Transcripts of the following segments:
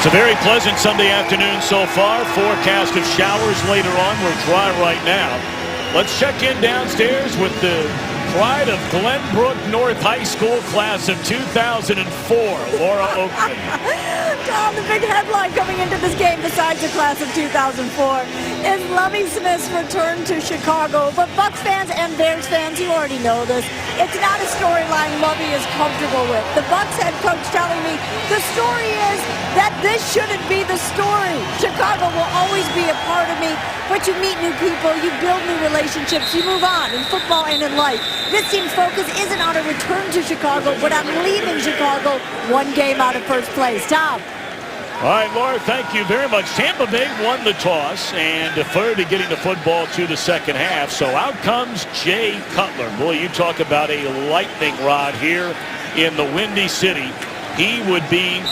a very pleasant Sunday afternoon so far. Forecast of showers later on. We're dry right now. Let's check in downstairs with the pride of Glenbrook North High School class of 2004, Laura Oakman. Tom, the big headline coming into this game besides the class of 2004 is Lovie Smith's return to Chicago. But Bucs fans and Bears fans, you already know this. It's not a storyline Lovie is comfortable with. The Bucs head coach telling me the story is that this shouldn't be the story. Chicago will always be a part of me, but you meet new people, you build new relationships, you move on in football and in life. This team's focus isn't on a return to Chicago, but on leaving Chicago one game out of first place. Tom. All right, Laura, thank you very much. Tampa Bay won the toss and deferred to getting the football to the second half. So out comes Jay Cutler. Boy, you talk about a lightning rod here in the Windy City. He would be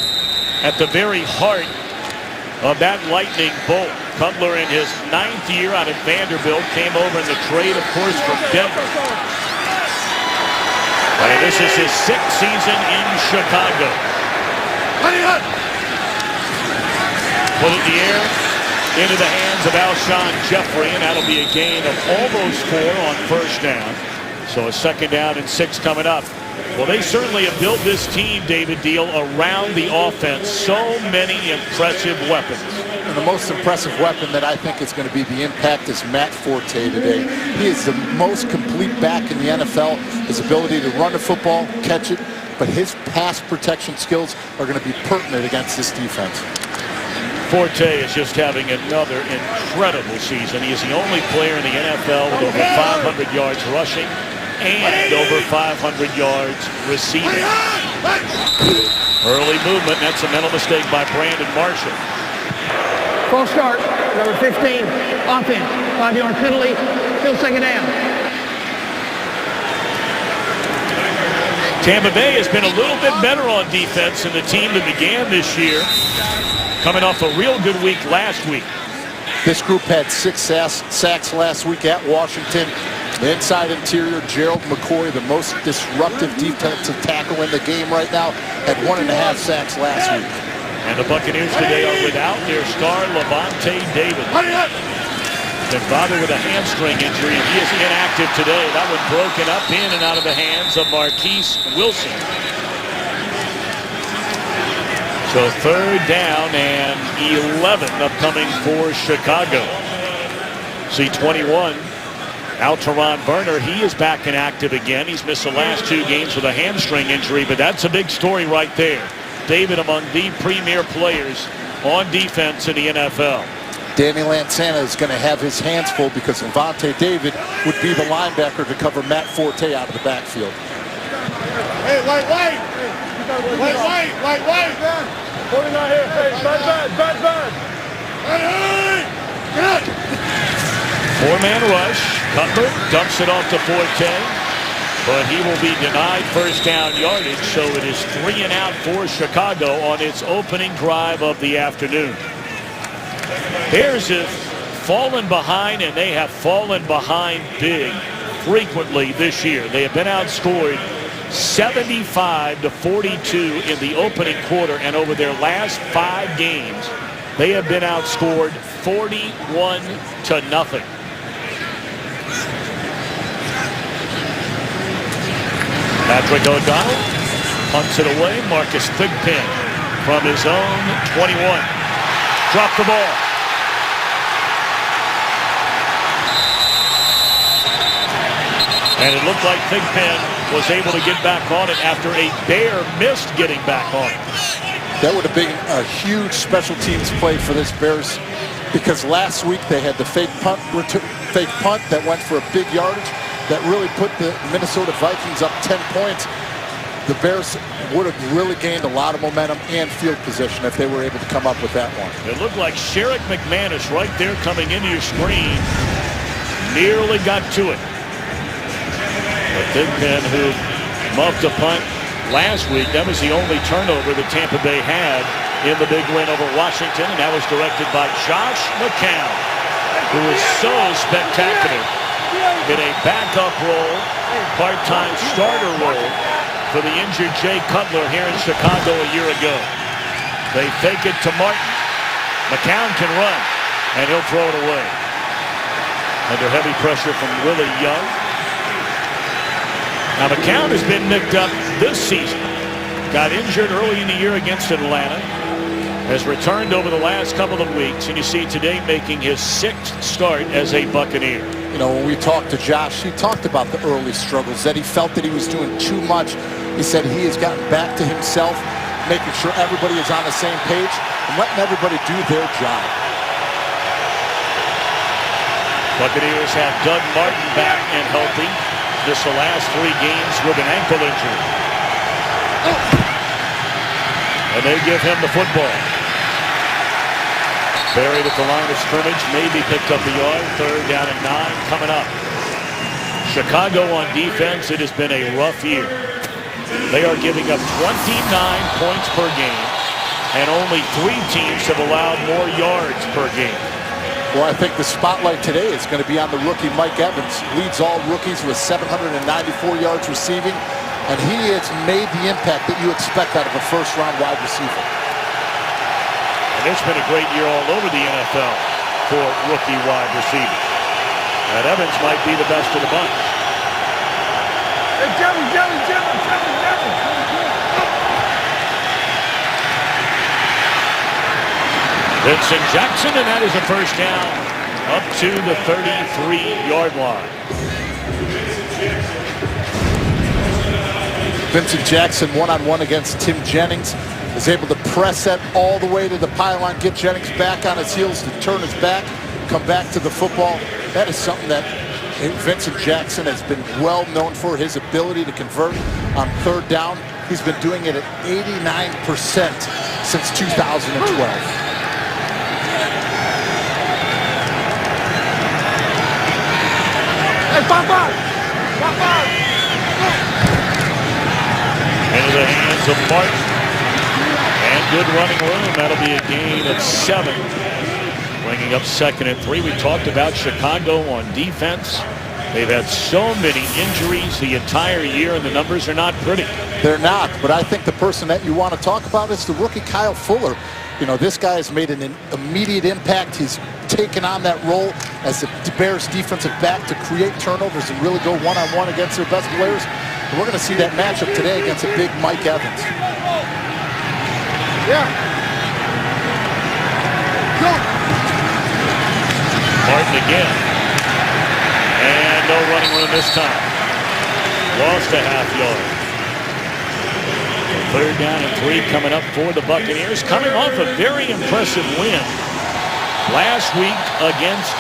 at the very heart of that lightning bolt. Cutler in his 9th year out of Vanderbilt came over in the trade, of course, from Denver. And this is his 6th season in Chicago. Put it in the air, into the hands of Alshon Jeffrey, and that'll be a gain of almost 4 on first down. So a 2nd down and 6 coming up. Well, they certainly have built this team, David Deal, around the offense. So many impressive weapons. And the most impressive weapon that I think is going to be the impact is Matt Forte today. He is the most complete back in the NFL. His ability to run the football, catch it, but his pass protection skills are going to be pertinent against this defense. Forte is just having another incredible season. He is the only player in the NFL with over 500 yards rushing and over 500 yards receiving. Early movement. That's a mental mistake by Brandon Marshall. False start, number 15, offense, 5-yard penalty, still 2nd down. Tampa Bay has been a little bit better on defense than the team that began this year, coming off a real good week last week. This group had 6 sacks last week at Washington. The inside interior, Gerald McCoy, the most disruptive defensive tackle in the game right now, had 1.5 sacks last week. And the Buccaneers today are without their star, Levante David. Been bothered with a hamstring injury, and he is inactive today. That one broken up in and out of the hands of Marquise Wilson. So 3rd down and 11 upcoming for Chicago. See 21. Alterron Werner, he is back inactive again. He's missed the last 2 games with a hamstring injury, but that's a big story right there. David among the premier players on defense in the NFL. Danny Lansana is going to have his hands full because Levante David would be the linebacker to cover Matt Forte out of the backfield. Hey, white. Holding out here. Hey, bad. Hey, 4-man rush. Cutler dumps it off to Forte, but he will be denied first down yardage, so it is 3 and out for Chicago on its opening drive of the afternoon. Bears have fallen behind, and they have fallen behind big frequently this year. They have been outscored 75-42 in the opening quarter, and over their last 5 games, they have been outscored 41-0. Patrick O'Donnell punts it away. Marcus Thigpen from his own 21. Dropped the ball. And it looked like Thigpen was able to get back on it after a Bear missed getting back on it. That would have been a huge special teams play for this Bears, because last week they had the fake punt that went for a big yardage that really put the Minnesota Vikings up 10 points. The Bears would have really gained a lot of momentum and field position if they were able to come up with that one. It looked like Sherrick McManus right there coming into your screen nearly got to it. But Thigpen, who muffed a punt last week, that was the only turnover that Tampa Bay had in the big win over Washington, and that was directed by Josh McCown, who is so spectacular in a backup role, part-time starter role for the injured Jay Cutler here in Chicago a year ago. They fake it to Martin. McCown can run, and he'll throw it away. Under heavy pressure from Willie Young. Now McCown has been nicked up this season. Got injured early in the year against Atlanta. Has returned over the last couple of weeks, and you see today making his 6th start as a Buccaneer. You know, when we talked to Josh, he talked about the early struggles, that he felt that he was doing too much. He said he has gotten back to himself, making sure everybody is on the same page and letting everybody do their job. Buccaneers have Doug Martin back and healthy. Missed the last 3 games with an ankle injury. And they give him the football. Buried at the line of scrimmage, maybe picked up the yard. 3rd down and 9 coming up. Chicago on defense, it has been a rough year. They are giving up 29 points per game, and only 3 teams have allowed more yards per game. Well, I think the spotlight today is going to be on the rookie Mike Evans. Leads all rookies with 794 yards receiving, and he has made the impact that you expect out of a first-round wide receiver. And it's been a great year all over the NFL for rookie wide receivers. And Evans might be the best of the bunch. Hey, Joey. Vincent Jackson, and that is a first down up to the 33-yard line. Vincent Jackson one-on-one against Tim Jennings. Is able to press that all the way to the pylon, get Jennings back on his heels to turn his back, come back to the football. That is something that Vincent Jackson has been well known for, his ability to convert on 3rd down. He's been doing it at 89% since 2012. Into the hands of Martin. And good running room. That'll be a gain of 7. Bringing up 2nd and 3. We talked about Chicago on defense. They've had so many injuries the entire year, and the numbers are not pretty. They're not, but I think the person that you want to talk about is the rookie Kyle Fuller. You know, this guy has made an immediate impact. He's taken on that role as the Bears defensive back to create turnovers and really go one-on-one against their best players. And we're going to see that matchup today against a big Mike Evans. Martin again. And no running room this time. Lost a half yard. 3rd down and 3 coming up for the Buccaneers, coming off a very impressive win last week against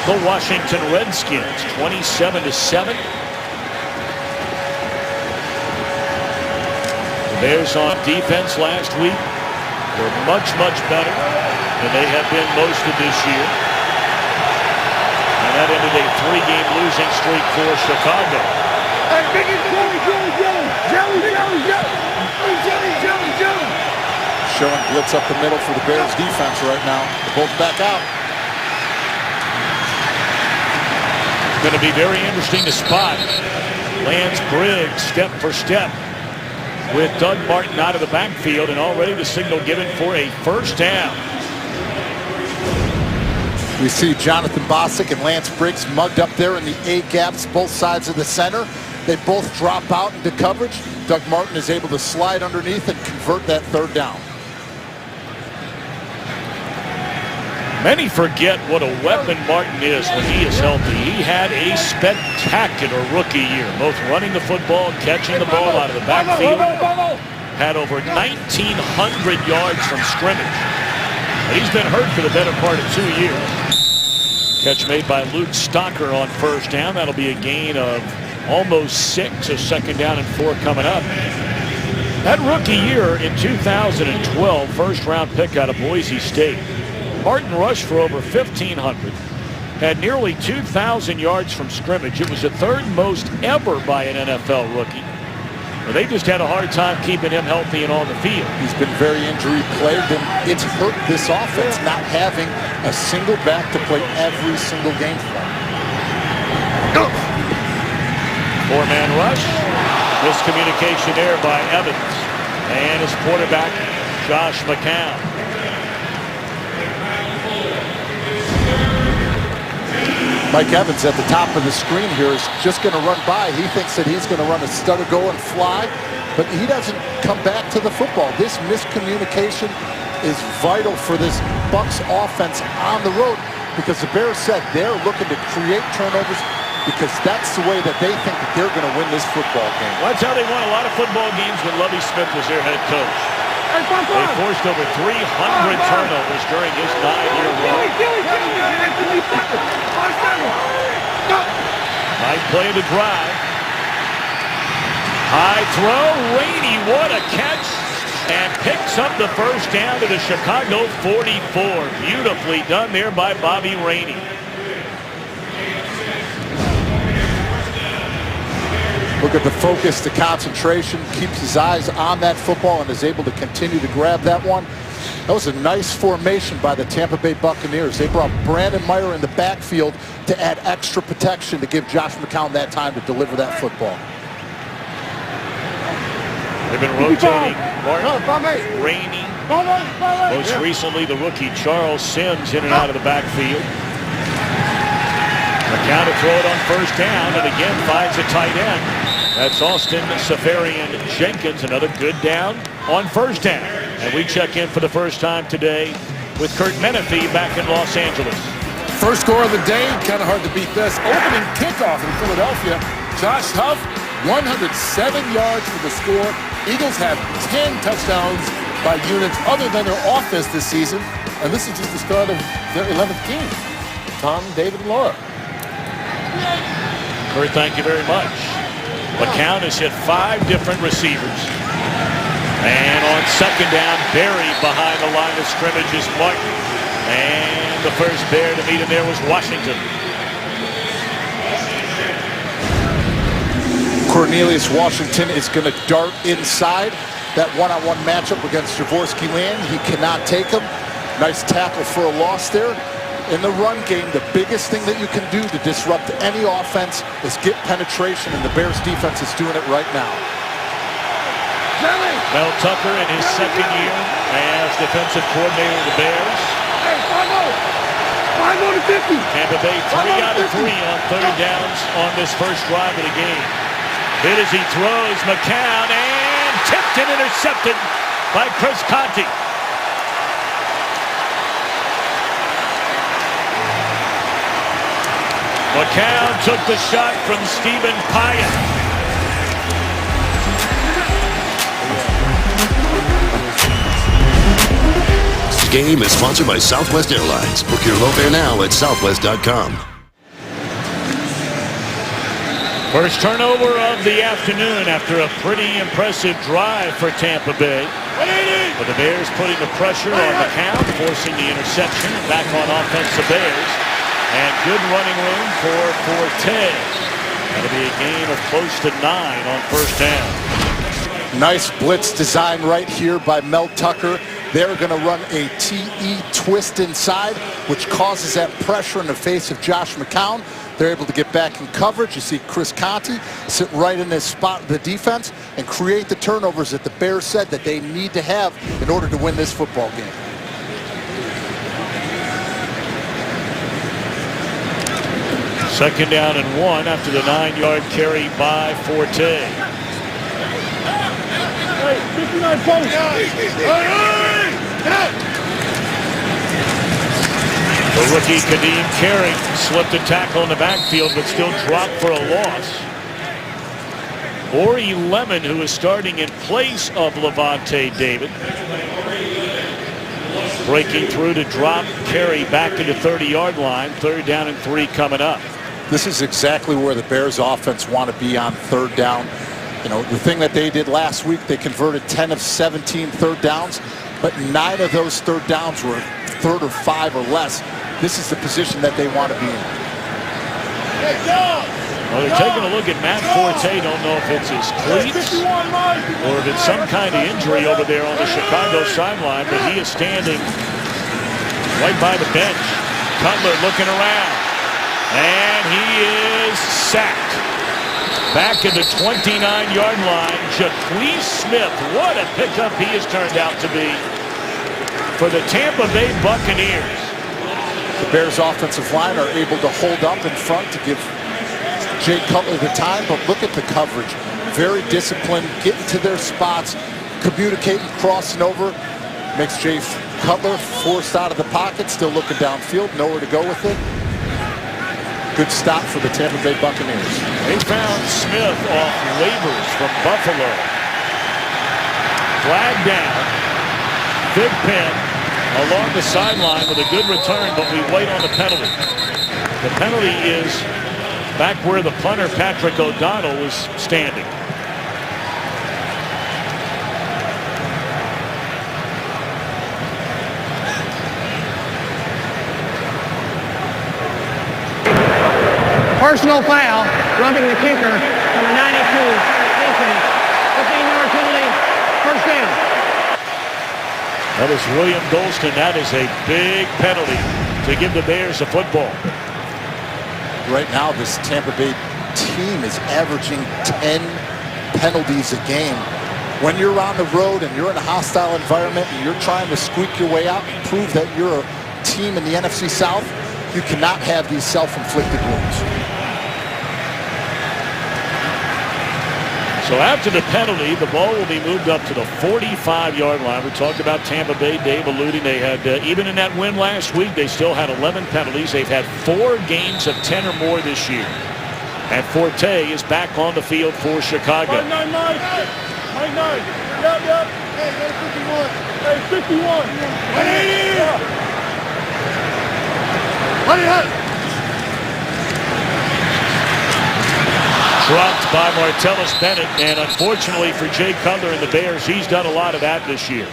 the Washington Redskins, 27-7. The Bears on defense last week were much better than they have been most of this year. And that ended a 3-game losing streak for Chicago. Showing blitz up the middle for the Bears defense right now. They're both back out. Going to be very interesting to spot Lance Briggs step for step with Doug Martin out of the backfield, and already the signal given for a first down. We see Jonathan Bostic and Lance Briggs mugged up there in the A gaps, both sides of the center. They both drop out into coverage. Doug Martin is able to slide underneath and convert that 3rd down. Many forget what a weapon Martin is when he is healthy. He had a spectacular rookie year, both running the football, catching the ball out of the backfield. Had over 1,900 yards from scrimmage. But he's been hurt for the better part of 2 years. Catch made by Luke Stocker on first down. That'll be a gain of almost 6, so 2nd down and 4 coming up. That rookie year in 2012, first-round pick out of Boise State. Martin rushed for over 1,500, had nearly 2,000 yards from scrimmage. It was the 3rd most ever by an NFL rookie. Well, they just had a hard time keeping him healthy and on the field. He's been very injury-plagued, and it's hurt this offense not having a single back to play every single game for them. 4-man rush. Miscommunication there by Evans. And his quarterback Josh McCown. Mike Evans at the top of the screen here is just going to run by. He thinks that he's going to run a stutter go and fly, but he doesn't come back to the football. This miscommunication is vital for this Bucs offense on the road, because the Bears said they're looking to create turnovers because that's the way that they think that they're going to win this football game. Well, that's how they won a lot of football games when Lovie Smith was their head coach. They forced over 300 turnovers during his 9-year run. Nice play to drive. High throw, Rainey, what a catch, and picks up the first down to the Chicago 44. Beautifully done there by Bobby Rainey. Look at the focus, the concentration, keeps his eyes on that football and is able to continue to grab that one. That was a nice formation by the Tampa Bay Buccaneers. They brought Brandon Meyer in the backfield to add extra protection to give Josh McCown that time to deliver that football. They've been rotating Martin, Rainey, most recently the rookie Charles Sims in and out of the backfield. McCown to throw it on first down, and again finds a tight end. That's Austin Safarian-Jenkins, another good down on first down. And we check in for the first time today with Kurt Menefee back in Los Angeles. First score of the day, kind of hard to beat this. Opening kickoff in Philadelphia. Josh Huff, 107 yards for the score. Eagles have 10 touchdowns by units other than their offense this season. And this is just the start of their 11th game. Tom, David, and Laura. Kurt, thank you very much. McCown has hit 5 different receivers. And on second down, buried behind the line of scrimmage is Martin. And the first Bear to meet him there was Washington. Cornelius Washington is going to dart inside that one-on-one matchup against Javorsky Land. He cannot take him. Nice tackle for a loss there. In the run game, the biggest thing that you can do to disrupt any offense is get penetration, and the Bears defense is doing it right now. Mel Tucker in his second year as defensive coordinator of the Bears. Tampa Bay 3 out of 3 on third downs on this first drive of the game. Hit as he throws, McCown, and tipped and intercepted by Chris Conte. McCown took the shot from Stephen Pyatt. This game is sponsored by Southwest Airlines. Book your low fare now at southwest.com. First turnover of the afternoon after a pretty impressive drive for Tampa Bay. But the Bears putting the pressure on McCown, forcing the interception. Back on offense, the Bears. And good running room for Forte. That'll be a gain of close to 9 on first down. Nice blitz design right here by Mel Tucker. They're going to run a TE twist inside, which causes that pressure in the face of Josh McCown. They're able to get back in coverage. You see Chris Conte sit right in his spot in the defense and create the turnovers that the Bears said that they need to have in order to win this football game. Second down and 1 after the 9-yard carry by Forte. Hey, 59 post. The rookie Kadeem Carey slipped a tackle in the backfield but still dropped for a loss. Ori Lemon, who is starting in place of Levante David, breaking through to drop Carey back to the 30-yard line. Third down and 3 coming up. This is exactly where the Bears offense want to be on third down. You know, the thing that they did last week, they converted 10 of 17 third downs, but 9 of those third downs were third or 5 or less. This is the position that they want to be in. Well, they're taking a look at Matt Forte. Don't know if it's his cleats or if it's some kind of injury over there on the Chicago sideline, but he is standing right by the bench. Cutler looking around, and he is sacked. Back at the 29-yard line, Jaquez Smith. What a pickup he has turned out to be. for the Tampa Bay Buccaneers. The Bears offensive line are able to hold up in front to give Jay Cutler the time, but look at the coverage. Very disciplined, getting to their spots, communicating, crossing over. Makes Jay Cutler forced out of the pocket, still looking downfield, nowhere to go with it. Good stop for the Tampa Bay Buccaneers. They found Smith off waivers from Buffalo. Flag down. Big pin along the sideline with a good return, but we wait on the penalty. The penalty is back where the punter, Patrick O'Donnell, was standing. Personal foul, rubbing the kicker, number 92, defense. 15-yard penalty, first down. That is William Golston. That is a big penalty to give the Bears a football. Right now, this Tampa Bay team is averaging 10 penalties a game. When you're on the road and you're in a hostile environment and you're trying to squeak your way out and prove that you're a team in the NFC South, you cannot have these self-inflicted wounds. So after the penalty, the ball will be moved up to the 45-yard line. We talked about Tampa Bay, Dave alluding they had, even in that win last week, they still had 11 penalties. They've had 4 games of 10 or more this year. And Forte is back on the field for Chicago. Mike 9. Yep. Hey, go 51. Hey, 51. 180. Dropped by Martellus Bennett, and unfortunately for Jay Cutler and the Bears, he's done a lot of that this year.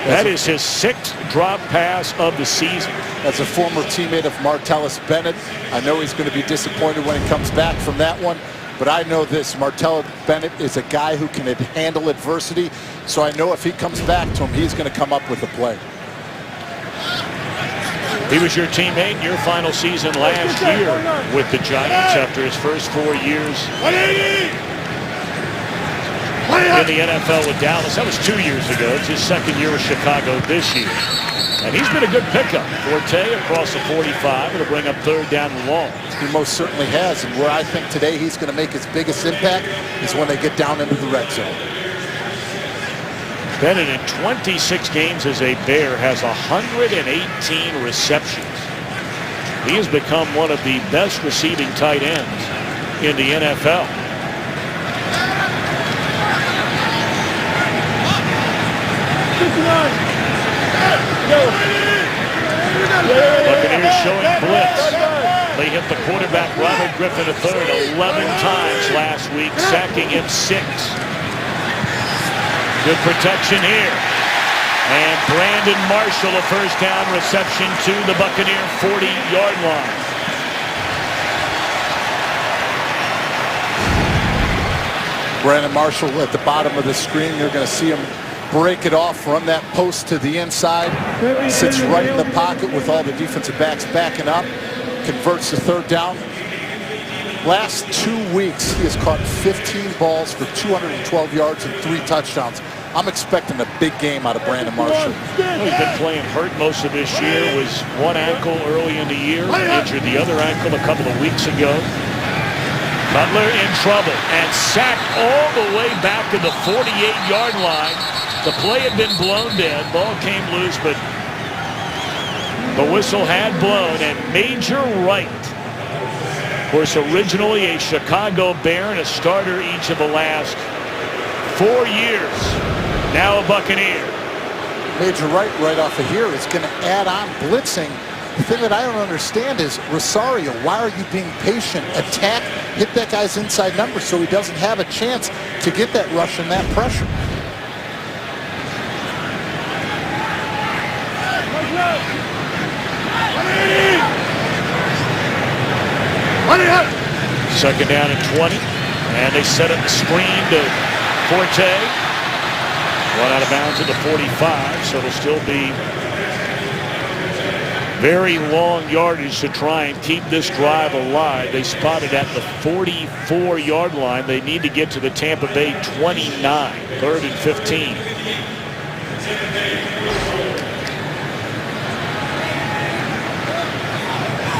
That is his 6th drop pass of the season. As a former teammate of Martellus Bennett, I know he's going to be disappointed when he comes back from that one. But I know this, Martellus Bennett is a guy who can handle adversity. So I know if he comes back to him, he's going to come up with a play. He was your teammate in your final season last year with the Giants after his first 4 years in the NFL with Dallas. That was 2 years ago. It's his 2nd year with Chicago this year. And he's been a good pickup. Forte across the 45. It'll bring up 3rd down and long. He most certainly has. And where I think today he's going to make his biggest impact is when they get down into the red zone. Bennett in 26 games as a Bear has 118 receptions. He has become one of the best receiving tight ends in the NFL. Buccaneers showing blitz. They hit the quarterback Robert Griffin III 11 times last week, sacking him 6. Good protection here. And Brandon Marshall, a first down reception to the Buccaneer 40-yard line. Brandon Marshall at the bottom of the screen. You're going to see him break it off, run that post to the inside. Sits right in the pocket with all the defensive backs backing up. Converts to 3rd down. Last 2 weeks, he has caught 15 balls for 212 yards and 3 touchdowns. I'm expecting a big game out of Brandon Marshall. He's been playing hurt most of this year. Was one ankle early in the year. Injured the other ankle a couple of weeks ago. Cutler in trouble and sacked all the way back to the 48-yard line. The play had been blown dead. Ball came loose, but the whistle had blown. And Major Wright, of course, originally a Chicago Bear and a starter each of the last 4 years. Now a Buccaneer. Major Wright right off of here is going to add on blitzing. The thing that I don't understand is, Rosario, why are you being patient? Attack, hit that guy's inside number so he doesn't have a chance to get that rush and that pressure. Second down and 20. And they set up the screen to Forte. One out of bounds at the 45, so it'll still be very long yardage to try and keep this drive alive. They spotted at the 44-yard line. They need to get to the Tampa Bay 29, 3rd and 15.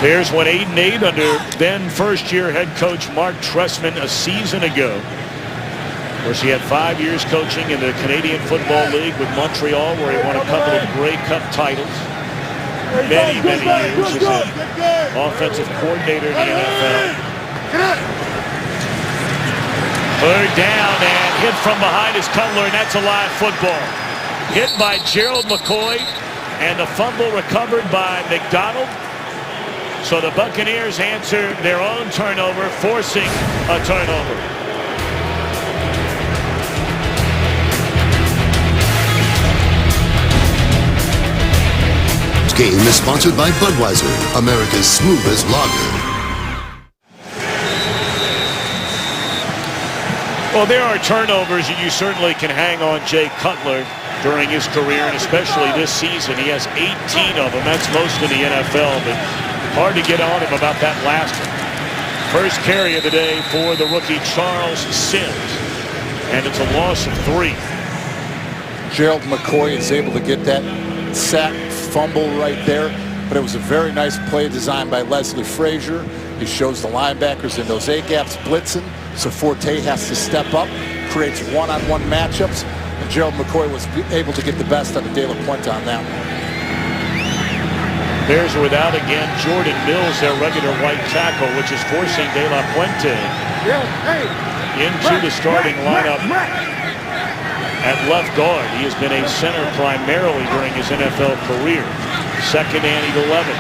Bears went 8-8 under then first-year head coach Mark Trestman a season ago. Of course, he had 5 years coaching in the Canadian Football League with Montreal, where he won a couple of Grey Cup titles. Many years as an offensive coordinator in the NFL. Third down and hit from behind is Cutler, and that's a live football. Hit by Gerald McCoy, and the fumble recovered by McDonald. So the Buccaneers answer their own turnover, forcing a turnover. This game is sponsored by Budweiser, America's smoothest lager. Well, there are turnovers, and you certainly can hang on Jay Cutler during his career, and especially this season. He has 18 of them. That's most in the NFL, but hard to get on him about that last one. First carry of the day for the rookie Charles Sims, and it's a loss of 3. Gerald McCoy is able to get that sack fumble right there, but it was a very nice play designed by Leslie Frazier. He shows the linebackers in those A-gaps blitzing, so Forte has to step up, creates one-on-one matchups, and Gerald McCoy was able to get the best out of De La Puente on that one. Bears are without again Jordan Mills, their regular right tackle, which is forcing De La Puente into the starting lineup at left guard. He has been a center primarily during his NFL career. Second and 11.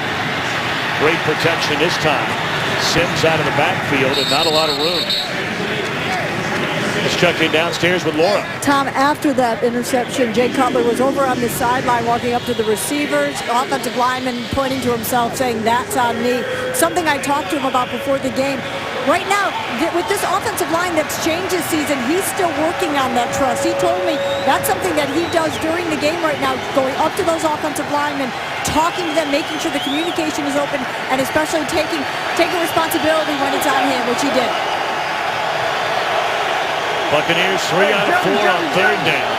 Great protection this time. Sims out of the backfield and not a lot of room. Let's check in downstairs with Laura. Tom, after that interception, Jay Cutler was over on the sideline walking up to the receivers, offensive lineman pointing to himself saying, "That's on me." Something I talked to him about before the game. Right now, with this offensive line that's changed this season, he's still working on that trust. He told me that's something that he does during the game right now, going up to those offensive linemen, talking to them, making sure the communication is open, and especially taking responsibility when it's on him, which he did. Buccaneers 3 out of 4 on third down.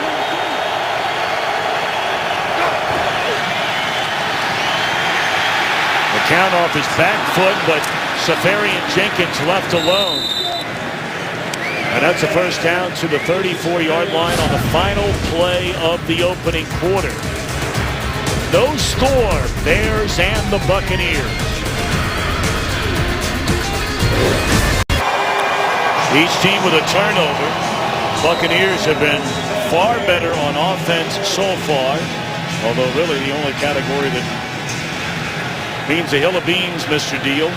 The count off his back foot, but Safarian Jenkins left alone. And that's a first down to the 34-yard line on the final play of the opening quarter. No score, Bears and the Buccaneers. Each team with a turnover. Buccaneers have been far better on offense so far, although really the only category that means a hill of beans, Mr. Deal,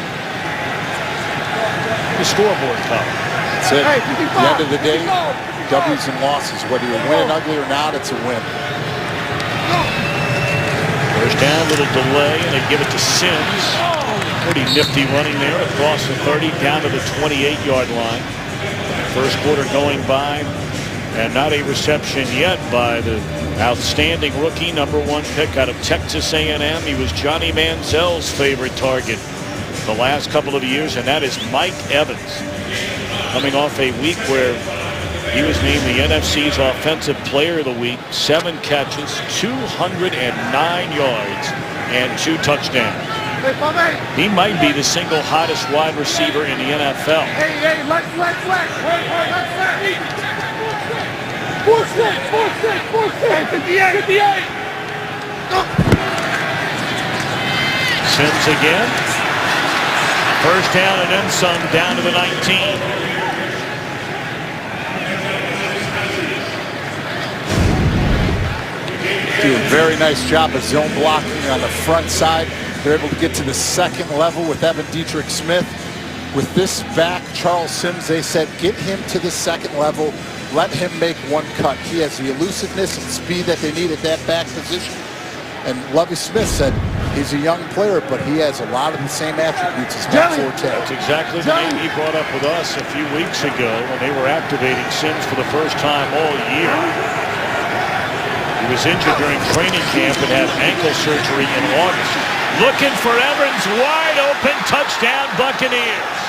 the scoreboard column. That's it. At the end of the day, W's and losses. Whether you're winning ugly or not, it's a win. First down, a little delay, and they give it to Sims. Pretty nifty running there across the 30 down to the 28-yard line. First quarter going by, and not a reception yet by the outstanding rookie, #1 pick out of Texas A&M. He was Johnny Manziel's favorite target the last couple of years, and that is Mike Evans, coming off a week where he was named the NFC's Offensive Player of the Week. 7 catches, 209 yards, and 2 touchdowns. He might be the single hottest wide receiver in the NFL. Sims again. First down and then some, down to the 19. Doing a very nice job of zone blocking on the front side. They're able to get to the second level with Evan Dietrich Smith. With this back, Charles Sims, they said, get him to the second level. Let him make one cut. He has the elusiveness and speed that they need at that back position. And Lovie Smith said he's a young player, but he has a lot of the same attributes as Matt Forte. That's exactly the name he brought up with us a few weeks ago when they were activating Sims for the first time all year. He was injured during training camp and had ankle surgery in August. Looking for Evans, wide open, touchdown Buccaneers.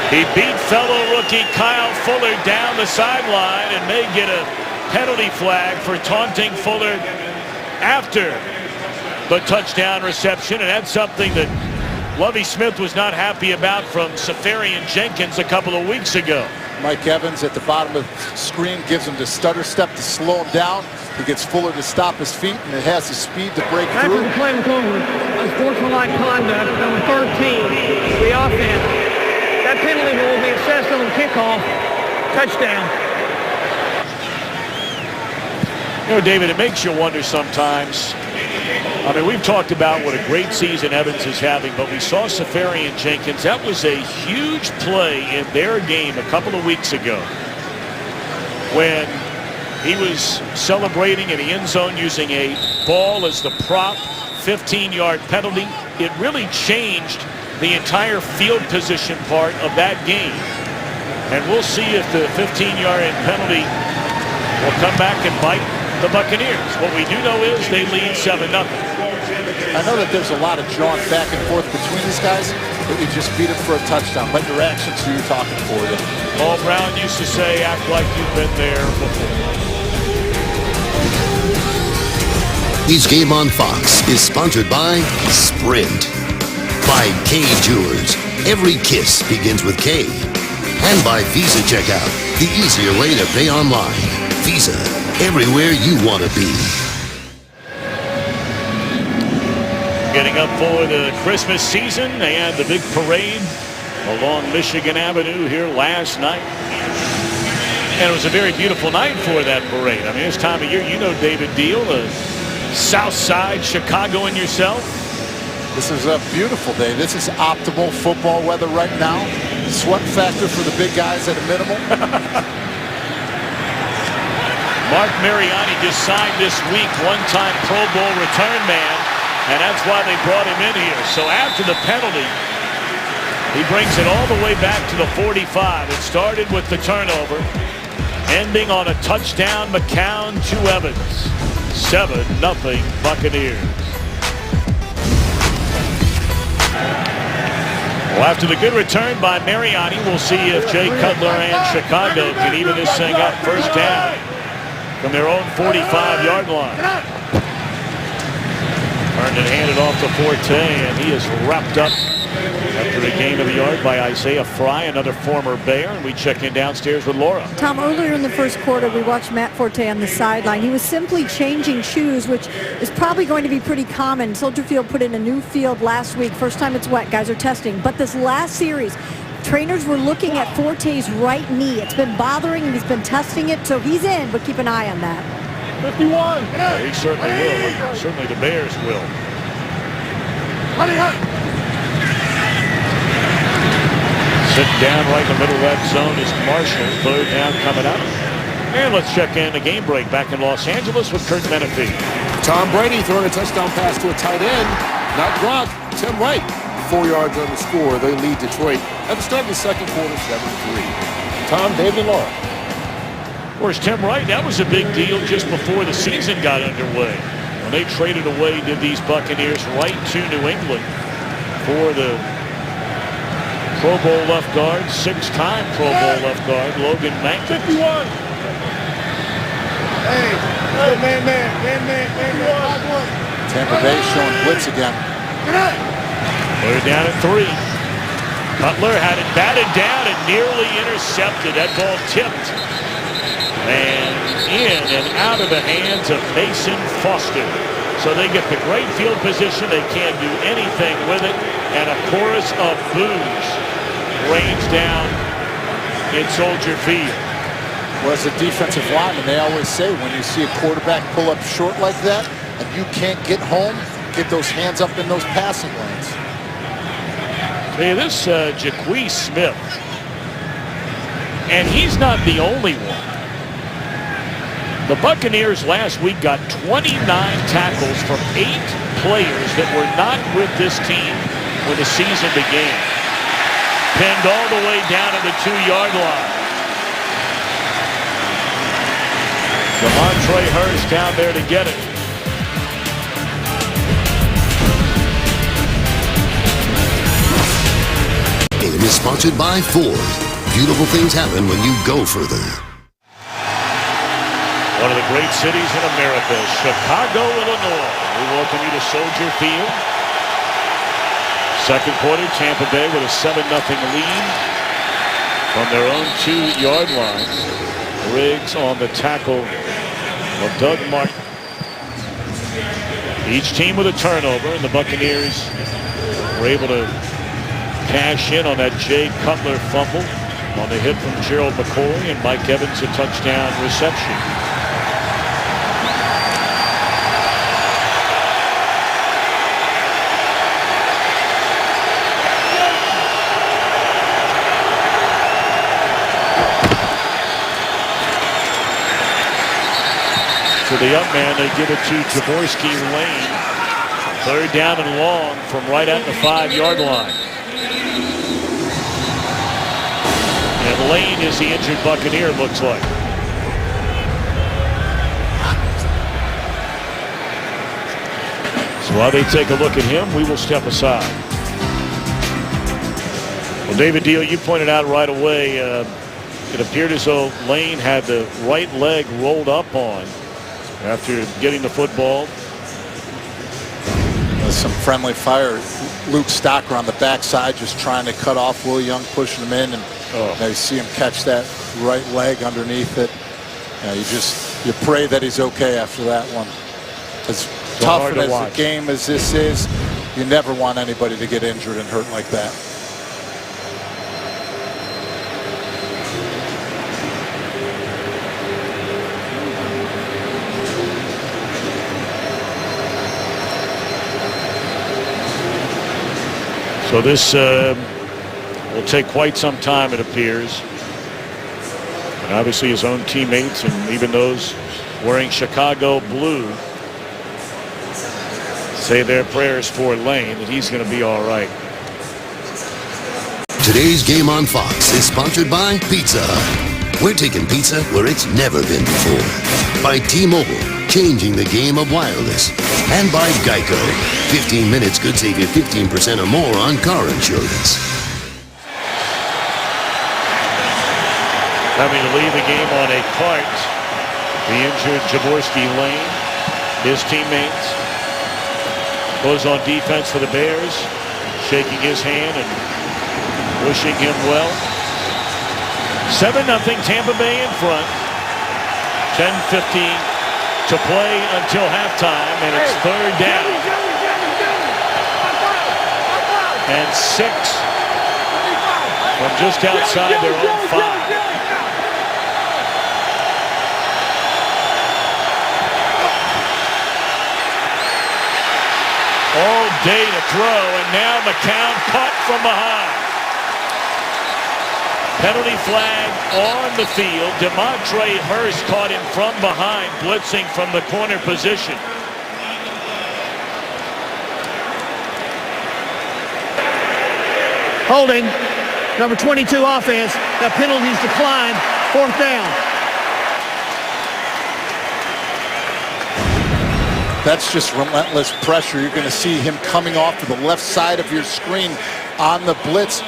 He beat fellow rookie Kyle Fuller down the sideline and may get a penalty flag for taunting Fuller after the touchdown reception, and that's something that Lovie Smith was not happy about from Safarian Jenkins a couple of weeks ago. Mike Evans at the bottom of the screen gives him the stutter step to slow him down. He gets Fuller to stop his feet, and it has the speed to break After through. the play was over, unsportsmanlike conduct, number 13, the offense. That penalty will be assessed on the kickoff. Touchdown. You know, David, it makes you wonder sometimes. I mean, we've talked about what a great season Evans is having, but we saw Safarian Jenkins. That was a huge play in their game a couple of weeks ago when he was celebrating in the end zone using a ball as the prop, 15-yard penalty. It really changed the entire field position part of that game. And we'll see if the 15-yard penalty will come back and bite the Buccaneers. What we do know is they lead 7-0. I know that there's a lot of jawing back and forth between these guys, but you just beat them for a touchdown. Let your actions do your talking for you. Paul Brown used to say, act like you've been there before. Each game on Fox is sponsored by Sprint, by K Jewelers. Every kiss begins with K. And by Visa Checkout, the easier way to pay online. Visa, everywhere you want to be. Getting up for the Christmas season and the big parade along Michigan Avenue here last night. And it was a very beautiful night for that parade. I mean, this time of year, you know David Deal, the South Side Chicago and yourself. This is a beautiful day. This is optimal football weather right now. Sweat factor for the big guys at a minimum. Mark Mariani just signed this week, one-time Pro Bowl return man, and that's why they brought him in here. So after the penalty, he brings it all the way back to the 45. It started with the turnover, ending on a touchdown McCown to Evans. 7-0 Buccaneers. Well, after the good return by Mariani, we'll see if Jay Cutler and Chicago can even this thing up. First down from their own 45-yard line. Herndon handed off to Forte, and he is wrapped up after a gain of a yard by Isaiah Fry, another former Bear. And we check in downstairs with Laura. Tom, earlier in the first quarter, we watched Matt Forte on the sideline. He was simply changing shoes, which is probably going to be pretty common. Soldier Field put in a new field last week. First time it's wet. Guys are testing. But this last series, trainers were looking at Forte's right knee. It's been bothering him. He's been testing it, so he's in, but keep an eye on that. 51. Yeah, he certainly will. Certainly the Bears will. Sitting down right in the middle of that zone is Marshall. Third down coming up. And let's check in the game break back in Los Angeles with Kurt Menefee. Tom Brady throwing a touchdown pass to a tight end. Not Gronk. Tim Wright. 4 yards on the score. They lead Detroit at the start of the second quarter, 7-3. Tom, David, and Laura. Of course, Tim Wright, that was a big deal just before the season got underway. When they traded away, did these Buccaneers right to New England for the Pro Bowl left guard, six-time Pro Bowl left guard, Logan Mankins. 51. Hey, man. Tampa Bay showing blitz again. Put it down at 3. Cutler had it batted down and nearly intercepted. That ball tipped and in and out of the hands of Mason Foster. So they get the great field position. They can't do anything with it. And a chorus of boos rains down in Soldier Field. Well, as a defensive lineman, they always say when you see a quarterback pull up short like that and you can't get home, get those hands up in those passing lanes. Hey, this Jacquez Smith, and he's not the only one. The Buccaneers last week got 29 tackles from 8 players that were not with this team when the season began. Pinned all the way down at the 2-yard line. Demontre Hurst down there to get it. Game is sponsored by Ford. Beautiful things happen when you go further. One of the great cities in America, Chicago, Illinois. We welcome you to Soldier Field. Second quarter, Tampa Bay with a 7-0 lead from their own 2-yard line. Riggs on the tackle of Doug Martin. Each team with a turnover, and the Buccaneers were able to cash in on that Jay Cutler fumble on the hit from Gerald McCoy, and Mike Evans a touchdown reception. To the up man, they give it to Jaworski Lane. Third down and long from right at the 5-yard line. And Lane is the injured Buccaneer, looks like. So while they take a look at him, we will step aside. Well, David Deal, you pointed out right away, it appeared as though Lane had the right leg rolled up on after getting the football. Some friendly fire. Luke Stocker on the backside just trying to cut off Will Young, pushing him in, and now you see him catch that right leg underneath it. You pray that he's okay after that one. As tough as a game as this is, you never want anybody to get injured and hurt like that. So this will take quite some time, it appears. And obviously his own teammates and even those wearing Chicago blue say their prayers for Lane, that he's going to be all right. Today's Game on Fox is sponsored by Pizza Hut. We're taking pizza where it's never been before. By T-Mobile, changing the game of wireless. And by Geico. 15 minutes could save you 15% or more on car insurance. Having to leave the game on a cart, the injured Jaworski Lane, his teammates. Goes on defense for the Bears, shaking his hand and wishing him well. 7-0 Tampa Bay in front. 10:15 to play until halftime, and it's third down. And 6 from just outside their own 5. All day to throw, and now McCown caught from behind. Penalty flag on the field. DeMontre Hurst caught him from behind, blitzing from the corner position. Holding, number 22 offense. The penalties declined. 4th down. That's just relentless pressure. You're going to see him coming off to the left side of your screen on the blitz.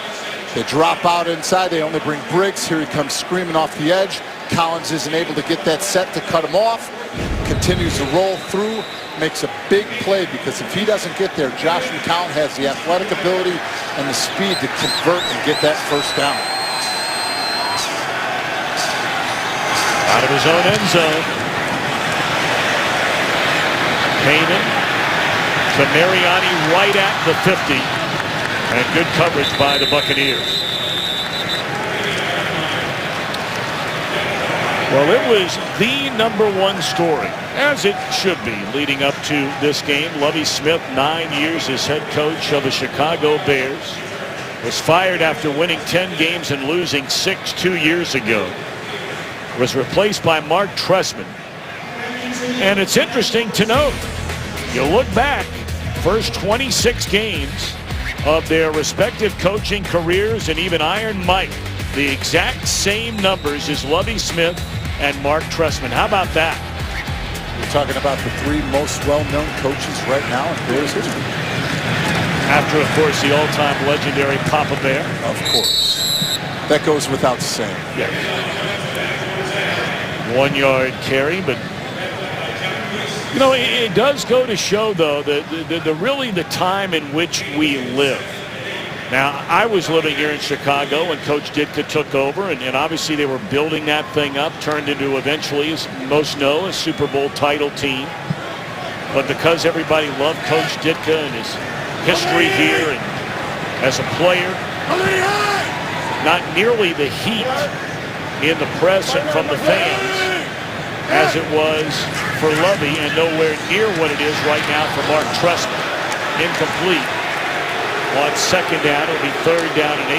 They drop out inside. They only bring Briggs. Here he comes screaming off the edge. Collins isn't able to get that set to cut him off. Continues to roll through. Makes a big play, because if he doesn't get there, Josh McCown has the athletic ability and the speed to convert and get that first down. Out of his own end zone. Kanan to Mariani right at the 50. And good coverage by the Buccaneers. Well, it was the #1 story, as it should be, leading up to this game. Lovie Smith, 9 years as head coach of the Chicago Bears, was fired after winning 10 games and losing 6 2 years ago. Was replaced by Mark Trestman. And it's interesting to note, you look back, first 26 games of their respective coaching careers, and even Iron Mike, the exact same numbers as Lovie Smith and Mark Trestman. How about that? We're talking about the 3 most well-known coaches right now in Bears history. After, of course, the all-time legendary Papa Bear. Of course. That goes without saying. Yes. 1-yard carry, but you know, it does go to show, though, that really the time in which we live. Now, I was living here in Chicago when Coach Ditka took over, and obviously they were building that thing up, turned into eventually, as most know, a Super Bowl title team. But because everybody loved Coach Ditka and his history here and as a player, not nearly the heat in the press and from the fans as it was for Lovey, and nowhere near what it is right now for Mark Trestman. Incomplete. On second down, it'll be third down and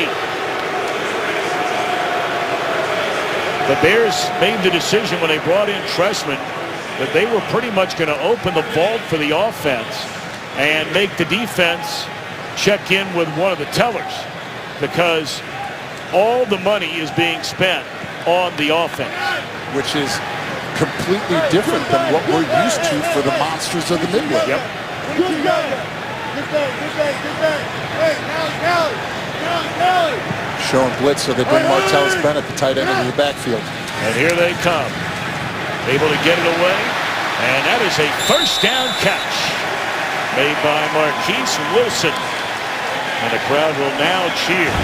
8. The Bears made the decision when they brought in Trestman that they were pretty much going to open the vault for the offense and make the defense check in with one of the tellers, because all the money is being spent on the offense. Which is completely different than what we're used to for the monsters of the Midwest. Yep. Good guy. Good guy. Hey, Callie. Showing blitz, so they bring Martellus Bennett, the tight end, into the backfield. And here they come. Able to get it away. And that is a first down catch made by Marquise Wilson. And the crowd will now cheer.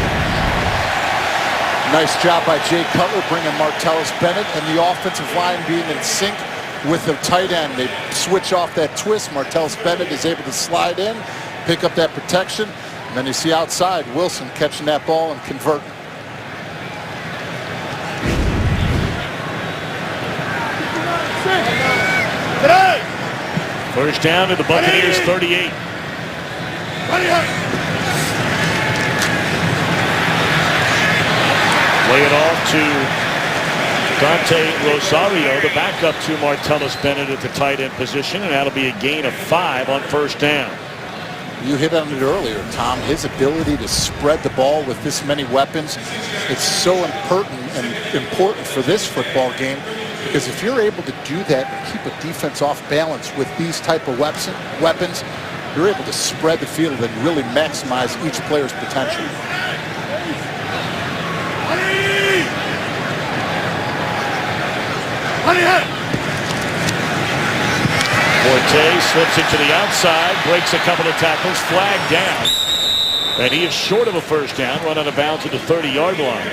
Nice job by Jay Cutler bringing Martellus Bennett and the offensive line being in sync with the tight end. They switch off that twist. Martellus Bennett is able to slide in, pick up that protection, and then you see outside Wilson catching that ball and converting. First down to the Buccaneers 38. Lay it off to Dante Rosario, the backup to Martellus Bennett at the tight end position, and that'll be a gain of 5 on first down. You hit on it earlier, Tom. His ability to spread the ball with this many weapons, it's so important for this football game, because if you're able to do that and keep a defense off balance with these type of weapons, you're able to spread the field and really maximize each player's potential. Forte slips it to the outside, breaks a couple of tackles, flag down. And he is short of a first down, run out of bounds at the 30-yard line.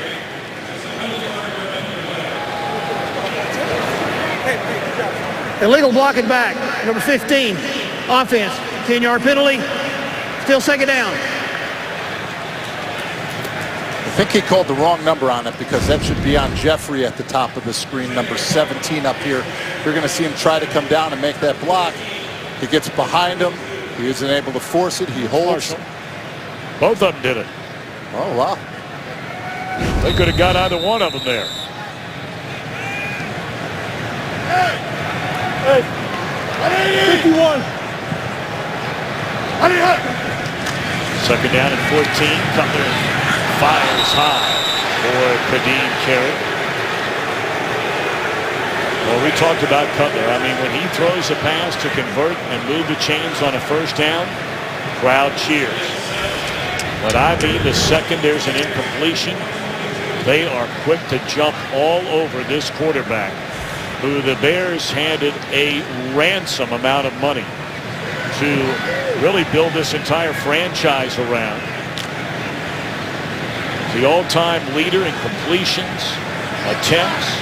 Illegal blocking back, number 15, offense, 10-yard penalty, still second down. I think he called the wrong number on it, because that should be on Jeffrey at the top of the screen, number 17 up here. You're going to see him try to come down and make that block. He gets behind him. He isn't able to force it. He holds. Both of them did it. Oh, wow. They could have got either one of them there. Hey, 51. Second down and 14. Cutler fires high for Kadeem Carey. Well, we talked about Cutler. I mean, when he throws a pass to convert and move the chains on a first down, crowd cheers. But I mean, the second there's an incompletion, they are quick to jump all over this quarterback, who the Bears handed a ransom amount of money to really build this entire franchise around. The all-time leader in completions, attempts,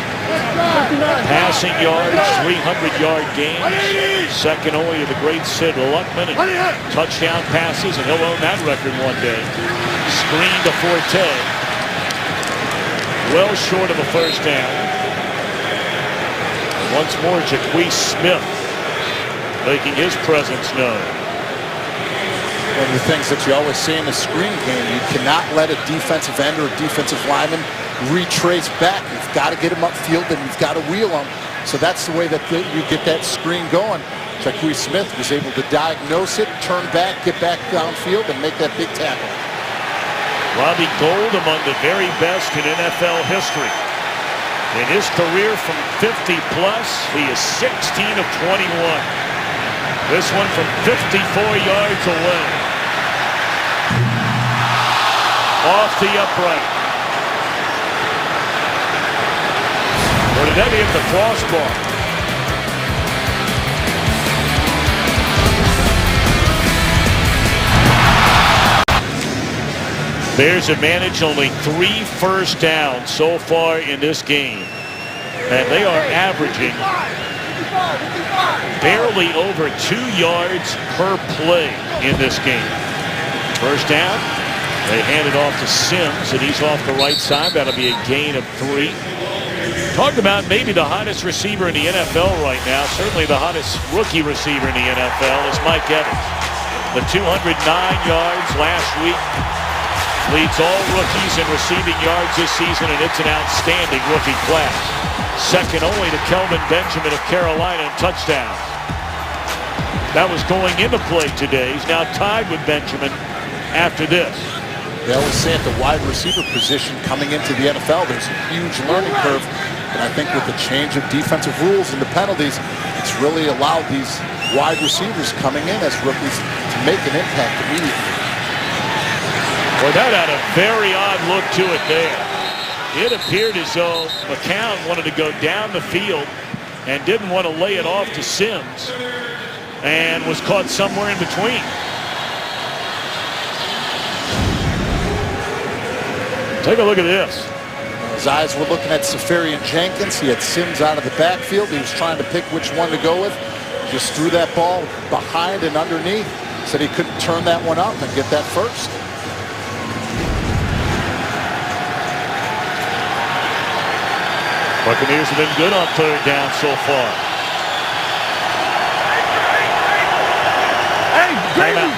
passing yards, 300-yard games, second only to the great Sid Luckman, and touchdown passes, and he'll own that record one day. Screen to Forte, well short of a first down. Once more, Jaquez Smith making his presence known. One of the things that you always see in a screen game, you cannot let a defensive end or a defensive lineman retrace back. You've got to get him upfield, and you've got to wheel him. So that's the way that you get that screen going. Jaquez Smith was able to diagnose it, turn back, get back downfield, and make that big tackle. Robbie Gould among the very best in NFL history. In his career from 50 plus, he is 16 of 21. This one from 54 yards away. Off the upright. then he hit the crossbar. Bears have managed only 3 first downs so far in this game. And they are averaging barely over 2 yards per play in this game. First down, they hand it off to Sims, and he's off the right side. That'll be a gain of 3. Talked about maybe the hottest receiver in the NFL right now. Certainly the hottest rookie receiver in the NFL is Mike Evans. The 209 yards last week. Leads all rookies in receiving yards this season, and it's an outstanding rookie class. Second only to Kelvin Benjamin of Carolina in touchdowns. That was going into play today. He's now tied with Benjamin after this. They always say at the wide receiver position coming into the NFL, there's a huge learning curve. And I think with the change of defensive rules and the penalties, it's really allowed these wide receivers coming in as rookies to make an impact immediately. Well, that had a very odd look to it there. It appeared as though McCown wanted to go down the field and didn't want to lay it off to Sims and was caught somewhere in between. Take a look at this. His eyes were looking at Safarian Jenkins. He had Sims out of the backfield. He was trying to pick which one to go with. Just threw that ball behind and underneath. Said he couldn't turn that one up and get that first. Buccaneers have been good on third down so far. Hey, Grady!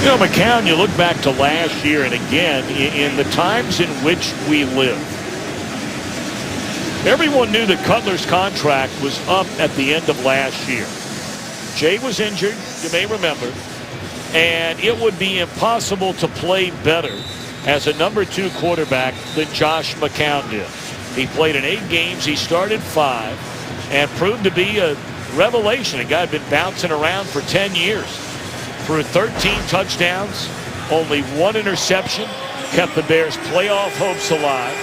You know, McCown, you look back to last year, and again, in the times in which we live, everyone knew that Cutler's contract was up at the end of last year. Jay was injured, you may remember, and it would be impossible to play better as a number 2 quarterback than Josh McCown did. He played in 8 games, he started 5, and proved to be a revelation. A guy had been bouncing around for 10 years. Threw 13 touchdowns, only 1 interception, kept the Bears' playoff hopes alive.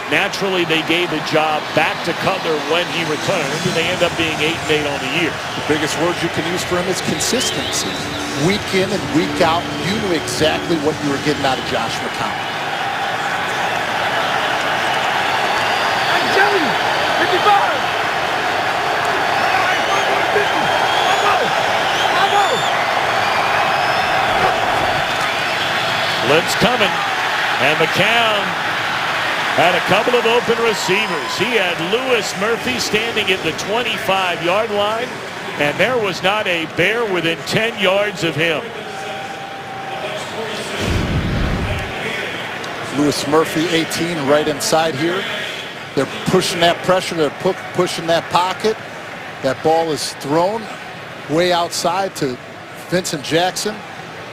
Naturally, they gave the job back to Cutler when he returned, and they end up being 8-8 on the year. The biggest word you can use for him is consistency. Week in and week out, you knew exactly what you were getting out of Josh McCown. Hey, Joey! 55! Blitz coming, and McCown had a couple of open receivers. He had Lewis Murphy standing at the 25-yard line, and there was not a Bear within 10 yards of him. Lewis Murphy, 18, right inside here. They're pushing that pressure. They're pushing that pocket. That ball is thrown way outside to Vincent Jackson.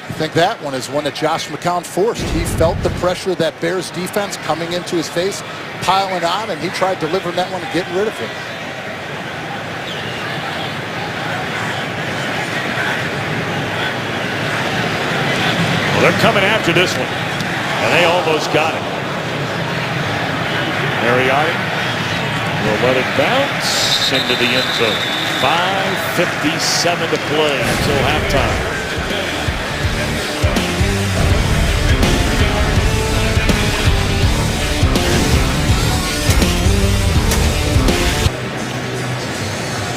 I think that one is one that Josh McCown forced. He felt the pressure of that Bears defense coming into his face, piling on, and he tried delivering that one and getting rid of it. Well, they're coming after this one, and they almost got it. Mariani will let it bounce into the end zone. 5:57 to play until halftime.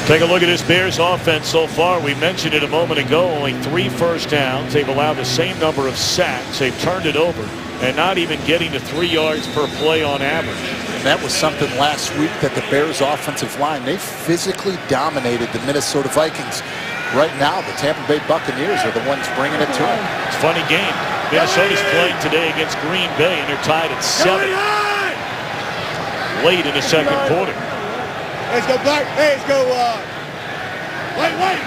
Take a look at this Bears offense so far. We mentioned it a moment ago, only 3 first downs. They've allowed the same number of sacks. They've turned it over and not even getting to 3 yards per play on average. And that was something last week that the Bears offensive line, they physically dominated the Minnesota Vikings. Right now, the Tampa Bay Buccaneers are the ones bringing it to them. It's a funny game. Minnesota's playing today against Green Bay, and they're tied at 7 late in the second quarter. Let's go back. Hey, let's go. White, 19.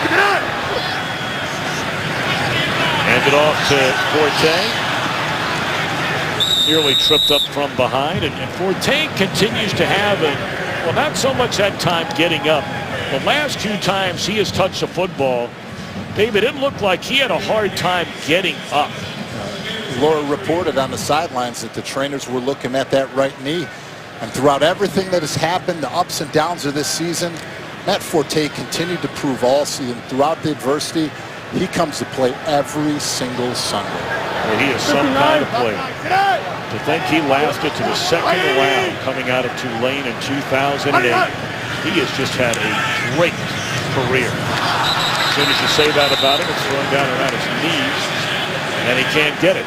Get out. Hand it off to Forte. Nearly tripped up from behind, and Forte continues to have a Well, not so much that time getting up. The last 2 times he has touched the football, David, it looked like he had a hard time getting up. Laura reported on the sidelines that the trainers were looking at that right knee. And throughout everything that has happened, the ups and downs of this season, Matt Forte continued to prove all season throughout the adversity. He comes to play every single Sunday. Well, he is some kind of player. To think he lasted to the second round coming out of Tulane in 2008, he has just had a great career. As soon as you say that about him, it's thrown down around his knees, and he can't get it.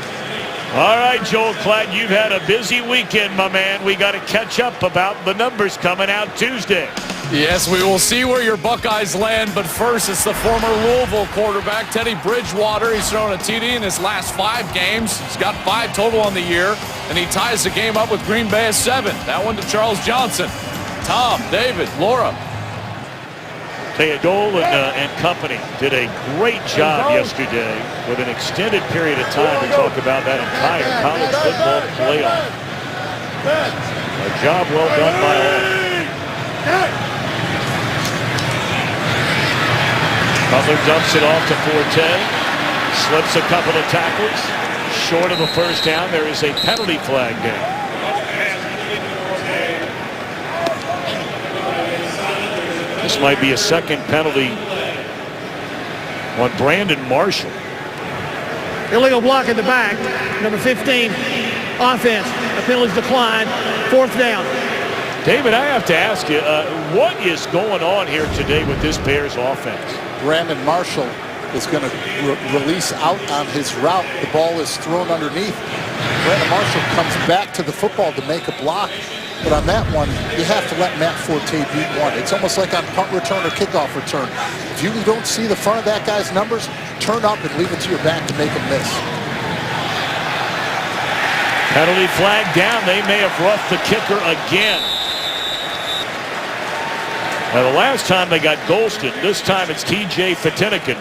All right, Joel Klatt, you've had a busy weekend, my man. We got to catch up about the numbers coming out Tuesday. Yes, we will see where your Buckeyes land, but first it's the former Louisville quarterback, Teddy Bridgewater. He's thrown a TD in his last 5 games. He's got 5 total on the year, and he ties the game up with Green Bay at 7. That one to Charles Johnson. Tom, David, Laura. Theodole and company did a great job yesterday with an extended period of time to talk about that entire college football playoff. A job well done by all. Butler dumps it off to Forte. Slips a couple of tackles. Short of a first down. There is a penalty flag there. This might be a second penalty on Brandon Marshall. Illegal block in the back. Number 15, offense. The penalties decline. 4th down. David, I have to ask you, what is going on here today with this Bears offense? Brandon Marshall is going to release out on his route. The ball is thrown underneath. Brandon Marshall comes back to the football to make a block. But on that one, you have to let Matt Forte beat one. It's almost like on punt return or kickoff return. If you don't see the front of that guy's numbers, turn up and leave it to your back to make him miss. Penalty flag down. They may have roughed the kicker again. Now, the last time they got Golston, this time it's T.J. Fatinikin,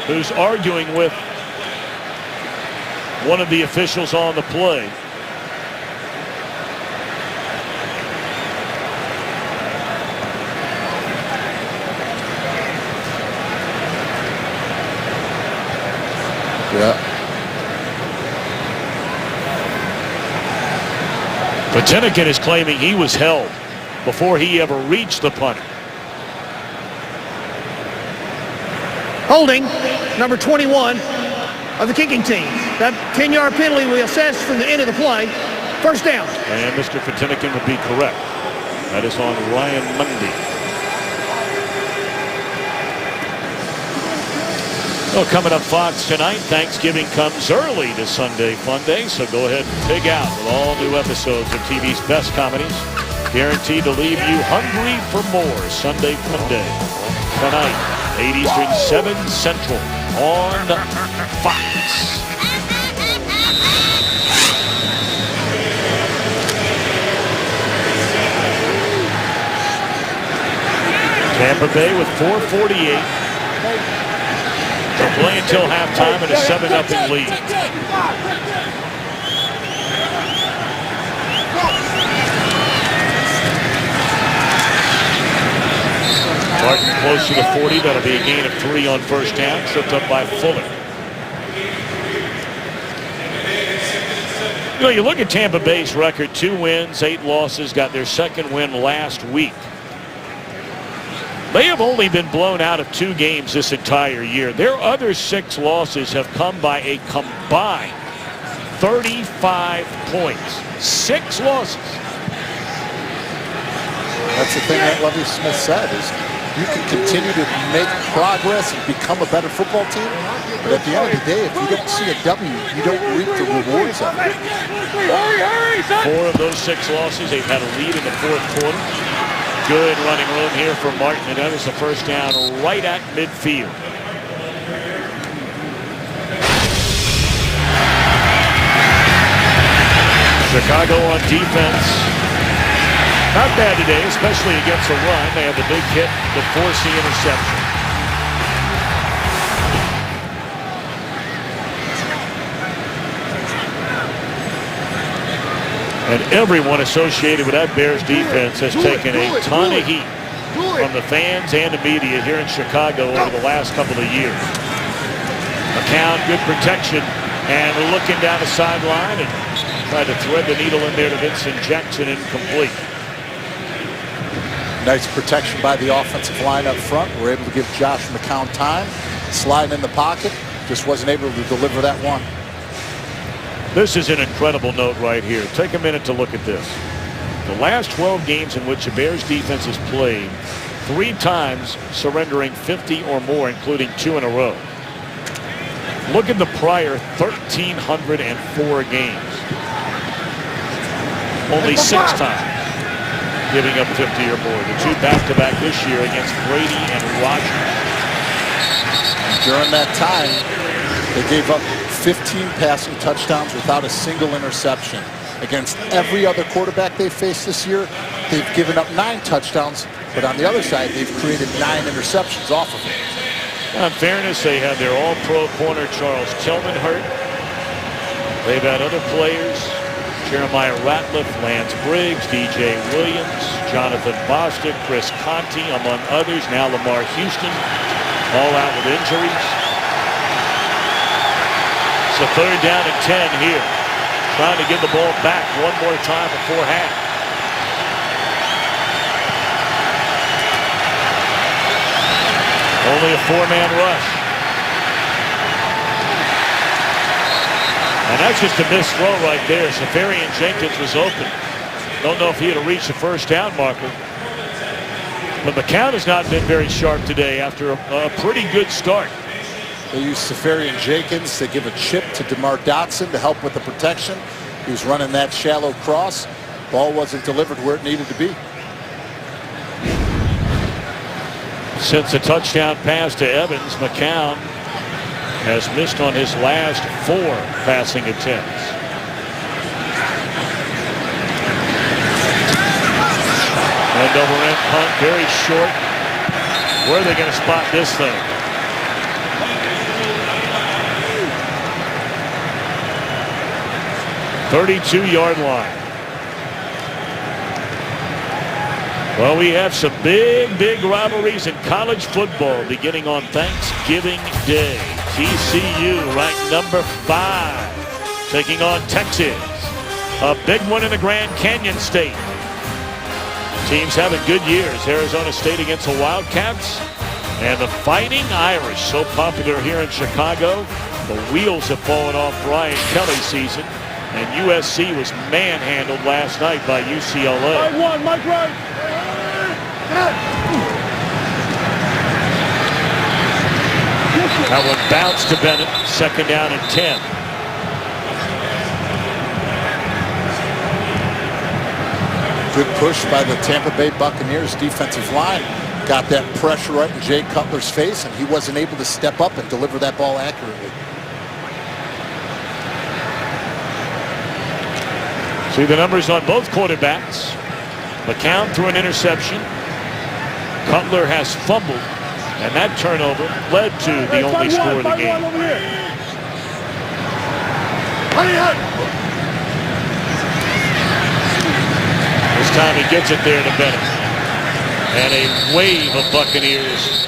who's arguing with one of the officials on the play. Yeah. Fatinikin is claiming he was held before he ever reached the punter. Holding, number 21 of the kicking team. That 10-yard penalty we assessed from the end of the play. First down. And Mr. Fatinikin would be correct. That is on Ryan Mundy. Well, coming up Fox tonight, Thanksgiving comes early to Sunday Funday, so go ahead and pig out with all new episodes of TV's best comedies, guaranteed to leave you hungry for more. Sunday Funday tonight, 8 Eastern, 7 Central on Fox. Tampa Bay with 4:48. They'll play until halftime in a 7-0 lead. Martin close to the 40. That'll be a gain of 3 on first down. Tripped up by Fuller. You know, you look at Tampa Bay's record, 2 wins, 8 losses, got their second win last week. They have only been blown out of 2 games this entire year. Their other 6 losses have come by a combined 35 points. 6 losses. That's the thing that Lovie Smith said, is you can continue to make progress and become a better football team, but at the end of the day, if you don't see a W, you don't reap the rewards of it. 4 of those 6 losses, they've had a lead in the 4th quarter. Good running room here for Martin, and that is the first down right at midfield. Chicago on defense. Not bad today, especially against the run. They have the big hit that forced the interception. And everyone associated with that Bears defense has taken a ton of heat from the fans and the media here in Chicago over the last couple of years. McCown, good protection, and looking down the sideline and tried to thread the needle in there to Vincent Jackson, incomplete. Nice protection by the offensive line up front. We're able to give Josh McCown time, sliding in the pocket, just wasn't able to deliver that one. This is an incredible note right here. Take a minute to look at this. The last 12 games in which the Bears defense has played, 3 times surrendering 50 or more, including 2 in a row. Look at the prior 1,304 games. Only 6 times giving up 50 or more. The 2 back-to-back this year against Brady and Rodgers. During that time, they gave up 15 passing touchdowns without a single interception. Against every other quarterback they've faced this year, they've given up 9 touchdowns, but on the other side, they've created 9 interceptions off of it. In fairness, they had their all-pro corner Charles Tillman hurt. They've had other players, Jeremiah Ratliff, Lance Briggs, DJ Williams, Jonathan Bostic, Chris Conti, among others. Now Lamar Houston, all out with injuries. So 3rd down and 10 here. Trying to get the ball back one more time before half. Only a 4-man rush. And that's just a missed throw right there. Safarian Jenkins was open. Don't know if he had reached the 1st down marker. But McCown has not been very sharp today after a pretty good start. They used Safarian Jenkins to give a chip to DeMar Dotson to help with the protection. He was running that shallow cross. Ball wasn't delivered where it needed to be. Since a touchdown pass to Evans, McCown has missed on his last 4 passing attempts. End over end punt, very short. Where are they going to spot this thing? "32-yard line." Well, we have some big rivalries in college football beginning on Thanksgiving Day. TCU ranked number 5, taking on Texas. A big one in the Grand Canyon State. Teams having good years. Arizona State against the Wildcats. And the Fighting Irish, so popular here in Chicago. The wheels have fallen off Brian Kelly's season. And USC was manhandled last night by UCLA. Mike 1, Mike right. That one bounced to Bennett. 2nd down and 10. Good push by the Tampa Bay Buccaneers defensive line. Got that pressure right in Jay Cutler's face, and he wasn't able to step up and deliver that ball accurately. See the numbers on both quarterbacks. McCown threw an interception. Cutler has fumbled, and that turnover led to the only score of the game. This time he gets it there to Bennett. And a wave of Buccaneers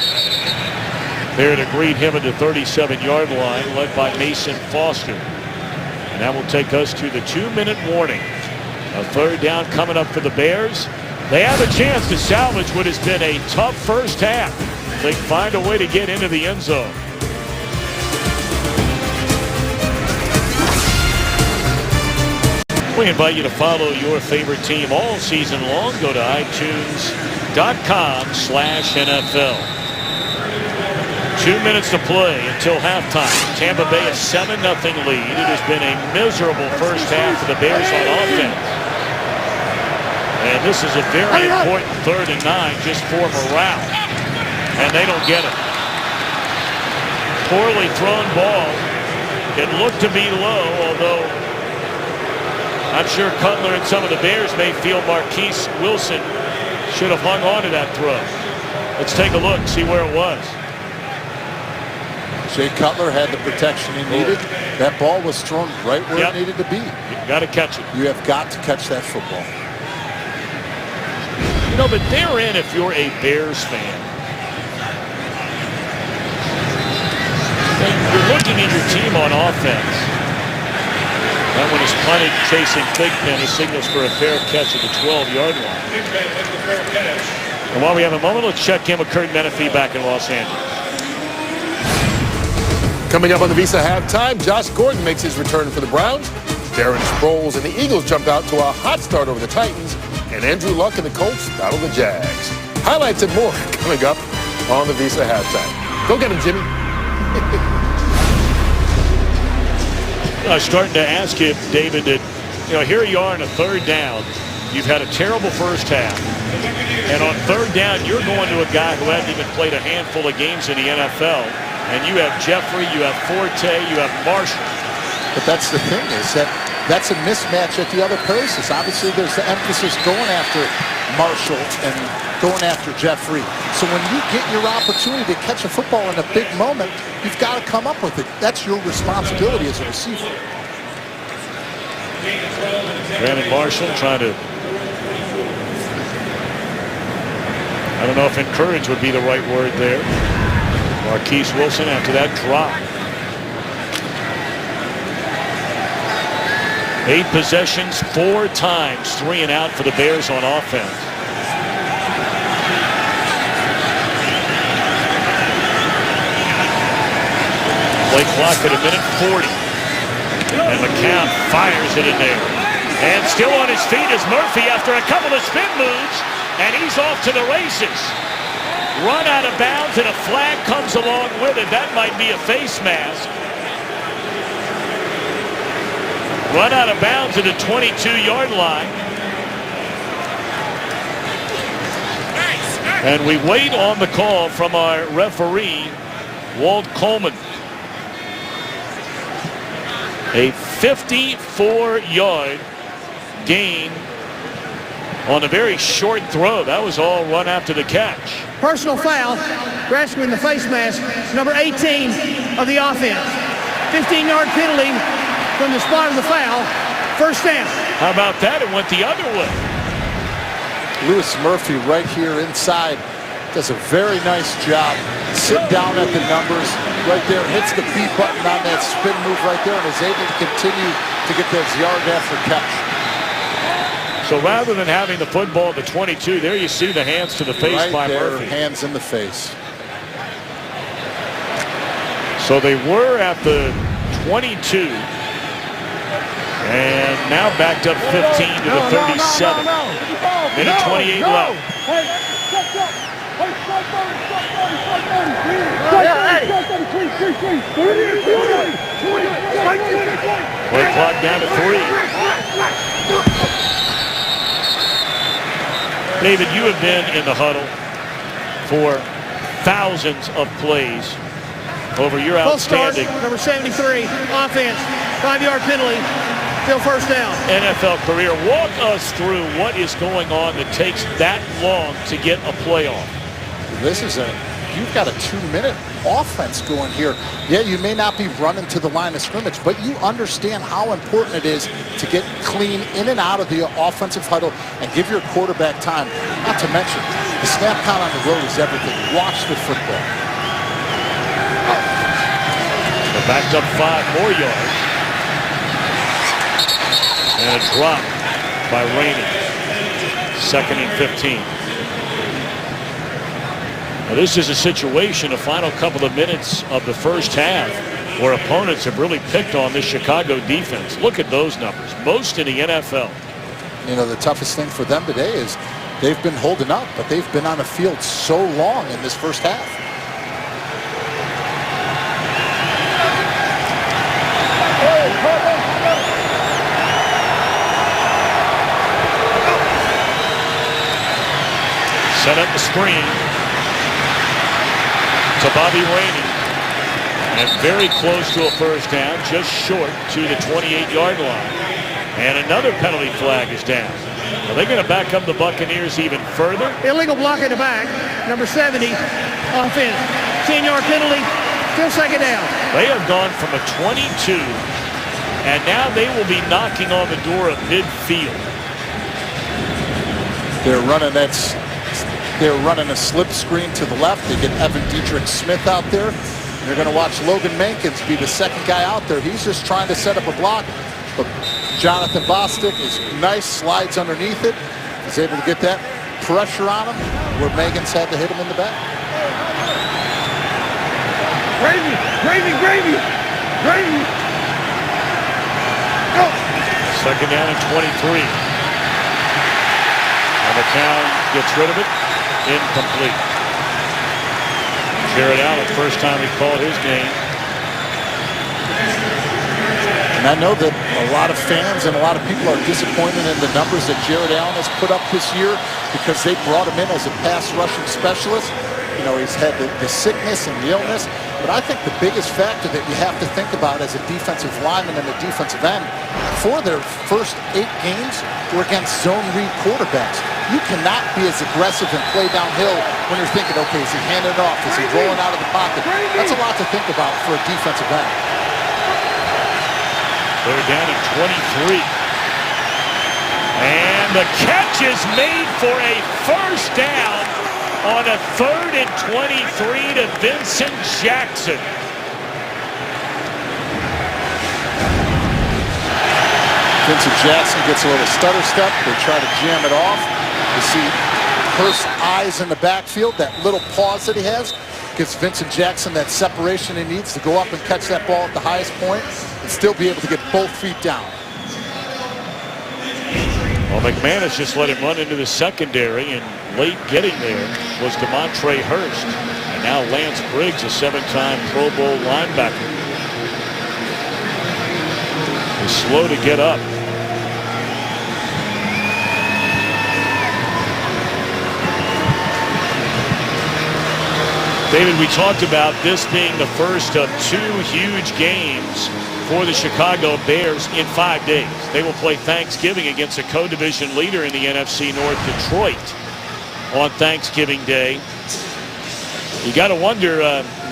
there to greet him at the 37-yard line, led by Mason Foster. And that will take us to the 2-minute warning. A 3rd down coming up for the Bears. They have a chance to salvage what has been a tough first half. They find a way to get into the end zone. We invite you to follow your favorite team all season long. Go to iTunes.com/NFL. 2 minutes to play until halftime. Tampa Bay a 7-0 lead. It has been a miserable first half for the Bears on offense. And this is a very important 3rd and 9 just for morale. And they don't get it. Poorly thrown ball. It looked to be low, although I'm sure Cutler and some of the Bears may feel Marquise Wilson should have hung on to that throw. Let's take a look, see where it was. Jay Cutler had the protection he needed. That ball was thrown right where it needed to be. You got to catch it. You have got to catch that football. You know, but therein, if you're a Bears fan, you're looking at your team on offense. That one is punted, chasing Thigpen. He signals for a fair catch at the 12-yard line. And while we have a moment, let's check in with Kurt Menefee back in Los Angeles. Coming up on the Visa halftime, Josh Gordon makes his return for the Browns. Darren Sproles and the Eagles jump out to a hot start over the Titans. And Andrew Luck and the Colts battle the Jags. Highlights and more coming up on the Visa halftime. Go get him, Jimmy. I was starting to ask you, David, that, here you are in a third down. You've had a terrible first half. And on third down, you're going to a guy who hasn't even played a handful of games in the NFL. And you have Jeffrey, you have Forte, you have Marshall. But that's the thing, is that that's a mismatch at the other places. Obviously, there's the emphasis going after Marshall and going after Jeffrey. So when you get your opportunity to catch a football in a big moment, you've got to come up with it. That's your responsibility as a receiver. Brandon Marshall trying to, I don't know if encourage would be the right word there. Marquise Wilson after that drop. 8 possessions, 4 times, 3 and out for the Bears on offense. Play clock at 1:40. And McCown fires it in there. And still on his feet is Murphy after a couple of spin moves. And he's off to the races. Run out of bounds and a flag comes along with it. That might be a face mask. Run out of bounds at the 22-yard line. And we wait on the call from our referee, Walt Coleman. A 54-yard gain on a very short throw. That was all run after the catch. Personal foul, rescuing the face mask, number 18 of the offense. 15-yard penalty from the spot of the foul. First down. How about that? It went the other way. Lewis Murphy right here inside does a very nice job sitting down at the numbers right there, hits the B button on that spin move right there, and is able to continue to get those yard after catch. So rather than having the football at the 22, there you see the hands to the face right by there, Murphy. Hands in the face. So they were at the 22. And now backed up 15 to the 37. Minute 28 left. Play clock down to 3. David, you have been in the huddle for thousands of plays over your outstanding. Number 73, offense, 5-yard penalty, still first down. NFL career. Walk us through what is going on that takes that long to get a playoff. This is you've got a 2-minute offense going here. Yeah, you may not be running to the line of scrimmage, but you understand how important it is to get clean in and out of the offensive huddle and give your quarterback time. Not to mention, the snap count on the road is everything. Watch the football. They're backed up 5 more yards. And a drop by Rainey. 2nd and 15. Now this is a situation, a final couple of minutes of the first half, where opponents have really picked on this Chicago defense. Look at those numbers. Most in the NFL. You know, the toughest thing for them today is they've been holding up, but they've been on the field so long in this first half. Set up the screen to Bobby Rainey. And very close to a first down, just short to the 28-yard line. And another penalty flag is down. Are they going to back up the Buccaneers even further? Illegal block in the back, number 70, offense. 10-yard penalty, Still second down. They have gone from a 22, and now they will be knocking on the door of midfield. They're running a slip screen to the left. They get Evan Dietrich Smith out there. You're going to watch Logan Mankins be the second guy out there. He's just trying to set up a block. But Jonathan Bostic is nice, slides underneath it. He's able to get that pressure on him where Mankins had to hit him in the back. Gravy, gravy, gravy, gravy. Go. Second down and 23. And McCown gets rid of it. Incomplete. Jared Allen, first time he called his game. And I know that a lot of fans and a lot of people are disappointed in the numbers that Jared Allen has put up this year because they brought him in as a pass rushing specialist. You know, he's had the sickness and the illness. But I think the biggest factor that you have to think about as a defensive lineman and a defensive end, for their first 8 games were against zone read quarterbacks. You cannot be as aggressive and play downhill when you're thinking, okay, is he handing it off? Is he rolling out of the pocket? That's a lot to think about for a defensive end. They're down at 23. And the catch is made for a first down on a 3rd and 23 to Vincent Jackson. Vincent Jackson gets a little stutter step. They try to jam it off. You see Hurst's eyes in the backfield. That little pause that he has gives Vincent Jackson that separation he needs to go up and catch that ball at the highest point and still be able to get both feet down. Well, McManus just let him run into the secondary, and late getting there was DeMontre Hurst. And now Lance Briggs, a 7-time Pro Bowl linebacker, is slow to get up. David, we talked about this being the first of 2 huge games for the Chicago Bears in 5 days. They will play Thanksgiving against a co-division leader in the NFC North, Detroit, on Thanksgiving Day. You got to wonder,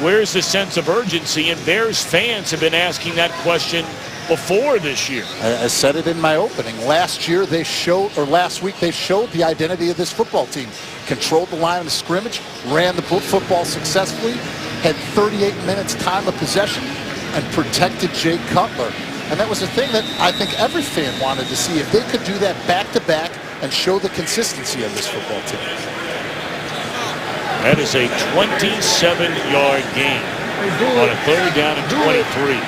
where's the sense of urgency? And Bears fans have been asking that question before this year. I said it in my opening. Last week they showed the identity of this football team. Controlled the line of scrimmage, ran the football successfully, had 38 minutes time of possession, and protected Jay Cutler. And that was the thing that I think every fan wanted to see, if they could do that back-to-back and show the consistency of this football team. That is a 27-yard gain on a 3rd down and 23.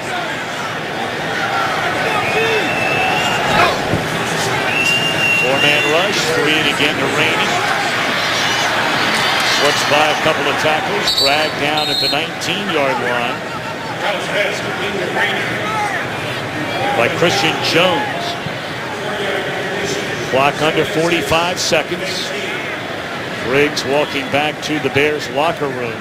Four-man rush, 3 again to Rainey. Slips by a couple of tackles, dragged down at the 19-yard line by Christian Jones. Clock under 45 seconds. Briggs walking back to the Bears locker room.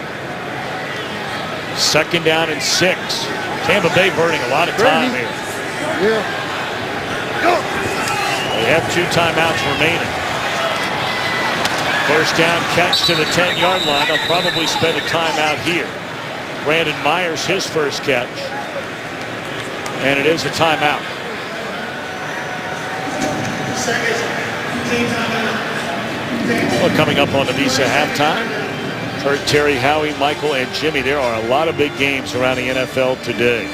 2nd down and 6. Tampa Bay burning a lot of time here. Yeah. They have 2 timeouts remaining. First down catch to the 10-yard line. They'll probably spend a timeout here. Brandon Myers, his first catch. And it is a timeout. Well, coming up on the Visa halftime, Kurt, Terry, Howie, Michael, and Jimmy. There are a lot of big games around the NFL today.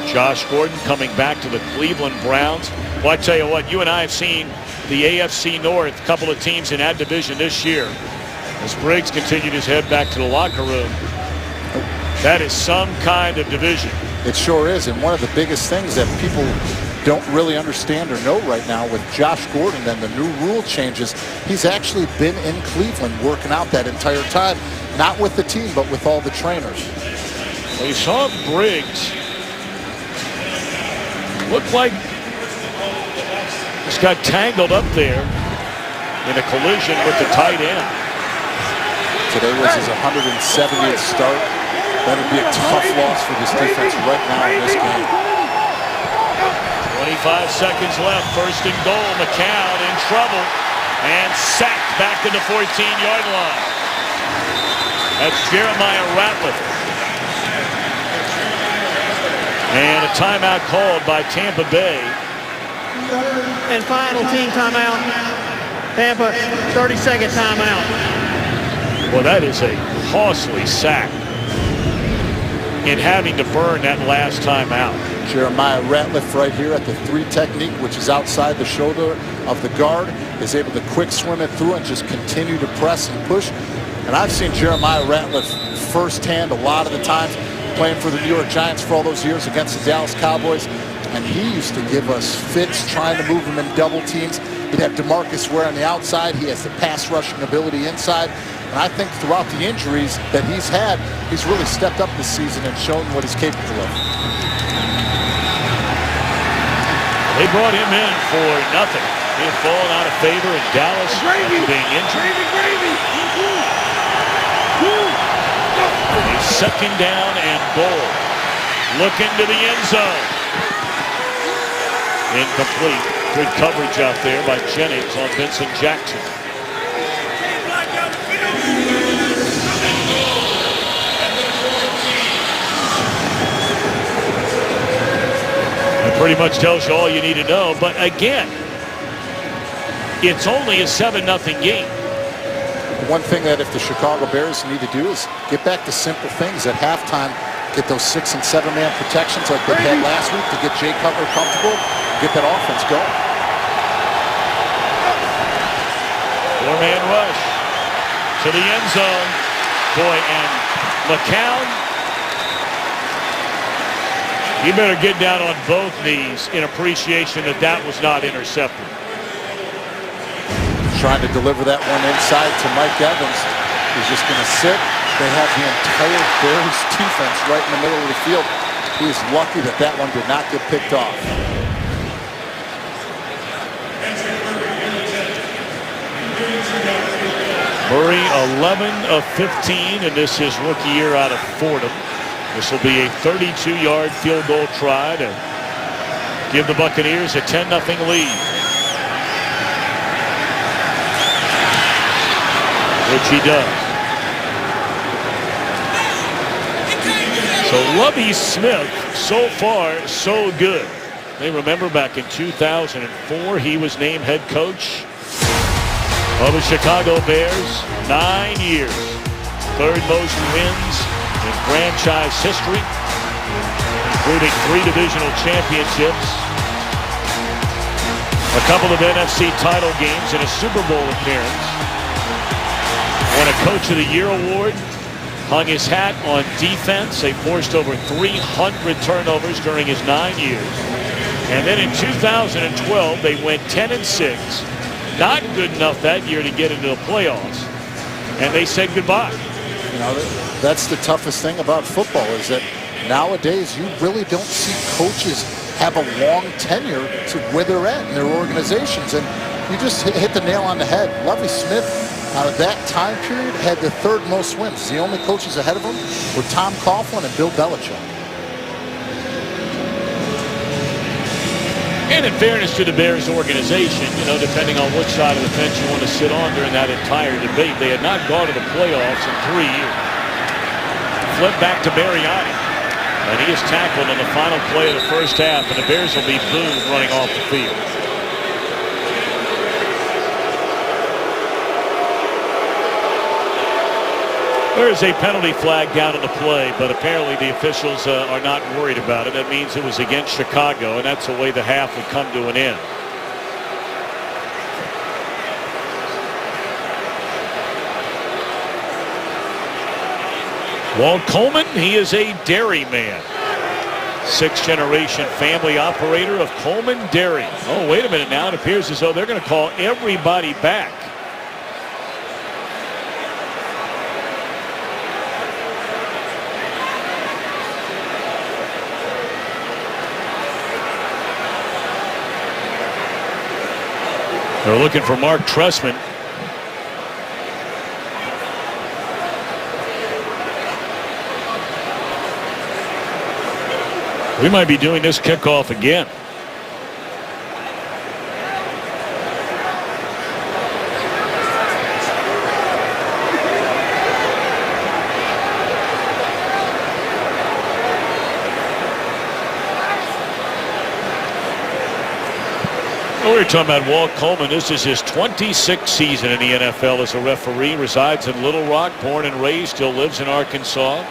Josh Gordon coming back to the Cleveland Browns. Well, I tell you what, you and I have seen the AFC North, a couple of teams in that division this year. As Briggs continued his head back to the locker room, that is some kind of division. It sure is, and one of the biggest things that people don't really understand or know right now with Josh Gordon and the new rule changes, he's actually been in Cleveland working out that entire time, not with the team, but with all the trainers. Well, you saw Briggs look like just got tangled up there in a collision with the tight end. Today was his 170th start. That would be a tough loss for this defense right now in this game. 25 seconds left. 1st and goal. McCown in trouble and sacked back to the 14-yard line. That's Jeremiah Ratliff. a timeout called by Tampa Bay. And final team timeout. Tampa, 30-second timeout. Well, that is a costly sack in having to burn that last timeout. Jeremiah Ratliff right here at the 3 technique, which is outside the shoulder of the guard, is able to quick swim it through and just continue to press and push. And I've seen Jeremiah Ratliff firsthand a lot of the times playing for the New York Giants for all those years against the Dallas Cowboys. And he used to give us fits trying to move him in double teams. He'd have DeMarcus Ware on the outside. He has the pass rushing ability inside. And I think throughout the injuries that he's had, he's really stepped up this season and shown what he's capable of. They brought him in for nothing. He had fallen out of favor in Dallas after being injured. A second down and goal. Looking to the end zone. Incomplete. Good coverage out there by Jennings on Vincent Jackson. That pretty much tells you all you need to know. But again, it's only a 7-0 game. One thing that if the Chicago Bears need to do is get back to simple things at halftime. Get those 6- and 7-man protections like they had last week to get Jay Cutler comfortable and get that offense going. 4-man rush to the end zone. Boy, and McCown, you better get down on both knees in appreciation that that was not intercepted. Trying to deliver that one inside to Mike Evans, who's just going to sit. They have the entire Bears defense right in the middle of the field. He is lucky that that one did not get picked off. Murray 11 of 15, and this is rookie year out of Fordham. This will be a 32-yard field goal try to give the Buccaneers a 10-0 lead. Which he does. So Lovie Smith, so far, so good. They remember back in 2004, he was named head coach of the Chicago Bears. 9 years. Third most wins in franchise history, including 3 divisional championships, a couple of NFC title games, and a Super Bowl appearance. Won a Coach of the Year award. Hung his hat on defense. They forced over 300 turnovers during his 9 years. And then in 2012, they went 10-6. Not good enough that year to get into the playoffs. And they said goodbye. You know, that's the toughest thing about football is that nowadays you really don't see coaches have a long tenure to where they're at in their organizations. And you just hit the nail on the head. Lovie Smith, out of that time period, had the 3rd most wins. The only coaches ahead of him were Tom Coughlin and Bill Belichick. And in fairness to the Bears organization, you know, depending on which side of the fence you want to sit on during that entire debate, they had not gone to the playoffs in 3 years. Flip back to Mariani. And he is tackled in the final play of the first half, and the Bears will be booed running off the field. There is a penalty flag down in the play, but apparently the officials are not worried about it. That means it was against Chicago, and that's the way the half would come to an end. Walt Coleman, he is a dairyman. 6th-generation family operator of Coleman Dairy. Oh, wait a minute now. It appears as though they're going to call everybody back. They're looking for Mark Trestman. We might be doing this kickoff again. We were talking about Walt Coleman. This is his 26th season in the NFL as a referee. Resides in Little Rock, born and raised, still lives in Arkansas.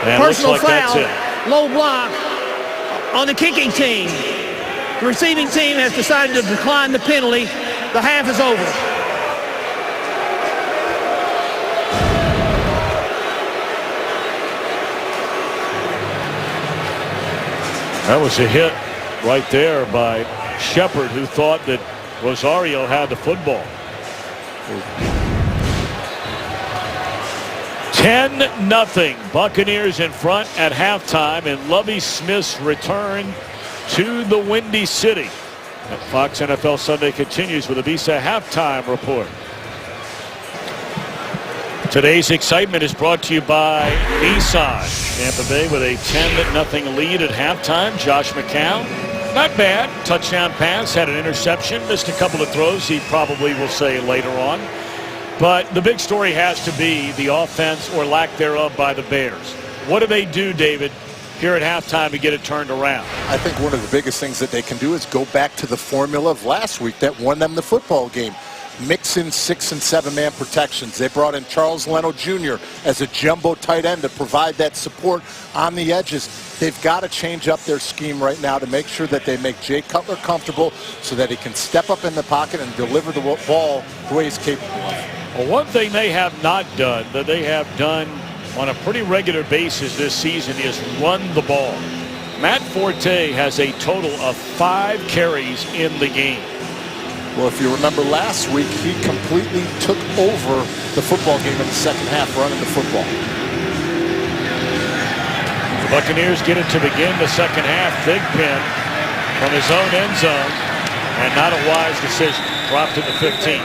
And Personal looks like foul, that's it. low block on the kicking team. The receiving team has decided to decline the penalty. The half is over. That was a hit right there by Shepard, who thought that Rosario had the football. 10-0. Buccaneers in front at halftime, and Lovie Smith's return to the Windy City. Fox NFL Sunday continues with a Visa halftime report. Today's excitement is brought to you by Nissan. Tampa Bay with a 10-0 lead at halftime. Josh McCown, not bad. Touchdown pass, had an interception, missed a couple of throws he probably will say later on. But the big story has to be the offense or lack thereof by the Bears. What do they do, David, here at halftime to get it turned around? I think one of the biggest things that they can do is go back to the formula of last week that won them the football game. Mix in 6- and 7-man protections. They brought in Charles Leno Jr. as a jumbo tight end to provide that support on the edges. They've got to change up their scheme right now to make sure that they make Jay Cutler comfortable so that he can step up in the pocket and deliver the ball the way he's capable of. Well, one thing they have not done, that they have done on a pretty regular basis this season, is run the ball. Matt Forte has a total of 5 carries in the game. Well, if you remember last week, he completely took over the football game in the second half running the football. The Buccaneers get it to begin the second half. Big pin from his own end zone, and not a wise decision. Dropped at the 15.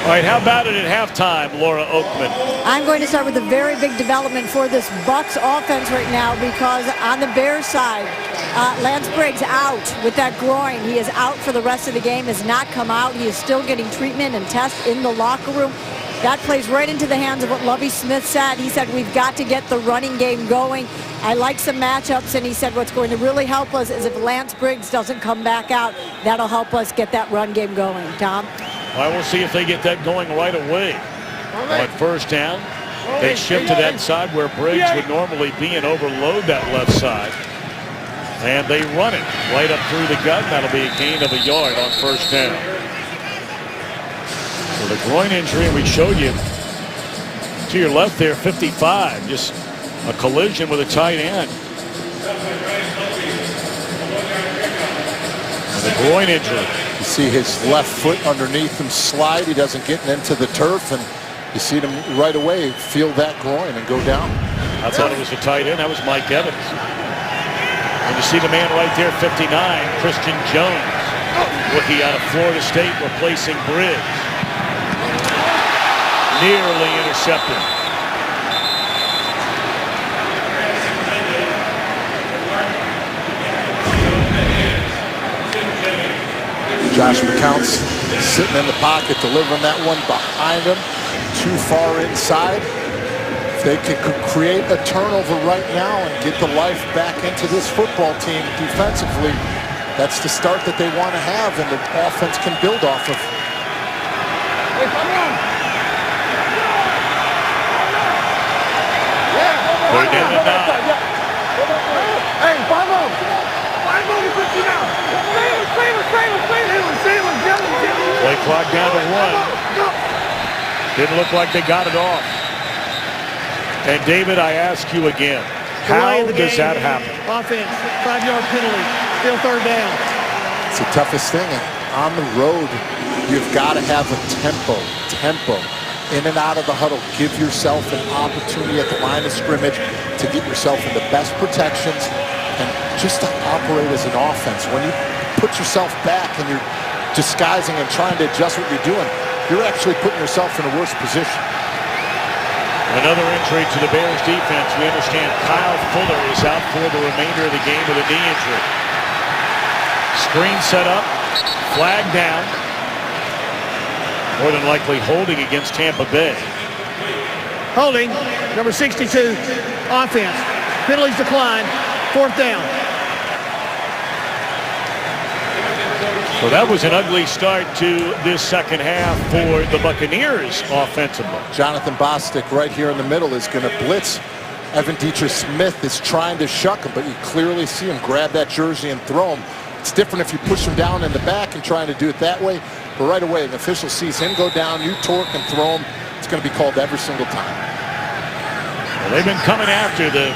All right, how about it at halftime, Laura Oakman? I'm going to start with a very big development for this Bucs offense right now, because on the Bears side, Lance Briggs out with that groin. He is out for the rest of the game, has not come out. He is still getting treatment and tests in the locker room. That plays right into the hands of what Lovie Smith said. He said, we've got to get the running game going. I like some matchups, and he said what's going to really help us is if Lance Briggs doesn't come back out, that'll help us get that run game going. Tom? Well, we'll see if they get that going right away. On first down, they shift to that side where Briggs would normally be and overload that left side. And they run it right up through the gut. That'll be a gain of a yard on first down. So the groin injury we showed you to your left there, 55, just a collision with a tight end. And the groin injury. You see his left foot underneath him slide. He doesn't get into the turf, and you see him right away feel that groin and go down. I thought it was a tight end. That was Mike Evans. And you see the man right there, 59, Christian Jones, rookie out of Florida State, replacing Briggs. Nearly intercepted. Josh McCown's sitting in the pocket, delivering that one behind him, too far inside. If they can create a turnover right now and get the life back into this football team defensively, that's the start that they want to have and the offense can build off of. Hey, come on. Third down and 9. Hey, 5-0 now. Play clock down to 1. Didn't look like they got it off. And David, I ask you again, how does that happen? Offense, 5-yard penalty, still third down. It's the toughest thing. On the road, you've got to have a tempo. In and out of the huddle. Give yourself an opportunity at the line of scrimmage to get yourself in the best protections and just to operate as an offense. When you put yourself back and you're disguising and trying to adjust what you're doing, you're actually putting yourself in a worse position. Another injury to the Bears defense. We understand Kyle Fuller is out for the remainder of the game with a knee injury. Screen set up, flag down. More than likely holding against Tampa Bay. Holding, number 62, offense. Penalties decline, fourth down. So that was an ugly start to this second half for the Buccaneers offensively. Jonathan Bostic right here in the middle is going to blitz. Evan Dietrich-Smith is trying to shuck him, but you clearly see him grab that jersey and throw him. It's different if you push him down in the back and trying to do it that way. But right away, the official sees him go down, you torque and throw him. It's going to be called every single time. Well, they've been coming after the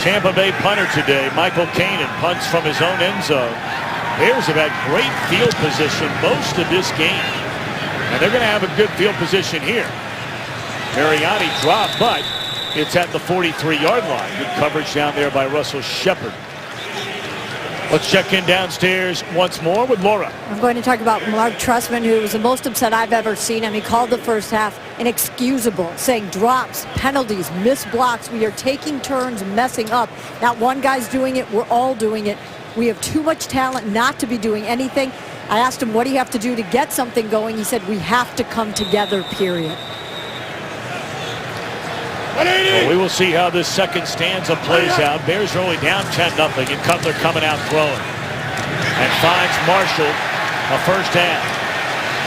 Tampa Bay punter today. Michael Kanan punts from his own end zone. Bears have had great field position most of this game. And they're going to have a good field position here. Mariani dropped, but it's at the 43-yard line. Good coverage down there by Russell Shepard. Let's check in downstairs once more with Laura. I'm going to talk about Mark Trestman, who was the most upset I've ever seen him. He called the first half inexcusable, saying drops, penalties, missed blocks. We are taking turns messing up. Not one guy's doing it. We're all doing it. We have too much talent not to be doing anything. I asked him, what do you have to do to get something going? He said, we have to come together, period. Well, we will see how this second stanza plays out. Bears are only down 10-0, and Cutler coming out throwing. And finds Marshall a first down.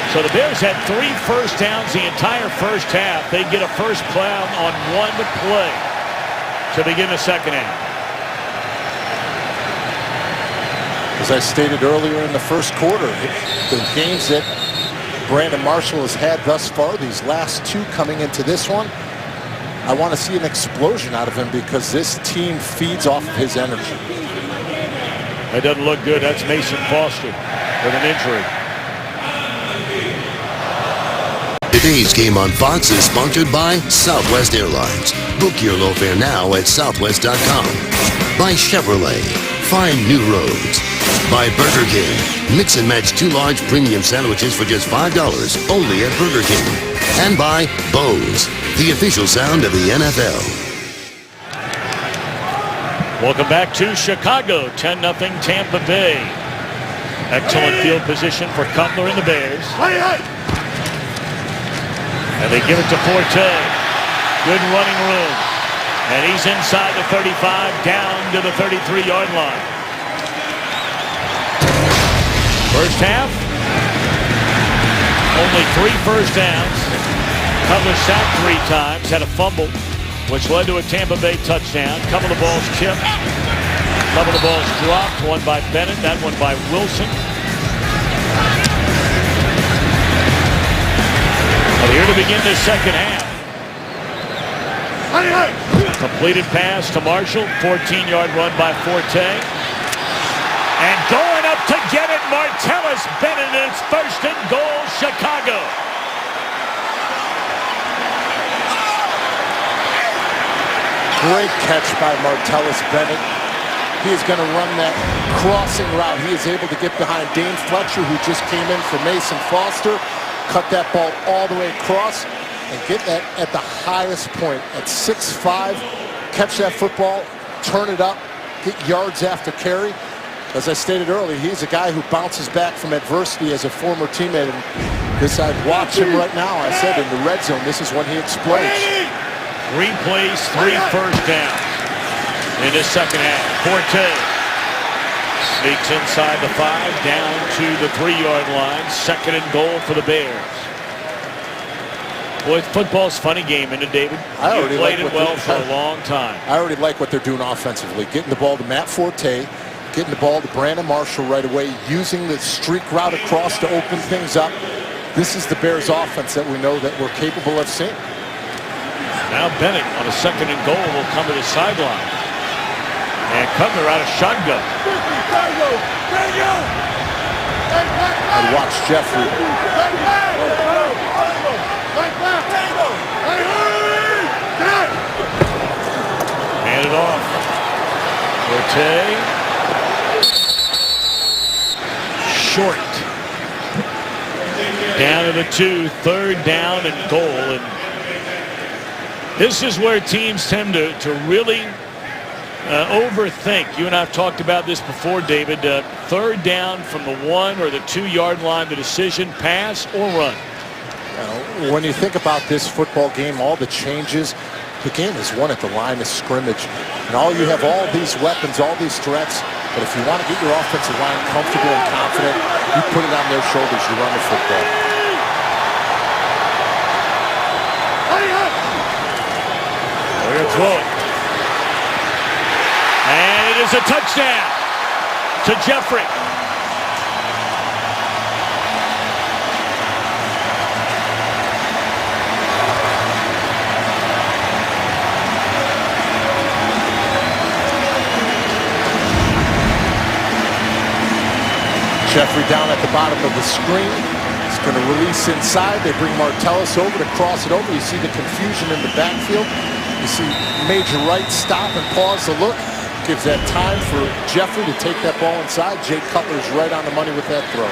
So the Bears had 3 first downs the entire first half. They get a first down on 1 play to begin the second half. As I stated earlier in the first quarter, the games that Brandon Marshall has had thus far, these last 2 coming into this one, I want to see an explosion out of him because this team feeds off of his energy. That doesn't look good. That's Mason Foster with an injury. Today's game on Fox is sponsored by Southwest Airlines. Book your low fare now at southwest.com. By Chevrolet. Find new roads. By Burger King. Mix and match 2 large premium sandwiches for just $5 only at Burger King. And by Bose, the official sound of the NFL. Welcome back to Chicago. 10-0 Tampa Bay. Excellent field position for Cutler and the Bears. And they give it to Forte. Good running room. And he's inside the 35, down to the 33-yard line. First half, only 3 first downs. Cutler sacked 3 times, had a fumble, which led to a Tampa Bay touchdown. Couple of balls tipped. Couple of balls dropped. One by Bennett, that one by Wilson. Well, here to begin the second half. Completed pass to Marshall. 14-yard run by Forte. And going up to get it, Martellus Bennett. It's first and goal, Chicago. Great catch by Martellus Bennett. He is going to run that crossing route. He is able to get behind Dane Fletcher, who just came in for Mason Foster. Cut that ball all the way across and get that at the highest point at 6'5". Catch that football, turn it up, get yards after carry. As I stated earlier, he's a guy who bounces back from adversity as a former teammate. And this, I'd watch him right now. I said in the red zone, this is when he explodes. 3 plays, 3 first downs in the second half. Forte sneaks inside the 5, down to the 3-yard line. Second and goal for the Bears. Boy, football's a funny game, isn't it, David? You played it well for a long time. I already like what they're doing offensively. Getting the ball to Matt Forte, getting the ball to Brandon Marshall right away, using the streak route across to open things up. This is the Bears offense that we know that we're capable of seeing. Now Bennett on a second and goal will come to the sideline. And Cutler out of shotgun. And watch Jeffrey. Hand it off. Forte. Short. Down to the 2, 3rd down and goal. And this is where teams tend to really overthink. You and I have talked about this before, David. 3rd down from the 1 or the 2-yard line, the decision, pass or run. When you think about this football game, all the changes, the game is won at the line of scrimmage. And you have all these weapons, all these threats, But if you want to get your offensive line comfortable and confident, you put it on their shoulders. You run the football. We're going to throw it. And it is a touchdown to Jeffrey. Jeffrey down at the bottom of the screen. He's going to release inside. They bring Martellus over to cross it over. You see the confusion in the backfield. You see Major Wright stop and pause to look. Gives that time for Jeffrey to take that ball inside. Jay Cutler's right on the money with that throw.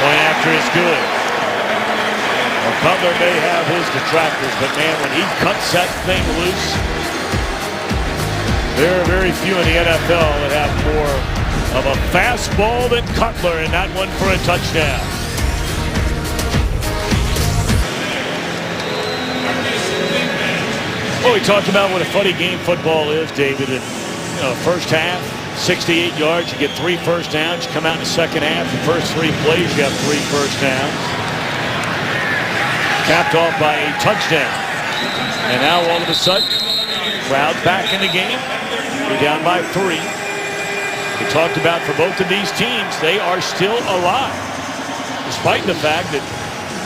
Point after is good. Well, Cutler may have his detractors, but man, when he cuts that thing loose, there are very few in the NFL that have more of a fastball than Cutler, and that one for a touchdown. Well, we talked about what a funny game football is, David. And, first half, 68 yards, you get 3 first downs. You come out in the second half, the first 3 plays, you have 3 first downs. Capped off by a touchdown. And now all of a sudden, crowd back in the game. We're down by 3. We talked about for both of these teams, they are still alive. Despite the fact that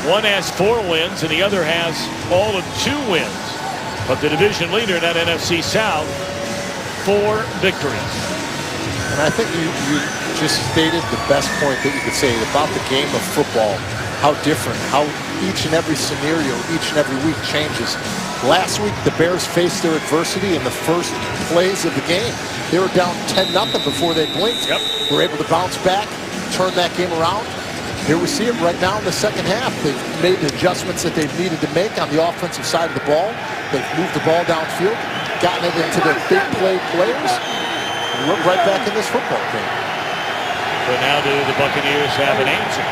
one has 4 wins and the other has all of 2 wins. But the division leader in that NFC South, 4 victories. And I think you just stated the best point that you could say about the game of football. How different, how each and every scenario, each and every week changes. Last week, the Bears faced their adversity in the first plays of the game. They were down 10-0 before they blinked. Yep. Were able to bounce back, turn that game around. Here we see it right now in the second half. They've made the adjustments that they've needed to make on the offensive side of the ball. They've moved the ball downfield, gotten it into their big play players, and we're right back in this football game. But now do the Buccaneers have an answer?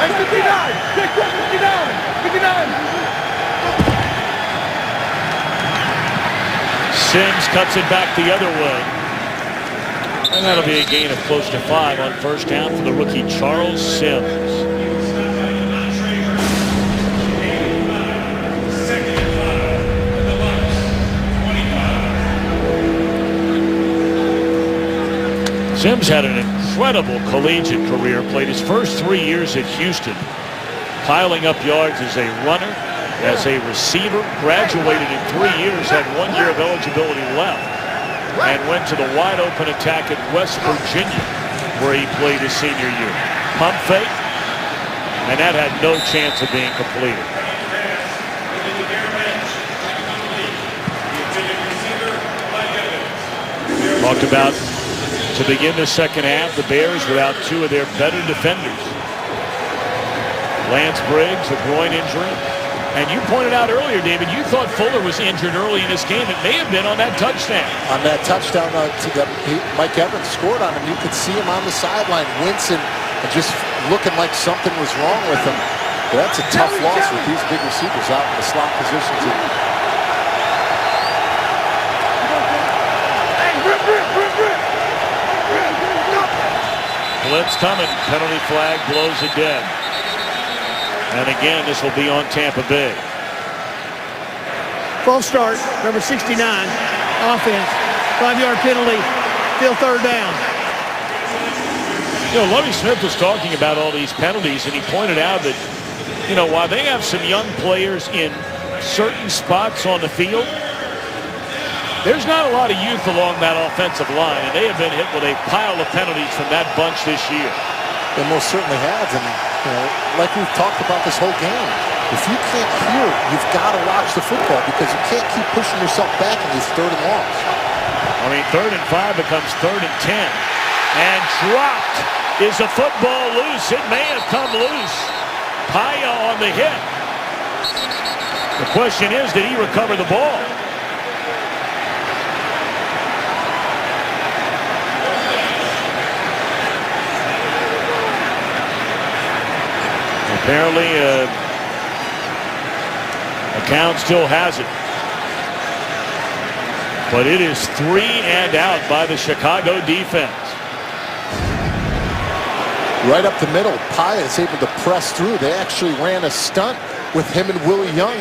Hey, 59! 59! Sims cuts it back the other way. And that'll be a gain of close to 5 on first down for the rookie Charles Sims. Sims had an incredible collegiate career, played his first 3 years at Houston, piling up yards as a runner, as a receiver, graduated in 3 years, had 1 year of eligibility left, and went to the wide open attack at West Virginia, where he played his senior year. Pump fake, and that had no chance of being completed. Talked about, to begin the second half, the Bears without 2 of their better defenders. Lance Briggs, a groin injury. And you pointed out earlier, David, you thought Fuller was injured early in this game. It may have been on that touchdown. On that touchdown Mike Evans scored on him, you could see him on the sideline wincing and just looking like something was wrong with him. But that's a tough loss with these big receivers out in the slot positions. Blitz coming. Penalty flag blows it dead. And again, this will be on Tampa Bay. False start, number 69, offense. 5-yard penalty, still third down. You know, Lovie Smith was talking about all these penalties, and he pointed out that, while they have some young players in certain spots on the field, there's not a lot of youth along that offensive line, and they have been hit with a pile of penalties from that bunch this year. They most certainly have, and like we've talked about this whole game, if you can't hear, you've got to watch the football because you can't keep pushing yourself back in these 3rd and longs. I mean, 3rd and 5 becomes 3rd and 10. And dropped. Is the football loose? It may have come loose. Paya on the hit. The question is, did he recover the ball? Apparently, account still has it. But it is 3 and out by the Chicago defense. Right up the middle, Pye is able to press through. They actually ran a stunt with him and Willie Young.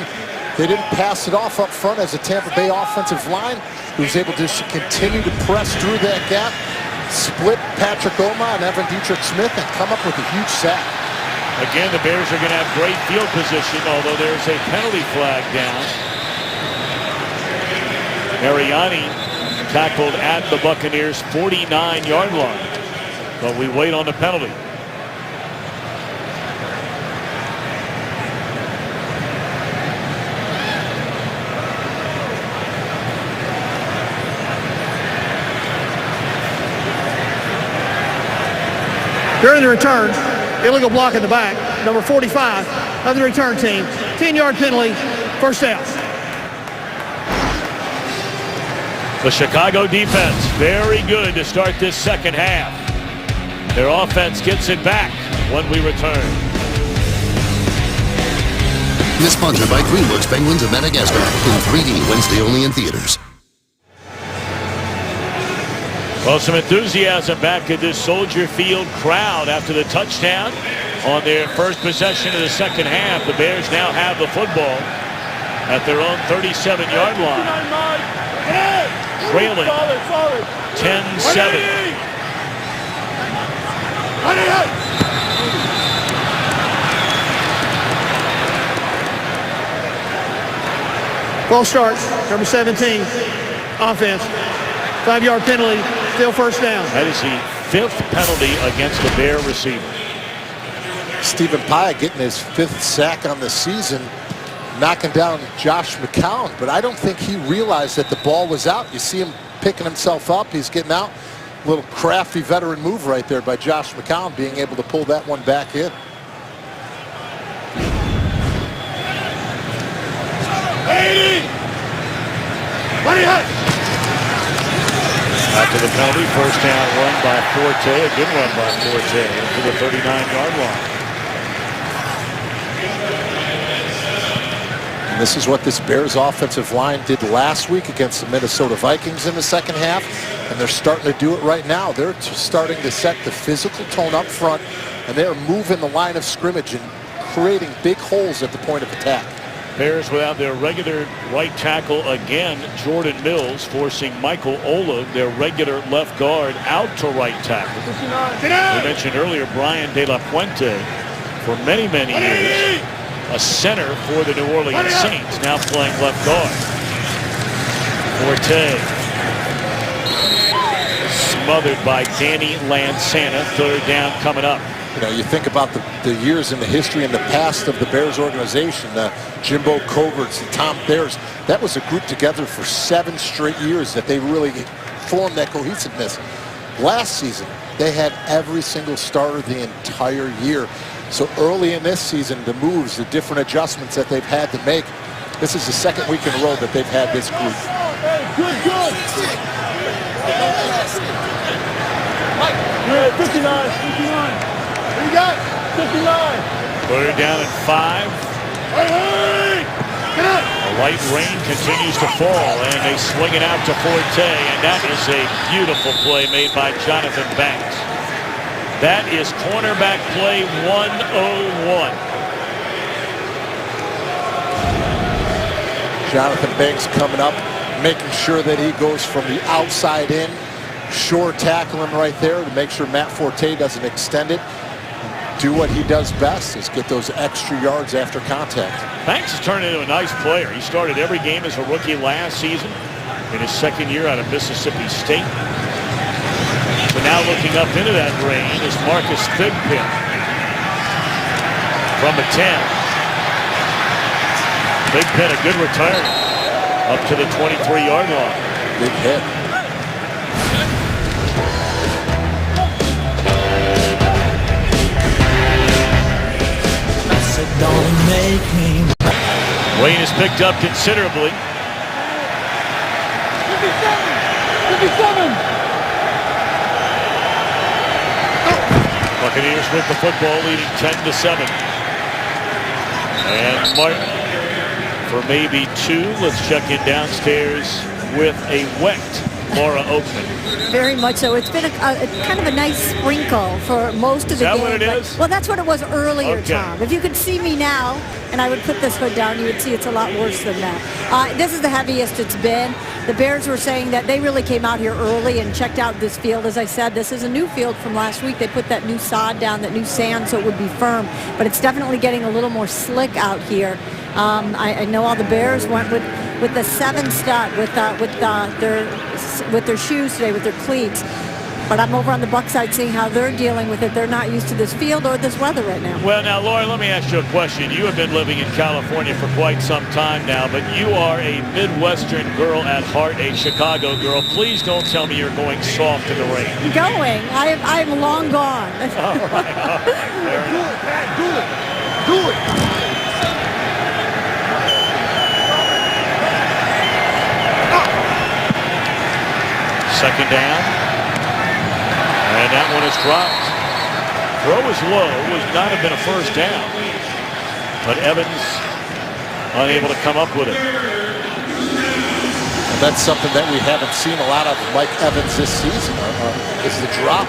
They didn't pass it off up front as a Tampa Bay offensive line who was able to continue to press through that gap, split Patrick Oma and Evan Dietrich Smith, and come up with a huge sack. Again, the Bears are going to have great field position, although there's a penalty flag down. Mariani tackled at the Buccaneers' 49-yard line, but we wait on the penalty. During the return, illegal block in the back, number 45 of the return team. 10-yard penalty, first down. The Chicago defense, very good to start this second half. Their offense gets it back when we return. Is sponsored by DreamWorks Penguins of Madagascar in 3D Wednesday only in theaters. Well, some enthusiasm back at this Soldier Field crowd after the touchdown on their first possession of the second half. The Bears now have the football at their own 37-yard line, trailing 10-7. False start, number 17, offense. 5-yard penalty, still first down. That is the 5th penalty against the Bear receiver. Stephen Pye getting his 5th sack on the season, knocking down Josh McCown, but I don't think he realized that the ball was out. You see him picking himself up, he's getting out. A little crafty veteran move right there by Josh McCown, being able to pull that one back in. After the penalty, first down run by Forte, a good run by Forte into the 39-yard line. And this is what this Bears offensive line did last week against the Minnesota Vikings in the second half, and they're starting to do it right now. They're starting to set the physical tone up front, and they're moving the line of scrimmage and creating big holes at the point of attack. Bears without their regular right tackle again, Jordan Mills, forcing Michael Ola, their regular left guard, out to right tackle. We mentioned earlier Brian De La Puente, for many, many years, a center for the New Orleans Saints, now playing left guard. Forte smothered by Danny Lansana. Third down coming up. You know, you think about the years in the history and the past of the Bears organization, the Jimbo Coverts, the Tom Bears. That was a group together for 7 straight years that they really formed that cohesiveness. Last season, they had every single starter the entire year. So early in this season, the moves, the different adjustments that they've had to make, this is the second week in a row that they've had this group. Good. 59. You got 59. Third down and 5. A light rain continues to fall, and they swing it out to Forte, and that is a beautiful play made by Jonathan Banks. That is cornerback play 101. Jonathan Banks coming up, making sure that he goes from the outside in, sure tackling right there to make sure Matt Forte doesn't extend it. Do what he does best, is get those extra yards after contact. Banks has turned into a nice player. He started every game as a rookie last season in his second year out of Mississippi State. So now looking up into that rain is Marcus Thigpen from the 10. Thigpen, a good return up to the 23-yard line. Big hit. Rain is picked up considerably. 57. Buccaneers with the football, leading 10-7. And Martin for maybe 2. Let's check in downstairs with a wet Laura Oakman. Very much so. It's been a kind of a nice sprinkle for most of the game. Is that what it is? Well, that's what it was earlier, Okay. Tom. If you could see me now, and I would put this hood down, you would see it's a lot worse than that. This is the heaviest it's been. The Bears were saying that they really came out here early and checked out this field. As I said, this is a new field from last week. They put that new sod down, that new sand, so it would be firm. But it's definitely getting a little more slick out here. I know all the Bears went with the 7 stud with their shoes today, with their cleats. But I'm over on the Bucs side seeing how they're dealing with it. They're not used to this field or this weather right now. Well, now, Laura, let me ask you a question. You have been living in California for quite some time now, but you are a Midwestern girl at heart, a Chicago girl. Please don't tell me you're going soft in the rain. Going. I'm long gone. All right. Fair enough. Do it. Second down. And that one is dropped. Throw was low. Would not have been a first down. But Evans unable to come up with it. And that's something that we haven't seen a lot of Mike Evans this season, is the drop.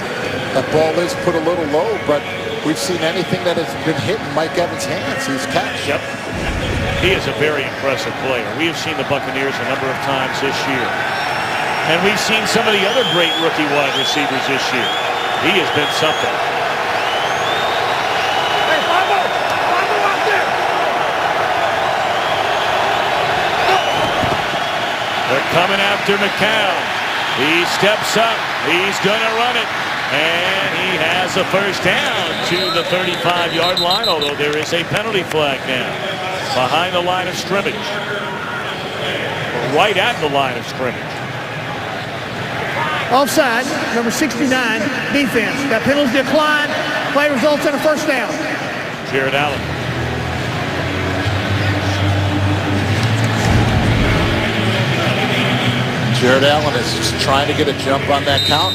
That ball is put a little low, but we've seen anything that has been hit in Mike Evans' hands, he's catch. Yep. He is a very impressive player. We have seen the Buccaneers a number of times this year. And we've seen some of the other great rookie wide receivers this year. He has been something. Hey, Bobo out there. They're coming after McCown. He steps up. He's going to run it. And he has a first down to the 35-yard line, although there is a penalty flag now behind the line of scrimmage. Right at the line of scrimmage. Offside, number 69, defense. That penalty decline. Play results in a first down. Jared Allen. Jared Allen is just trying to get a jump on that count.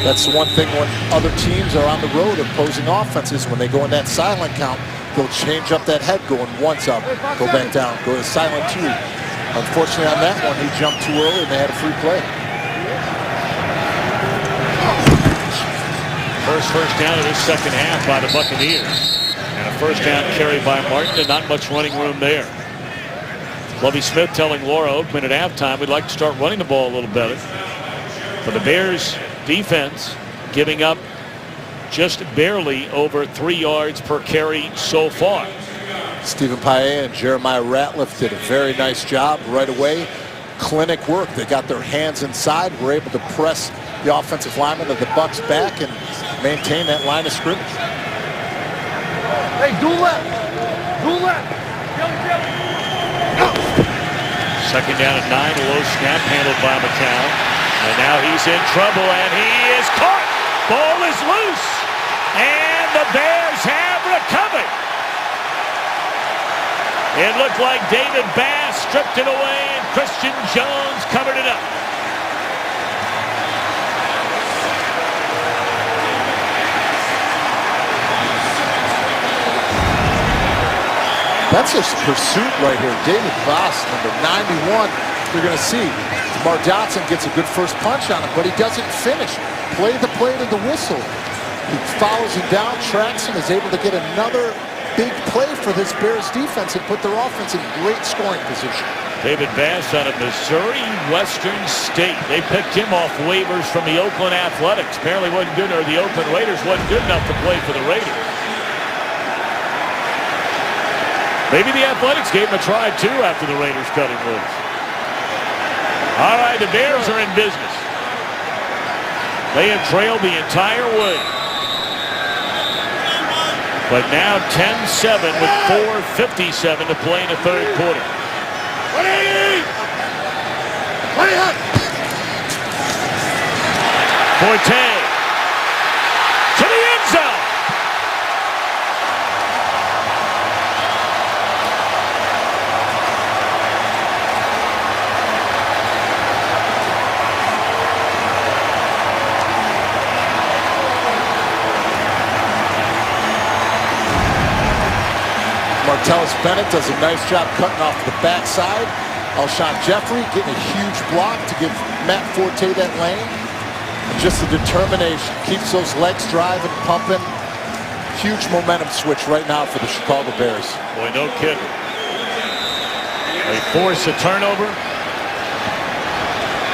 That's the one thing when other teams are on the road opposing offenses, when they go in that silent count, they'll change up that head going once up, go back down, go to silent 2. Unfortunately on that one, he jumped too early and they had a free play. First down of this second half by the Buccaneers. And a first down carry by Martin, and not much running room there. Lovie Smith telling Laura Oakman at halftime, we'd like to start running the ball a little better. But the Bears defense giving up just barely over 3 yards per carry so far. Stephen Paea and Jeremiah Ratliff did a very nice job right away. Clinic work. They got their hands inside, were able to press the offensive lineman of the Bucs back and maintain that line of scrimmage. Hey, do left. Do left. Second down at 9, a low snap handled by McCown. And now he's in trouble, and he is caught. Ball is loose, and the Bears have recovered. It looked like David Bass stripped it away, and Christian Jones covered it up. That's his pursuit right here. David Bass, number 91. You're going to see Mar Dotson gets a good first punch on him, but he doesn't finish. Play the play to the whistle. He follows him down, tracks him, is able to get another big play for this Bears defense and put their offense in great scoring position. David Bass out of Missouri Western State. They picked him off waivers from the Oakland Athletics. Apparently wasn't good, or the Oakland Raiders wasn't good enough to play for the Raiders. Maybe the Athletics gave him a try, too, after the Raiders cut him loose. All right, the Bears are in business. They have trailed the entire way. But now 10-7 with 4:57 to play in the third quarter. Forte to the end zone. Martellus Bennett does a nice job cutting off the backside. Alshon Jeffrey getting a huge block to give Matt Forte that lane. And just the determination. Keeps those legs driving, pumping. Huge momentum switch right now for the Chicago Bears. Boy, no kidding. They force a turnover.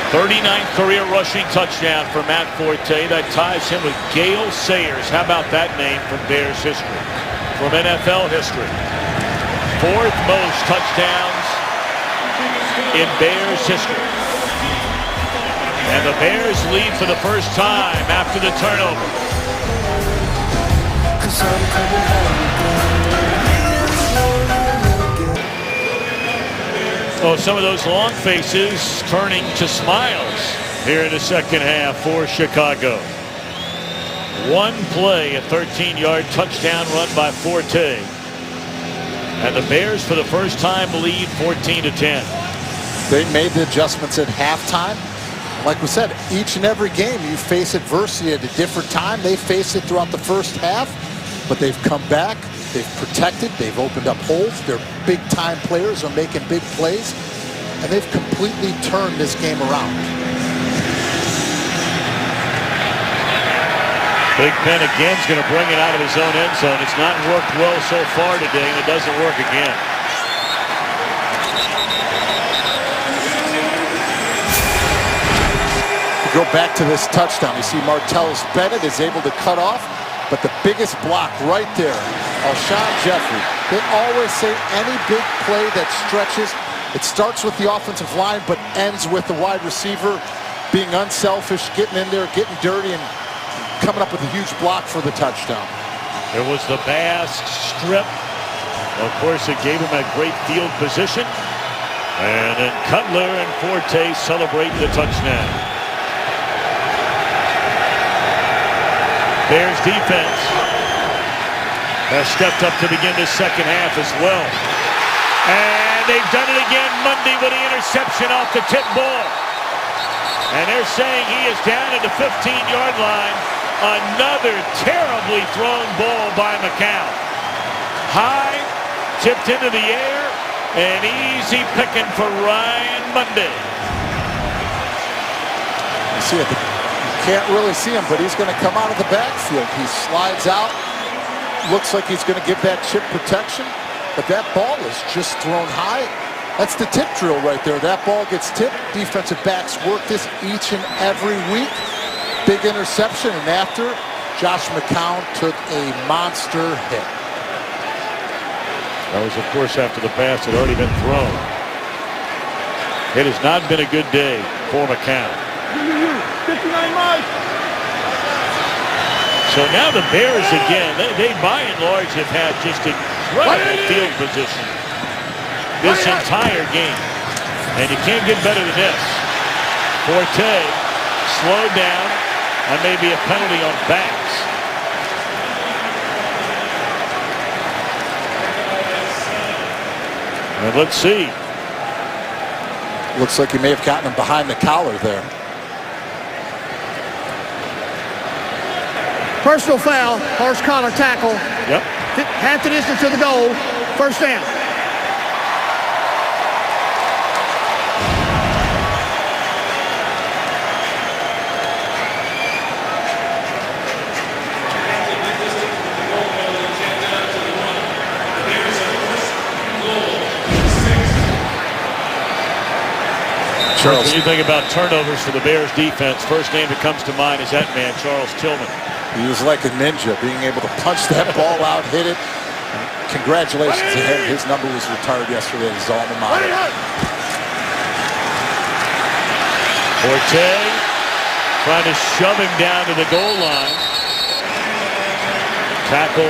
39th career rushing touchdown for Matt Forte. That ties him with Gale Sayers. How about that name from Bears history? From NFL history. 4th most touchdowns in Bears history. And the Bears lead for the first time after the turnover. Oh, some of those long faces turning to smiles here in the second half for Chicago. One play, a 13-yard touchdown run by Forte. And the Bears, for the first time, lead 14-10. They made the adjustments at halftime. Like we said, each and every game you face adversity at a different time. They faced it throughout the first half, but they've come back. They've protected. They've opened up holes. Their big-time players are making big plays, and they've completely turned this game around. Big Ben again is going to bring it out of his own end zone. It's not worked well so far today, and it doesn't work again. Go back to this touchdown. You see Martellus Bennett is able to cut off, but the biggest block right there, Alshon Jeffrey. They always say any big play that stretches, it starts with the offensive line, but ends with the wide receiver being unselfish, getting in there, getting dirty, and coming up with a huge block for the touchdown. There was the Bass strip. Of course, it gave him a great field position. And then Cutler and Forte celebrate the touchdown. Bears defense has stepped up to begin this second half as well. And they've done it again Monday with the interception off the tip ball. And they're saying he is down at the 15-yard line. Another terribly thrown ball by McCown. High, tipped into the air, and easy picking for Ryan Monday. You see it. Can't really see him, but he's going to come out of the backfield. He slides out. Looks like he's going to give that chip protection, but that ball is just thrown high. That's the tip drill right there. That ball gets tipped. Defensive backs work this each and every week. Big interception, and after, Josh McCown took a monster hit. That was, of course, after the pass had already been thrown. It has not been a good day for McCown. 59 miles. So now the Bears again, they by and large have had just incredible field position this entire game. And you can't get better than this. Forte slowed down, and maybe a penalty on backs. And let's see. Looks like he may have gotten him behind the collar there. Personal foul, horse collar tackle. Yep. Half the distance to the goal. First down. Charles, when you think about turnovers for the Bears defense, first name that comes to mind is that man, Charles Tillman. He was like a ninja, being able to punch that ball out, hit it. Congratulations to him. His number was retired yesterday at his alma mater. Forte trying to shove him down to the goal line. Tackle,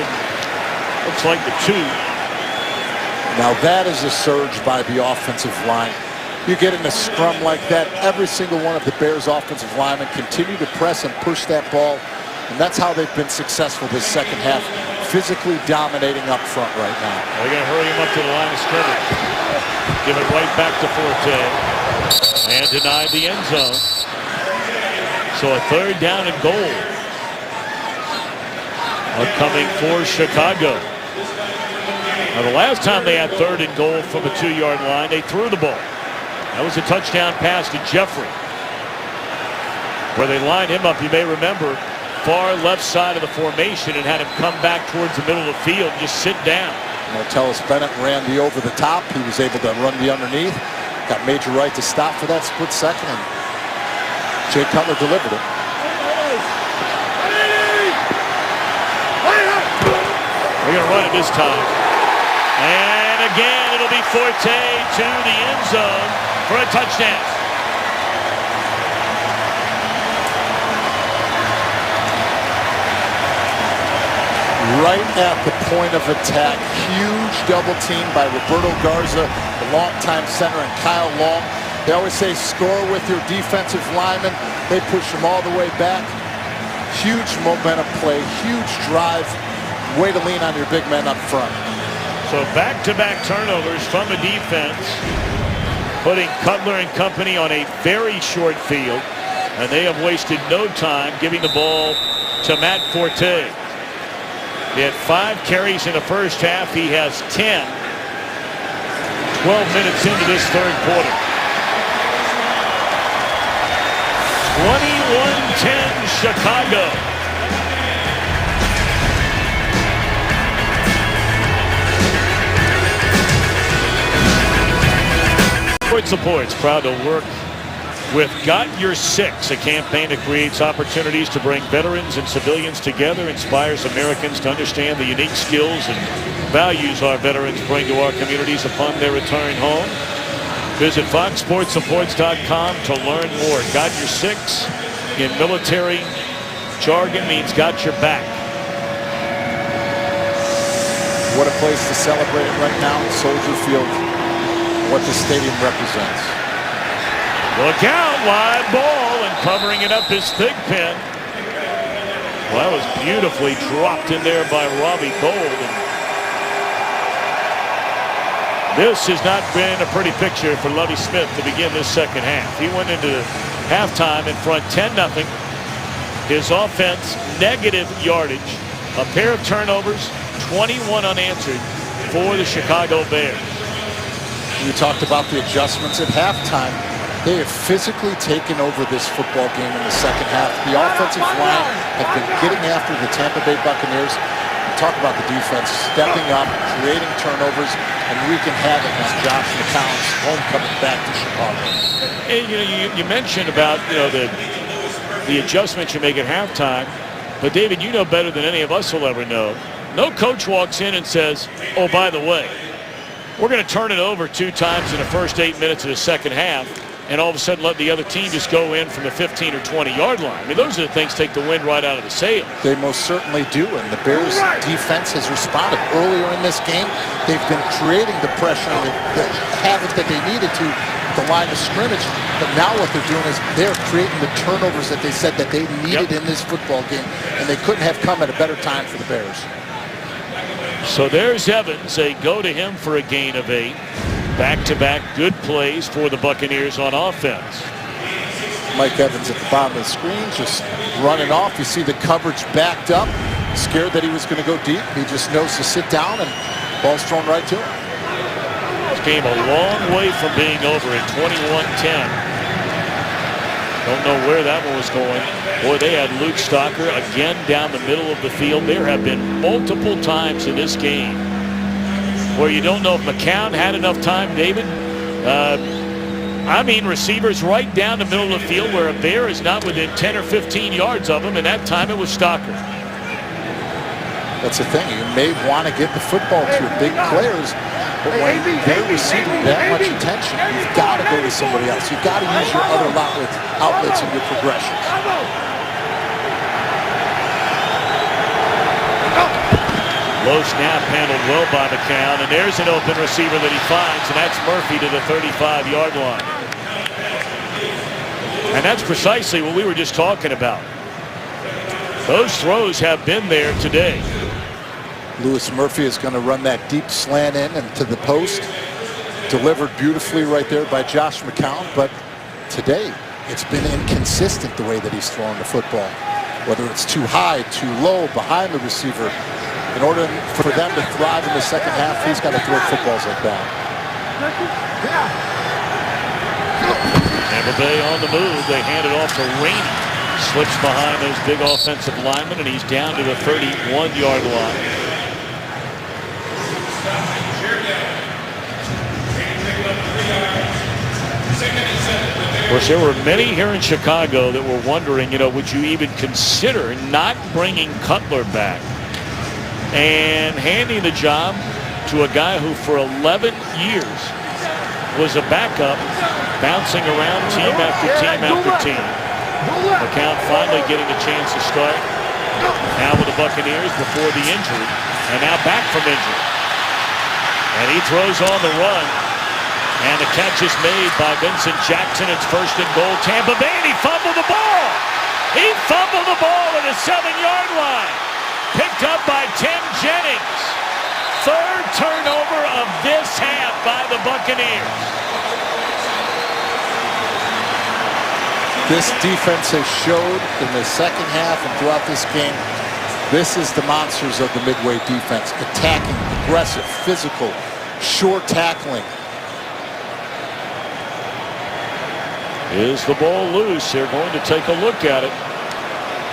looks like the 2. Now that is a surge by the offensive line. You get in a scrum like that, every single one of the Bears offensive linemen continue to press and push that ball. And that's how they've been successful this second half, physically dominating up front right now. They're going to hurry him up to the line of scrimmage. Give it right back to Forte. And denied the end zone. So a third down and goal. Coming for Chicago. Now the last time they had third and goal from the 2-yard line, they threw the ball. That was a touchdown pass to Jeffrey, where they lined him up, you may remember, far left side of the formation and had him come back towards the middle of the field and just sit down. Martellus Bennett ran the over the top. He was able to run the underneath. Got Major Wright to stop for that split second, and Jay Cutler delivered it. We're going to run it this time. And again, it'll be Forte to the end zone for a touchdown. Right at the point of attack, huge double team by Roberto Garza, the longtime center, and Kyle Long. They always say score with your defensive linemen. They push them all the way back. Huge momentum play, huge drive. Way to lean on your big men up front. So back-to-back turnovers from the defense, putting Cutler and company on a very short field, and they have wasted no time giving the ball to Matt Forte. He had 5 carries in the first half. He has 10. 12 minutes into this third quarter. 21-10 Chicago. Sports Supports proud to work with Got Your Six, a campaign that creates opportunities to bring veterans and civilians together, inspires Americans to understand the unique skills and values our veterans bring to our communities upon their return home. Visit foxsportsupports.com to learn more. Got Your Six in military jargon means got your back. What a place to celebrate right now in Soldier Field. What the stadium represents. Look out, live ball, and covering it up is Thigpen. Well, that was beautifully dropped in there by Robbie Gold. And this has not been a pretty picture for Lovie Smith to begin this second half. He went into halftime in front 10-0. His offense, negative yardage, a pair of turnovers, 21 unanswered for the Chicago Bears. You talked about the adjustments at halftime. They have physically taken over this football game in the second half. The offensive line have been getting after the Tampa Bay Buccaneers. You talk about the defense stepping up, creating turnovers, and wreaking havoc on Josh McCown's homecoming back to Chicago. And, you mentioned about the adjustments you make at halftime, but David, you know better than any of us will ever know. No coach walks in and says, "Oh, by the way, we're going to turn it over 2 times in the first 8 minutes of the second half," and all of a sudden let the other team just go in from the 15 or 20-yard line. I mean, those are the things take the wind right out of the sail. They most certainly do, and the Bears defense has responded. Earlier in this game, they've been creating the pressure and the havoc that they needed to the line of scrimmage, but now what they're doing is they're creating the turnovers that they said that they needed in this football game, and they couldn't have come at a better time for the Bears. So there's Evans. They go to him for a gain of 8. Back-to-back good plays for the Buccaneers on offense. Mike Evans at the bottom of the screen, just running off. You see the coverage backed up. Scared that he was going to go deep. He just knows to sit down, and ball's thrown right to him. This game a long way from being over at 21-10. Don't know where that one was going. Boy, they had Luke Stocker again down the middle of the field. There have been multiple times in this game where you don't know if McCown had enough time, David. I mean, receivers right down the middle of the field where a Bear is not within 10 or 15 yards of him, and that time it was Stocker. That's the thing. You may want to get the football to your big players, but when they're receiving that much attention, you've got to go to somebody else. You've got to use your other outlets in your progressions. Low snap handled well by McCown, and there's an open receiver that he finds, and that's Murphy to the 35-yard line. And that's precisely what we were just talking about. Those throws have been there today. Lewis Murphy is going to run that deep slant in and to the post. Delivered beautifully right there by Josh McCown, but today it's been inconsistent the way that he's throwing the football. Whether it's too high, too low, behind the receiver. In order for them to thrive in the second half, he's got to throw footballs like that. Tampa Bay on the move. They hand it off to Rainey. Slips behind those big offensive linemen, and he's down to the 31-yard line. Of course, there were many here in Chicago that were wondering, would you even consider not bringing Cutler back and handing the job to a guy who for 11 years was a backup, bouncing around team after team after team. McCown finally getting a chance to start now with the Buccaneers before the injury, and now back from injury. And he throws on the run, and the catch is made by Vincent Jackson. It's 1st and goal, Tampa Bay, and he fumbled the ball. He fumbled the ball at the 7-yard line. Picked up by Tim Jennings. 3rd turnover of this half by the Buccaneers. This defense has showed in the second half and throughout this game, this is the monsters of the Midway defense. Attacking, aggressive, physical, short tackling. Is the ball loose? They're going to take a look at it.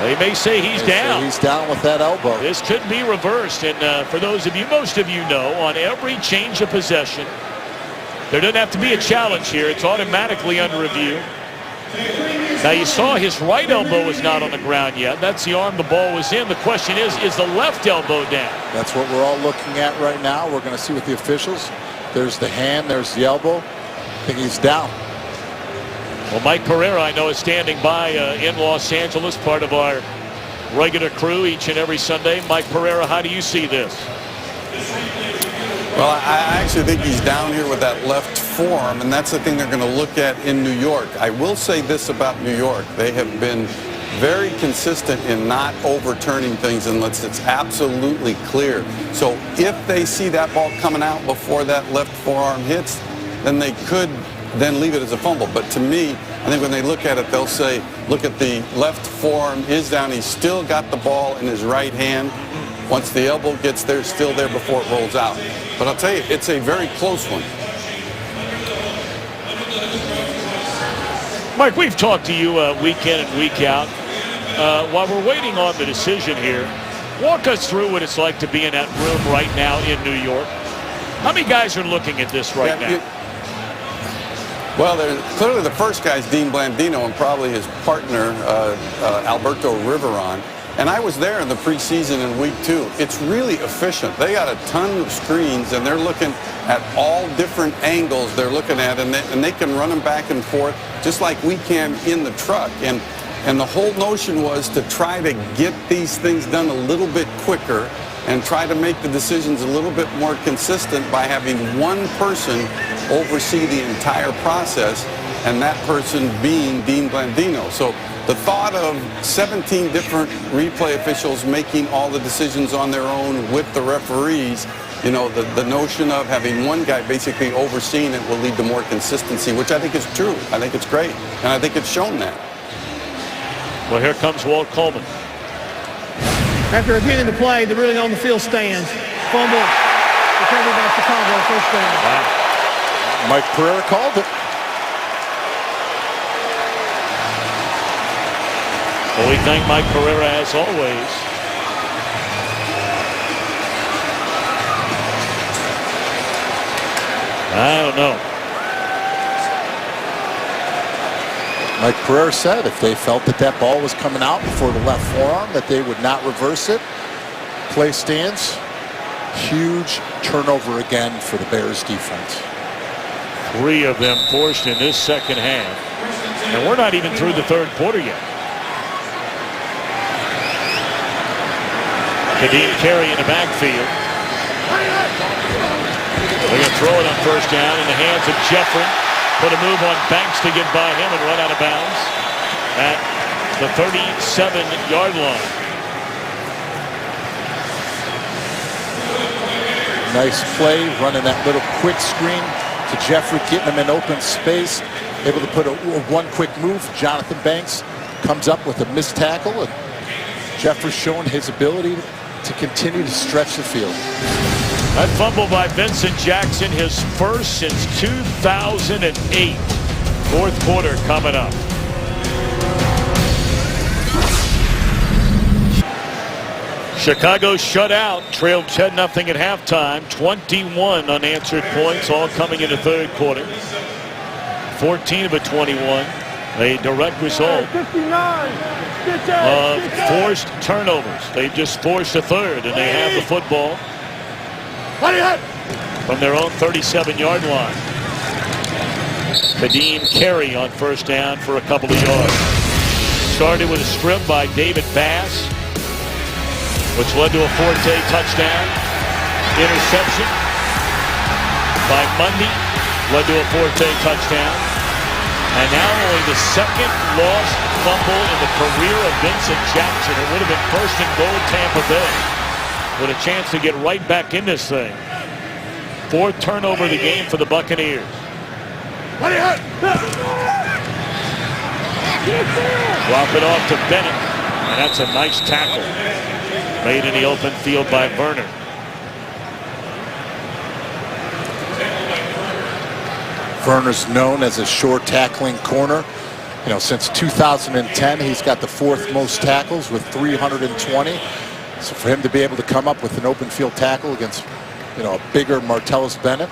They may say he's down. He's down with that elbow. This could be reversed. And for those of you, most of you know, on every change of possession, there doesn't have to be a challenge here. It's automatically under review. Now, you saw his right elbow is not on the ground yet. That's the arm the ball was in. The question is the left elbow down? That's what we're all looking at right now. We're going to see with the officials. There's the hand, there's the elbow. I think he's down. Well, Mike Pereira, I know, is standing by in Los Angeles, part of our regular crew each and every Sunday. Mike Pereira, how do you see this? Well, I actually think he's down here with that left forearm, and that's the thing they're going to look at in New York. I will say this about New York. They have been very consistent in not overturning things unless it's absolutely clear. So if they see that ball coming out before that left forearm hits, then they could then leave it as a fumble. But to me, I think when they look at it, they'll say, look at the left forearm is down. He's still got the ball in his right hand. Once the elbow gets there, it's still there before it rolls out. But I'll tell you, it's a very close one. Mike, we've talked to you week in and week out. While we're waiting on the decision here, walk us through what it's like to be in that room right now in New York. How many guys are looking at this right now? Well, clearly the first guy is Dean Blandino and probably his partner, Alberto Riveron. And I was there in the preseason in week 2. It's really efficient. They got a ton of screens, and they're looking at all different angles they're looking at, and they can run them back and forth just like we can in the truck. And the whole notion was to try to get these things done a little bit quicker and try to make the decisions a little bit more consistent by having one person oversee the entire process, and that person being Dean Blandino. So the thought of 17 different replay officials making all the decisions on their own with the referees, you know, the notion of having one guy basically overseeing it will lead to more consistency, which I think is true. I think it's great, and I think it's shown that. Well, here comes Walt Coleman. After reviewing the play, the ruling on the field stands. Fumble, recovered by Chicago, first down. Wow. Mike Pereira called it. Well, we thank Mike Pereira as always. I don't know. Mike Pereira said if they felt that that ball was coming out before the left forearm, that they would not reverse it. Play stands. Huge turnover again for the Bears defense. 3 of them forced in this second half. And we're not even through the third quarter yet. Kadeem Carey in the backfield. They're going to throw it on first down in the hands of Jeffrey. Put a move on Banks to get by him and run out of bounds at the 37-yard line. Nice play, running that little quick screen to Jeffrey, getting him in open space. Able to put a one quick move. Jonathan Banks comes up with a missed tackle. And Jeffrey's showing his ability to continue to stretch the field. That fumble by Vincent Jackson, his first since 2008. Fourth quarter coming up. Chicago shut out, trailed 10-0 at halftime. 21 unanswered points, all coming in the third quarter. 14 of a 21. A direct result of forced turnovers. They just forced a third, and they have the football from their own 37-yard line. Kadeem Carey on first down for a couple of yards. Started with a strip by David Bass, which led to a Forte touchdown. Interception by Mundy led to a Forte touchdown. And now only the second lost fumble in the career of Vincent Jackson. It would have been first and goal Tampa Bay, with a chance to get right back in this thing. Fourth turnover of the game for the Buccaneers. Drop it off to Bennett, and that's a nice tackle made in the open field by Werner. Werner's known as a short tackling corner. You know, since 2010, he's got the fourth most tackles with 320. So for him to be able to come up with an open field tackle against, you know, a bigger Martellus Bennett,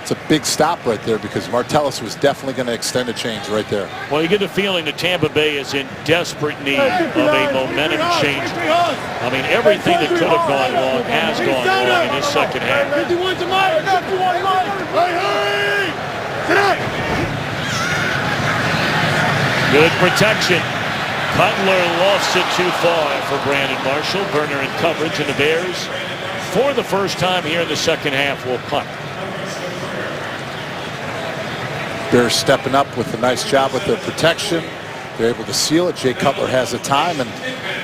it's a big stop right there, because Martellus was definitely going to extend a change right there. Well, you get the feeling that Tampa Bay is in desperate need of a momentum changer. I mean, everything that could have gone wrong has gone wrong in this second half. 51 to Mike. 51 Mike. Hey! Sit up. Good protection. Cutler lofts it too far for Brandon Marshall. Werner in coverage, and the Bears, for the first time here in the second half, will punt. Bears stepping up with a nice job with their protection. They're able to seal it. Jay Cutler has the time, and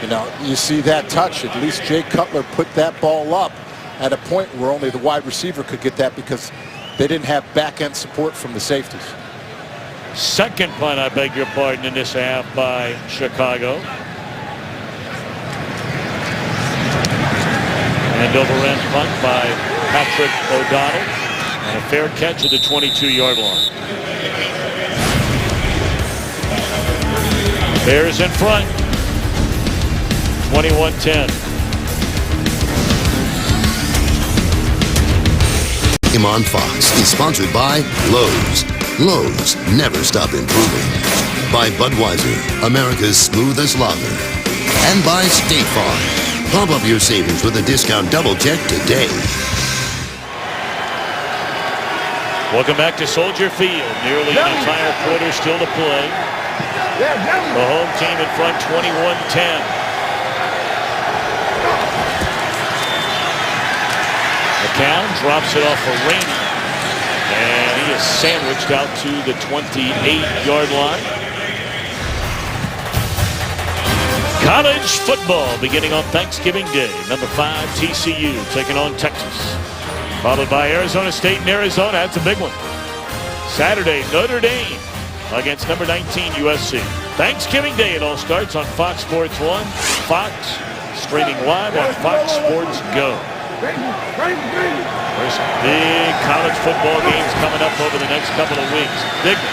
you know, you see that touch. At least Jay Cutler put that ball up at a point where only the wide receiver could get that, because they didn't have back-end support from the safeties. Second punt, I beg your pardon, in this half by Chicago. And over-end punt by Patrick O'Donnell. And a fair catch at the 22-yard line. Bears in front. 21-10. Game on Fox is sponsored by Lowe's. Lowe's, never stop improving. By Budweiser, America's smoothest lager. And by State Farm. Pump up your savings with a discount double check today. Welcome back to Soldier Field. Nearly an entire quarter still to play. The home team in front, 21-10. McCown drops it off for Rainey. And he is sandwiched out to the 28-yard line. College football beginning on Thanksgiving Day. Number 5 TCU taking on Texas. Followed by Arizona State and Arizona. That's a big one. Saturday, Notre Dame against number 19 USC. Thanksgiving Day, it all starts on Fox Sports 1. Fox streaming live on Fox Sports Go. There's some big college football games coming up over the next couple of weeks. Big one.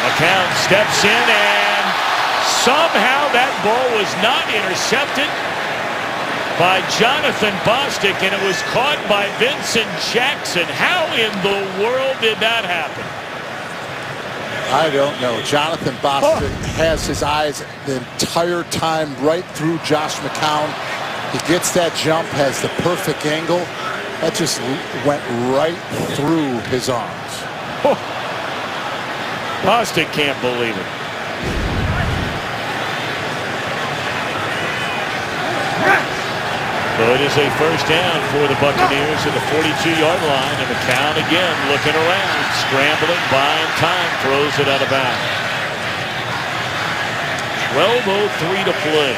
McCown steps in, and somehow that ball was not intercepted by Jonathan Bostic, and it was caught by Vincent Jackson. How in the world did that happen? I don't know. Jonathan Bostic has his eyes the entire time right through Josh McCown. He gets that jump, has the perfect angle. That just went right through his arms. Bostic can't believe it. So it is a first down for the Buccaneers at the 42-yard line. And McCown again looking around, scrambling, buying time, throws it out of bounds. 12:03 to play.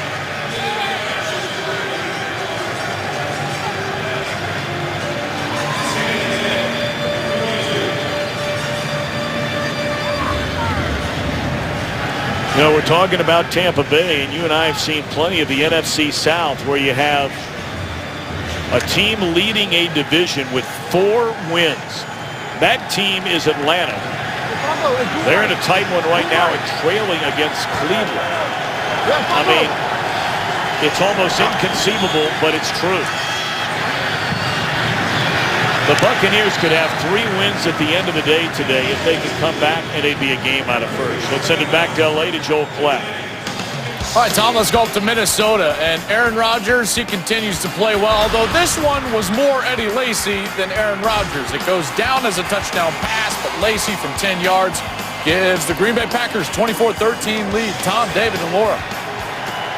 You know, we're talking about Tampa Bay, and you and I have seen plenty of the NFC South where you have a team leading a division with 4 wins. That team is Atlanta. They're in a tight one right now and trailing against Cleveland. I mean, it's almost inconceivable, but it's true. The Buccaneers could have 3 wins at the end of the day today if they could come back, and it'd be a game out of first. Let's send it back to L.A. to Joel Klatt. All right, Tom, let's go up to Minnesota. And Aaron Rodgers, he continues to play well, although this one was more Eddie Lacy than Aaron Rodgers. It goes down as a touchdown pass, but Lacy from 10 yards gives the Green Bay Packers 24-13 lead. Tom, David, and Laura.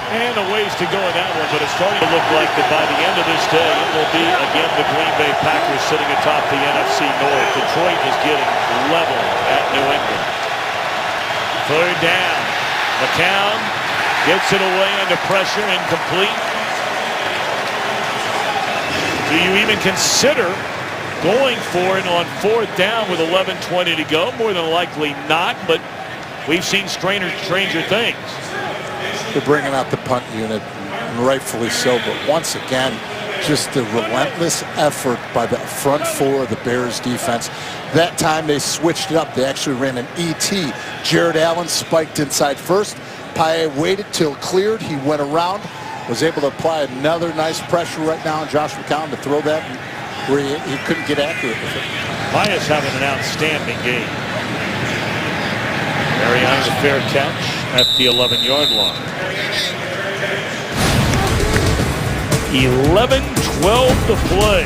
And a ways to go in that one, but it's starting to look like that by the end of this day, it will be, again, the Green Bay Packers sitting atop the NFC North. Detroit is getting level at New England. 3rd down. McCown gets it away under pressure, incomplete. Do you even consider going for it on 4th down with 11:20 to go? More than likely not, but we've seen stranger things. They're bringing out the punt unit, and rightfully so, but once again, just the relentless effort by the front 4 of the Bears defense. That time they switched it up. They actually ran an ET. Jared Allen spiked inside first. Paye waited till cleared. He went around, was able to apply another nice pressure right now on Josh McCown to throw that where he couldn't get accurate with it. Paye's having an outstanding game. Mariano's a fair catch at the 11-yard line. 11-12 to play.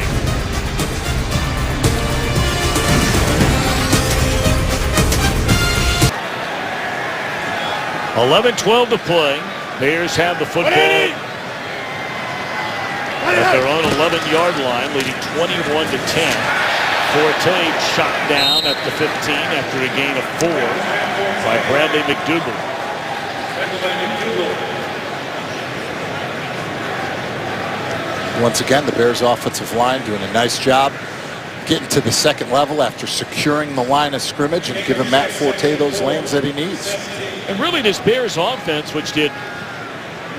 $11-12 to play. Bears have the football at their own 11-yard line, leading 21-10. Forte shot down at the 15 after a gain of 4 by Bradley McDougal. Once again, the Bears offensive line doing a nice job getting to the second level after securing the line of scrimmage and giving Matt Forte those lanes that he needs. And really this Bears offense, which did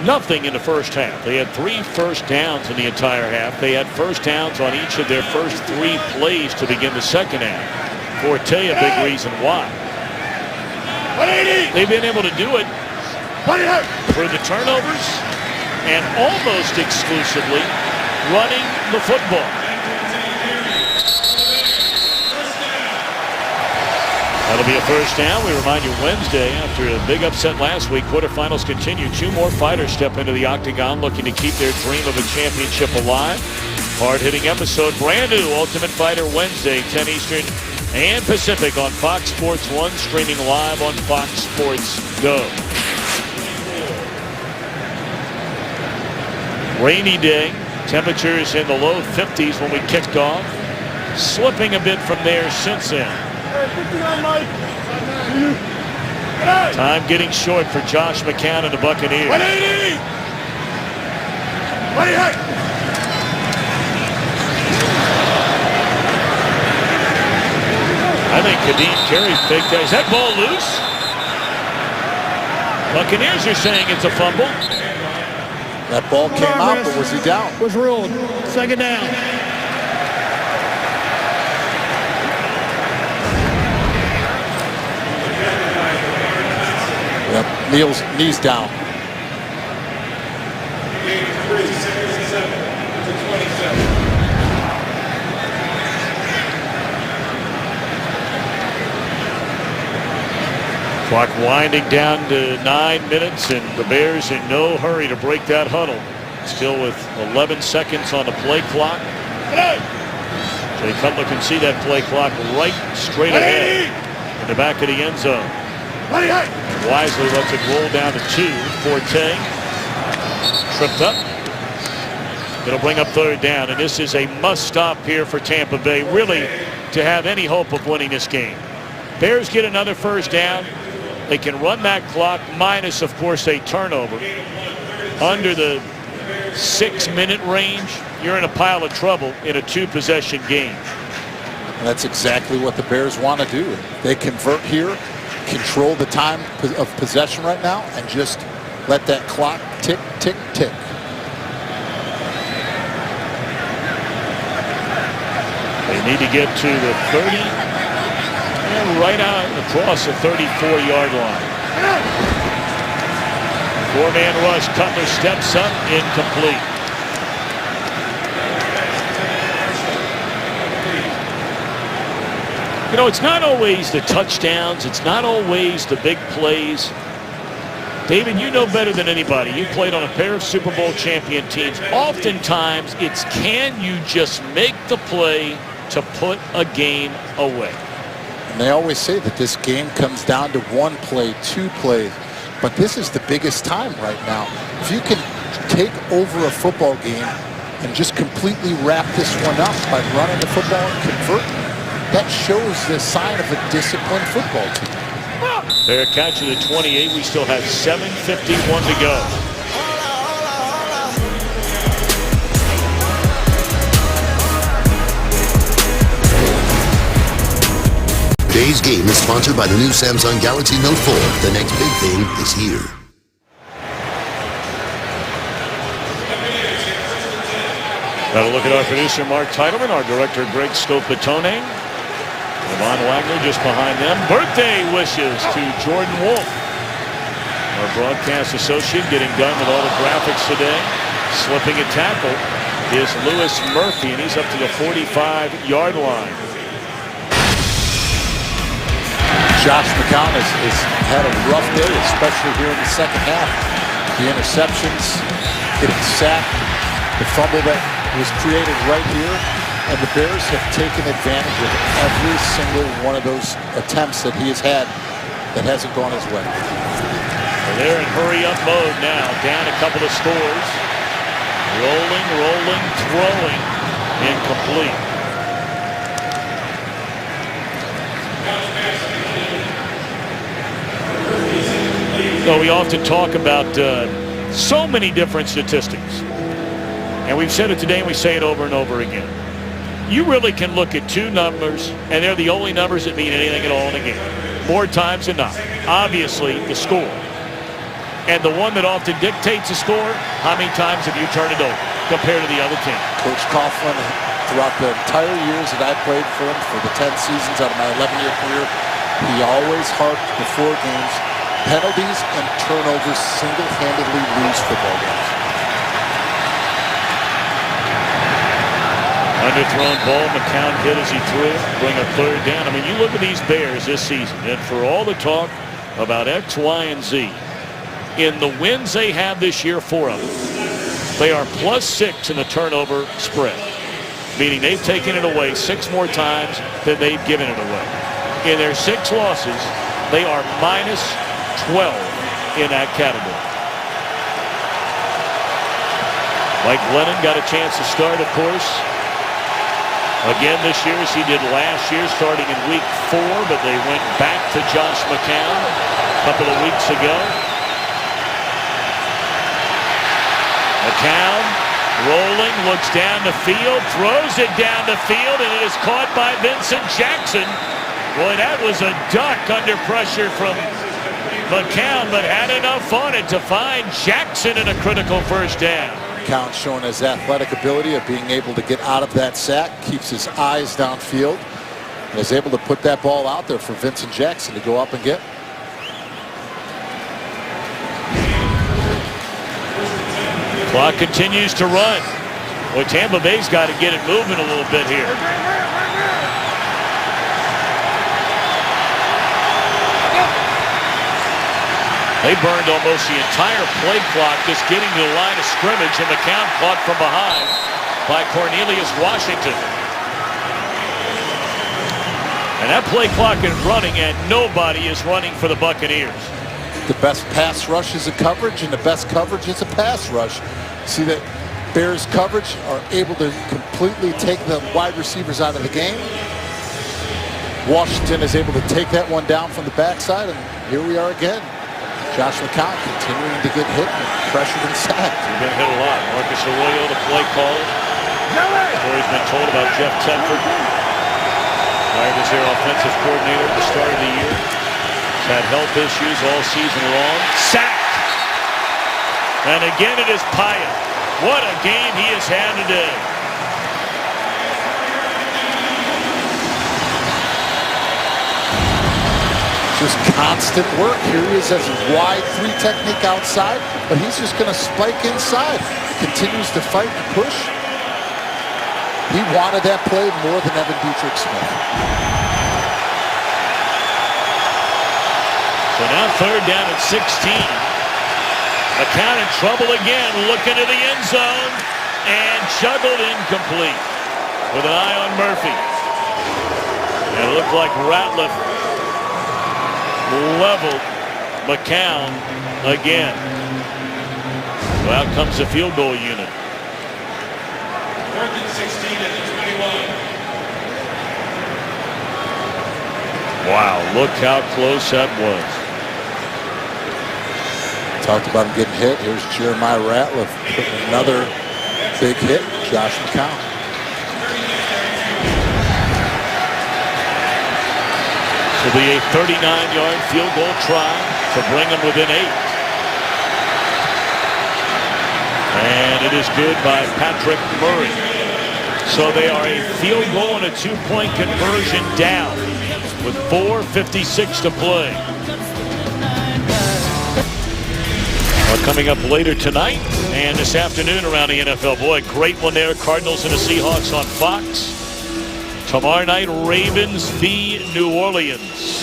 nothing in the first half. They had 3 first downs in the entire half. They had first downs on each of their first 3 plays to begin the second half. Forte a big reason why. They've been able to do it through the turnovers and almost exclusively running the football. That'll be a first down. We remind you Wednesday, after a big upset last week, quarterfinals continue. 2 more fighters step into the octagon looking to keep their dream of a championship alive. Hard-hitting episode, brand new Ultimate Fighter Wednesday, 10 Eastern and Pacific on Fox Sports 1, streaming live on Fox Sports Go. Rainy day, temperatures in the low 50s when we kicked off. Slipping a bit from there since then. Time getting short for Josh McCown and the Buccaneers. 180! I think Kadeem Carey faked that. Is that ball loose? Buccaneers are saying it's a fumble. That ball came out, but was he down? Was ruled. Second down. Yep, knees down. Clock winding down to 9 minutes, and the Bears in no hurry to break that huddle. Still with 11 seconds on the play clock. Jay Cutler can see that play clock right straight ahead in the back of the end zone. Wisely lets it roll down to 2. Forte tripped up. It'll bring up 3rd down, and this is a must-stop here for Tampa Bay, really, to have any hope of winning this game. Bears get another first down. They can run that clock, minus, of course, a turnover. Under the 6-minute range, you're in a pile of trouble in a 2-possession game. And that's exactly what the Bears want to do. They convert here, control the time of possession right now, and just let that clock tick, tick, tick. They need to get to the 30. And right out across the 34-yard line. Four-man rush. Cutler steps up, incomplete. You know, it's not always the touchdowns. It's not always the big plays. David, you know better than anybody. You played on a pair of Super Bowl champion teams. Oftentimes, it's can you just make the play to put a game away. And they always say that this game comes down to one play, two plays. But this is the biggest time right now. If you can take over a football game and just completely wrap this one up by running the football and converting, that shows the sign of a disciplined football team. Fair catch at the 28. We still have 7:51 to go. Today's game is sponsored by the new Samsung Galaxy Note 4. The next big thing is here. Got a look at our producer, Mark Titleman, our director, Greg Scopatone. Yvonne Wagner just behind them. Birthday wishes to Jordan Wolf, our broadcast associate, getting done with all the graphics today. Slipping a tackle is Lewis Murphy, and he's up to the 45-yard line. Josh McCown has had a rough day, especially here in the second half. The interceptions, getting sacked, the fumble that was created right here. And the Bears have taken advantage of every single one of those attempts that he has had that hasn't gone his way. They're in hurry-up mode now, down a couple of scores. Rolling, throwing, incomplete. So we often talk about so many different statistics. And we've said it today and we say it over and over again. You really can look at two numbers, and they're the only numbers that mean anything at all in a game. More times than not. Obviously, the score. And the one that often dictates the score, how many times have you turned it over compared to the other team? Coach Coughlin, throughout the entire years that I played for him, for the 10 seasons out of my 11-year career, he always harped before games, penalties and turnovers single-handedly lose football games. Underthrown ball, McCown hit as he threw, bring a third down. I mean, you look at these Bears this season, and for all the talk about X, Y, and Z, in the wins they have this year, 4 of them, they are +6 in the turnover spread, meaning they've taken it away 6 more times than they've given it away. In their 6 losses, they are -12 in that category. Mike Lennon got a chance to start, of course. Again this year, as he did last year, starting in week 4, but they went back to Josh McCown a couple of weeks ago. McCown rolling, looks down the field, throws it down the field, and it is caught by Vincent Jackson. Boy, that was a duck under pressure from McCown, but had enough on it to find Jackson in a critical first down. McCown showing his athletic ability of being able to get out of that sack, keeps his eyes downfield, and is able to put that ball out there for Vincent Jackson to go up and get. Clock continues to run. Well, Tampa Bay's got to get it moving a little bit here. They burned almost the entire play clock just getting to the line of scrimmage, and McCown caught from behind by Cornelius Washington. And that play clock is running, and nobody is running for the Buccaneers. The best pass rush is a coverage, and the best coverage is a pass rush. See that Bears coverage are able to completely take the wide receivers out of the game. Washington is able to take that one down from the backside, and here we are again. Josh McCown continuing to get hit and pressured and sacked. He's been hit a lot. Marcus Arroyo, the play caller. Story's been told about Jeff Tedford. Hired as their offensive coordinator at the start of the year. He's had health issues all season long. Sacked. And again it is Pyatt. What a game he has had today. Just constant work. Here he is as a wide 3 technique outside, but he's just going to spike inside. Continues to fight and push. He wanted that play more than Evan Dietrich-Smith. So now 3rd down at 16. McCown in trouble again, looking to the end zone, and juggled incomplete with an eye on Murphy. And it looked like Ratliff leveled McCown again. So out comes the field goal unit. 4th and 16 at the 21. Wow, look how close that was. Talked about him getting hit. Here's Jeremiah Ratliff putting another big hit. Josh McCown. This will be a 39-yard field goal try to bring them within 8. And it is good by Patrick Murray. So they are a field goal and a 2-point conversion down with 4:56 to play. Well, coming up later tonight and this afternoon around the NFL. Boy, great one there. Cardinals and the Seahawks on Fox. Tomorrow night, Ravens v. New Orleans.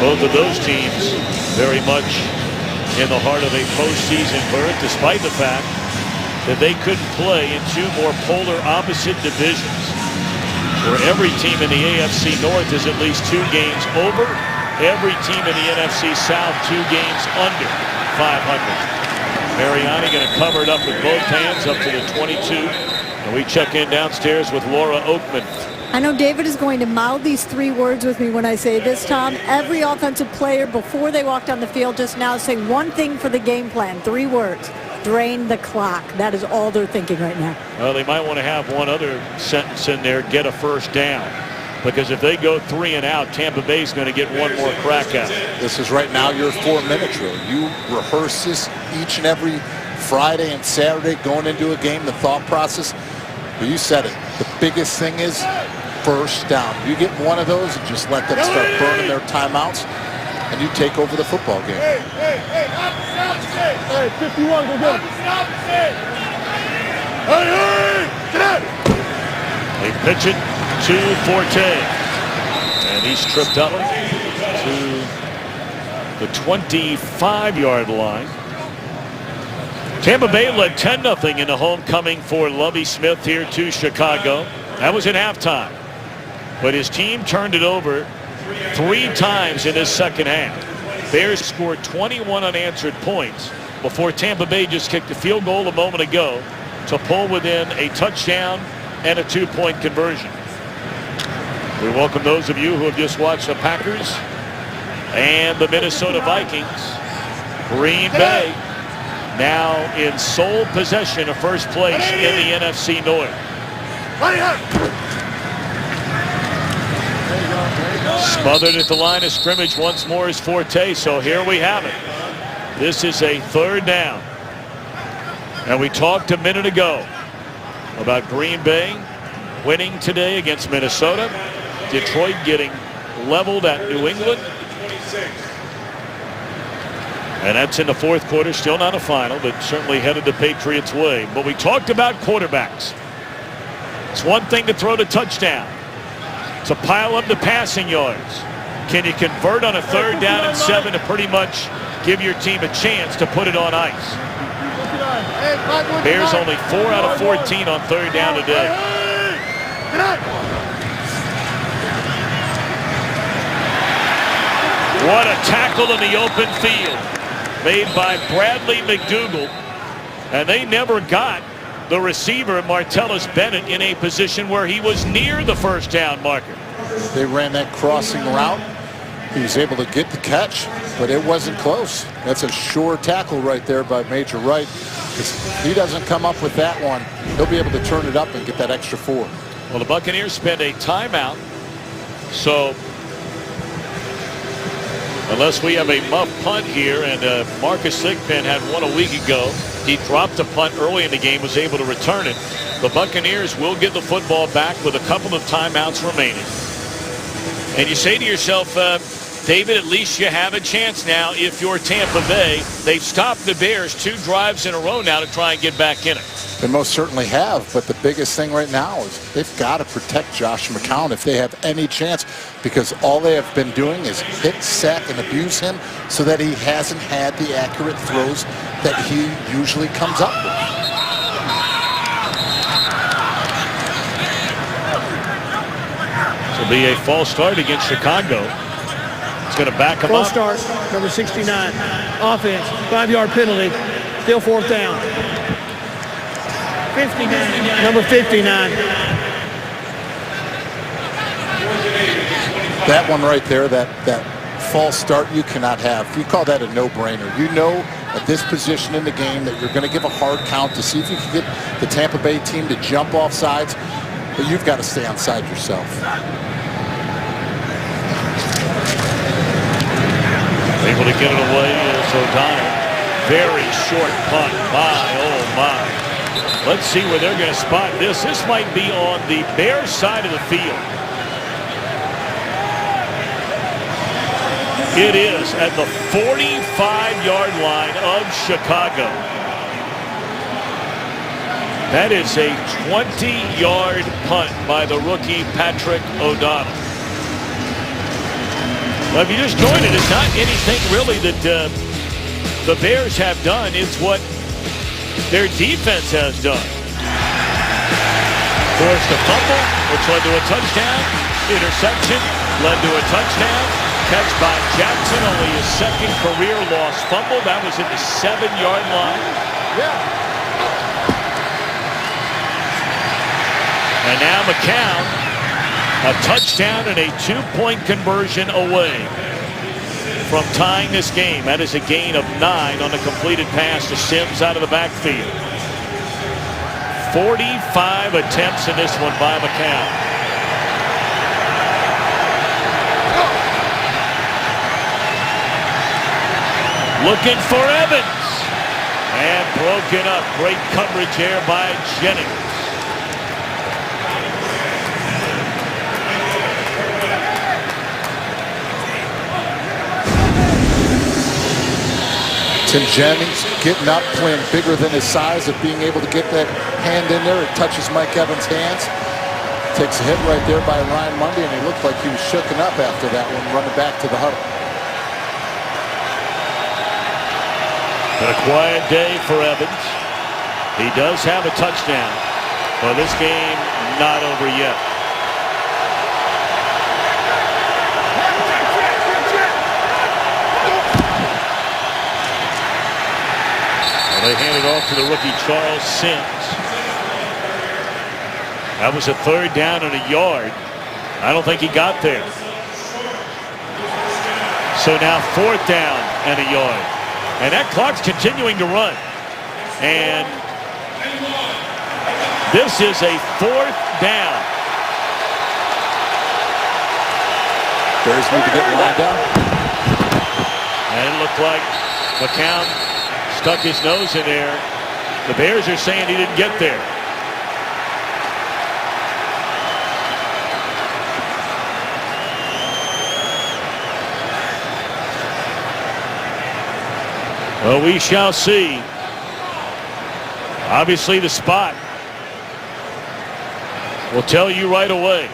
Both of those teams very much in the heart of a postseason berth, despite the fact that they couldn't play in 2 more polar opposite divisions, where every team in the AFC North is at least 2 games over. Every team in the NFC South 2 games under 500. Mariani going to cover it up with both hands up to the 22. And we check in downstairs with Laura Oakman. I know David is going to mouth these 3 words with me when I say this, Tom. Every offensive player before they walked on the field just now saying one thing for the game plan. 3 words. Drain the clock. That is all they're thinking right now. Well, they might want to have one other sentence in there, get a first down. Because if they go 3 and out, Tampa Bay is going to get one more crack at it. This is right now your 4-minute drill. You rehearse this each and every Friday and Saturday going into a game, the thought process. But you said it. The biggest thing is first down. You get one of those and just let them start burning their timeouts, and you take over the football game. Hey, 51, go get him. Hey, get out. They pitch it to Forte. And he's tripped up to the 25-yard line. Tampa Bay led 10-0 in the homecoming for Lovie Smith here to Chicago. That was at halftime. But his team turned it over 3 times in his second half. Bears scored 21 unanswered points before Tampa Bay just kicked a field goal a moment ago to pull within a touchdown and a 2-point conversion. We welcome those of you who have just watched the Packers and the Minnesota Vikings. Green Bay now in sole possession of first place in the NFC North. Smothered at the line of scrimmage once more is Forte, so here we have it. This is a 3rd down. And we talked a minute ago about Green Bay winning today against Minnesota. Detroit getting leveled at New England. And that's in the 4th quarter. Still not a final, but certainly headed the Patriots' way. But we talked about quarterbacks. It's one thing to throw the touchdown, to pile up the passing yards. Can you convert on a 3rd down and 7 to pretty much give your team a chance to put it on ice? Bears only 4 out of 14 on 3rd down today. What a tackle in the open field made by Bradley McDougald. And they never got the receiver, Martellus Bennett, in a position where he was near the first down marker. They ran that crossing route. He was able to get the catch, but it wasn't close. That's a sure tackle right there by Major Wright. If he doesn't come up with that one, he'll be able to turn it up and get that extra 4. Well, the Buccaneers spend a timeout. So unless we have a muff punt here, and Marcus Thigpen had one a week ago. He dropped a punt early in the game, was able to return it. The Buccaneers will get the football back with a couple of timeouts remaining. And you say to yourself, David, at least you have a chance now if you're Tampa Bay. They've stopped the Bears 2 drives in a row now to try and get back in it. They most certainly have, but the biggest thing right now is they've got to protect Josh McCown if they have any chance, because all they have been doing is hit, sack, and abuse him so that he hasn't had the accurate throws that he usually comes up with. This will be a false start against Chicago. It's going to back him False up. start, number 69. Offense, 5-yard penalty. Still 4th down. 59. Number 59. That one right there, that false start, you cannot have. You call that a no-brainer. You know at this position in the game that you're going to give a hard count to see if you can get the Tampa Bay team to jump off sides, but you've got to stay on side yourself. Able to get it away is O'Donnell. Very short punt. My, oh my. Let's see where they're going to spot this. This might be on the Bears side of the field. It is at the 45-yard line of Chicago. That is a 20-yard punt by the rookie Patrick O'Donnell. Well, if you just joined it, it's not anything really that the Bears have done. It's what their defense has done. Forced a fumble, which led to a touchdown. Interception led to a touchdown. Catch by Jackson, only his 2nd career lost fumble. That was at the 7-yard line. And now McCown, a touchdown and a 2-point conversion away from tying this game. That is a gain of 9 on the completed pass to Sims out of the backfield. 45 attempts in this one by McCown. Looking for Evans. And broken up. Great coverage here by Jennings. Tim Jennings getting up, playing bigger than his size, of being able to get that hand in there. It touches Mike Evans' hands. Takes a hit right there by Ryan Mundy, and he looked like he was shooken up after that one, running back to the huddle. But a quiet day for Evans. He does have a touchdown. But this game not over yet. They hand it off to the rookie Charles Sims. That was a 3rd down and a yard. I don't think he got there. So now 4th down and a yard. And that clock's continuing to run. And this is a 4th down. Bears need to get lined up. And it looked like McCown stuck his nose in there. The Bears are saying he didn't get there. Well, we shall see. Obviously, the spot will tell you right away.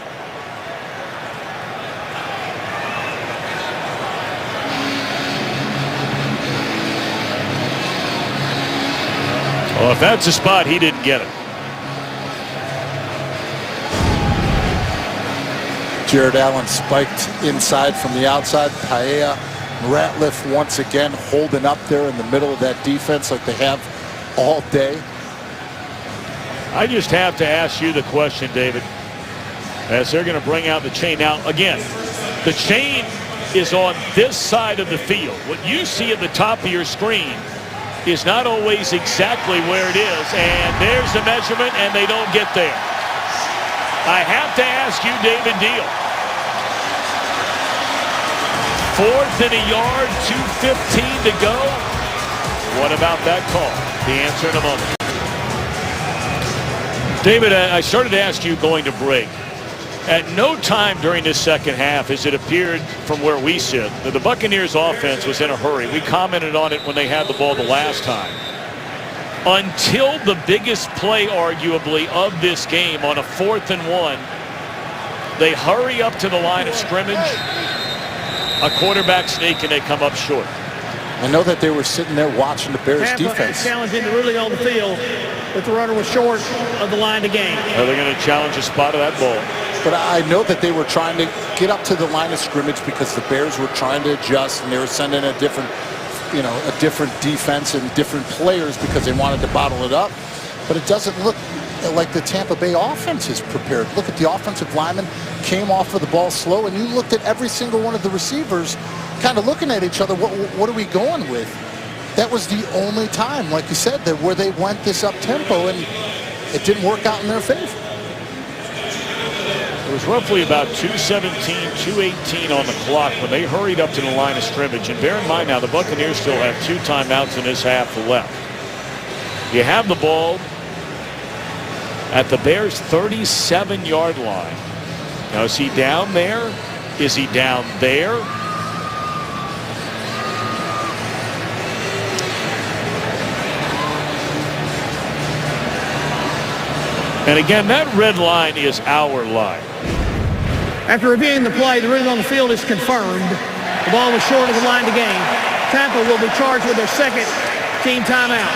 Well, if that's a spot, he didn't get it. Jared Allen spiked inside from the outside. Paella, Ratliff once again holding up there in the middle of that defense like they have all day. I just have to ask you the question, David, as they're going to bring out the chain. Now, again, the chain is on this side of the field. What you see at the top of your screen is not always exactly where it is, and there's the measurement, and they don't get there. I have to ask you, David Deal. 4th and a yard, 2:15 to go. What about that call? The answer in a moment. David, I started to ask you going to break, At no time during this second half as it appeared from where we sit that the Buccaneers offense was in a hurry. We commented on it when they had the ball the last time. Until the biggest play, arguably, of this game on a 4th and 1, they hurry up to the line of scrimmage. A quarterback sneak and they come up short. I know that they were sitting there watching the Bears defense. Challenging to really on the field, but the runner was short of the line to gain. Are they going to challenge the spot of that ball? But I know that they were trying to get up to the line of scrimmage because the Bears were trying to adjust and they were sending a different defense and different players because they wanted to bottle it up. But it doesn't look like the Tampa Bay offense is prepared. Look at the offensive lineman came off of the ball slow, and you looked at every single one of the receivers kind of looking at each other. What are we going with? That was the only time, like you said, where they went this up tempo, and it didn't work out in their favor. It was roughly about 2:17, 2:18 on the clock when they hurried up to the line of scrimmage. And bear in mind now, the Buccaneers still have 2 timeouts in this half left. You have the ball at the Bears' 37-yard line. Now, is he down there? Is he down there? And again, that red line is our line. After reviewing the play, the rhythm on the field is confirmed. The ball was short of the line to gain. Tampa will be charged with their second team timeout.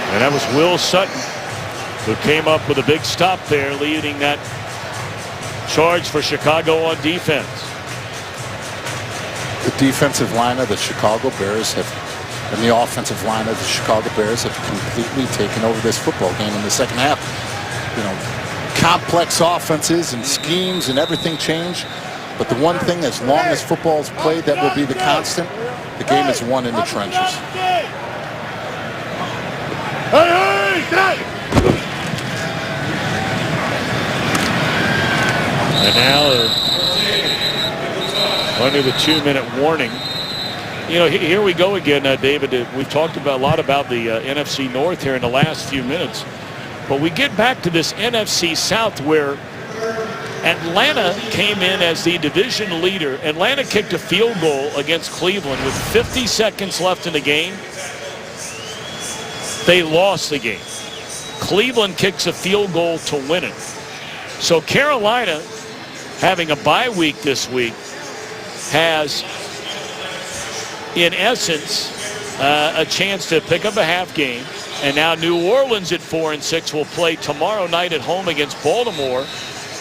And that was Will Sutton who came up with a big stop there, leading that charge for Chicago on defense. The defensive line of the Chicago Bears and the offensive line of the Chicago Bears have completely taken over this football game in the second half. Complex offenses and schemes and everything change. But the one thing, as long as football is played, that will be the constant. The game is won in the trenches. And now under the 2-minute warning. Here we go again, David. We've talked a lot about the NFC North here in the last few minutes. But we get back to this NFC South where Atlanta came in as the division leader. Atlanta kicked a field goal against Cleveland with 50 seconds left in the game. They lost the game. Cleveland kicks a field goal to win it. So Carolina, having a bye week this week, has, in essence, a chance to pick up a half game. And now New Orleans at 4-6 will play tomorrow night at home against Baltimore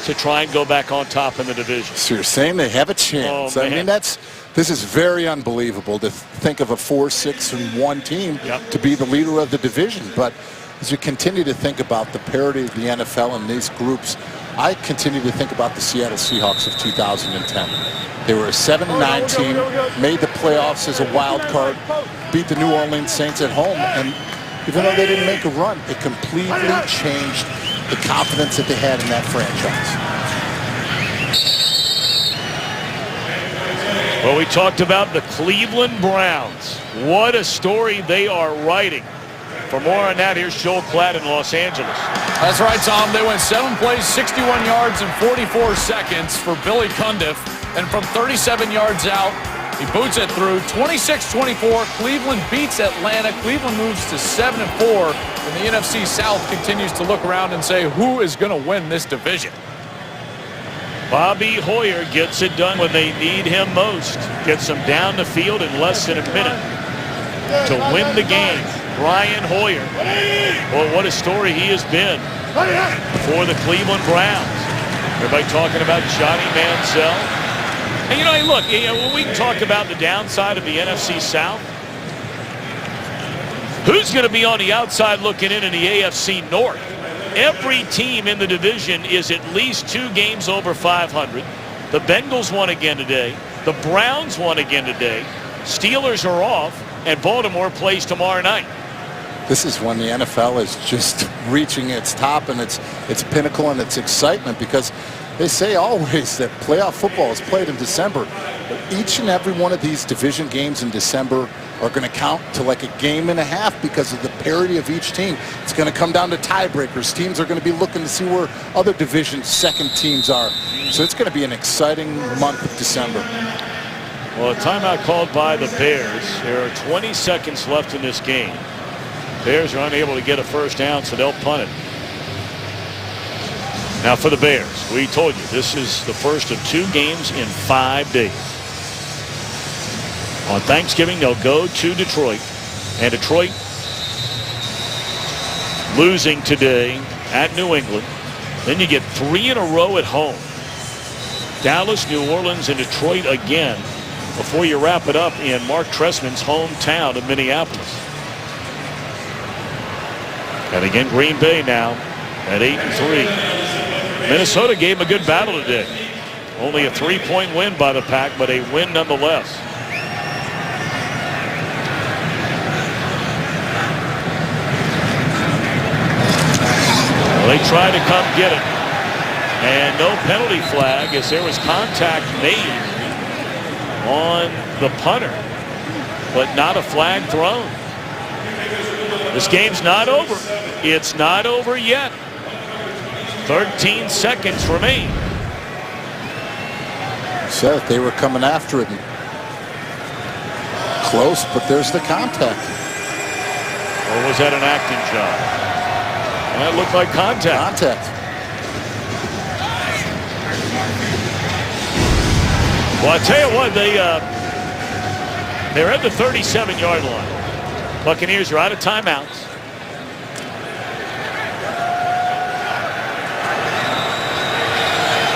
to try and go back on top in the division. So you're saying they have a chance. I mean, this is very unbelievable to think of a 4-6-1 team to be the leader of the division. But as you continue to think about the parity of the NFL and these groups, I continue to think about the Seattle Seahawks of 2010. They were a 7-9 team, made the playoffs as a wild card, beat the New Orleans Saints at home, and even though they didn't make a run, it completely changed the confidence that they had in that franchise. Well, we talked about the Cleveland Browns. What a story they are writing. For more on that, here's Joel Klatt in Los Angeles. That's right, Tom. They went 7 plays, 61 yards, and 44 seconds for Billy Cundiff. And from 37 yards out, he boots it through. 26-24. Cleveland beats Atlanta. Cleveland moves to 7-4. And the NFC South continues to look around and say, who is going to win this division? Bobby Hoyer gets it done when they need him most. Gets them down the field in less than a minute to win the game. Brian Hoyer. Well, what a story he has been for the Cleveland Browns. Everybody talking about Johnny Manziel. And hey, look, when we talk about the downside of the NFC South, who's going to be on the outside looking in the AFC North? Every team in the division is at least 2 games over 500. The Bengals won again today. The Browns won again today. Steelers are off, and Baltimore plays tomorrow night. This is when the NFL is just reaching its top and its pinnacle and its excitement, because They say always that playoff football is played in December. But each and every one of these division games in December are going to count to like a game and a half because of the parity of each team. It's going to come down to tiebreakers. Teams are going to be looking to see where other division second teams are. So it's going to be an exciting month of December. Well, a timeout called by the Bears. There are 20 seconds left in this game. Bears are unable to get a first down, so they'll punt it. Now for the Bears, we told you this is the first of 2 games in 5 days. On Thanksgiving, they'll go to Detroit, and Detroit losing today at New England. Then you get 3 in a row at home. Dallas, New Orleans, and Detroit again before you wrap it up in Mark Trestman's hometown of Minneapolis. And again, Green Bay now at 8-3. Minnesota gave them a good battle today. Only a 3-point win by the Pack, but a win nonetheless. Well, they tried to come get it. And no penalty flag as there was contact made on the punter, but not a flag thrown. This game's not over. It's not over yet. 13 seconds remain. Said they were coming after it. Close, but there's the contact. Or was that an acting job? That looked like contact. Contact. Well, I tell you what, they're at the 37-yard line. Buccaneers are out of timeouts.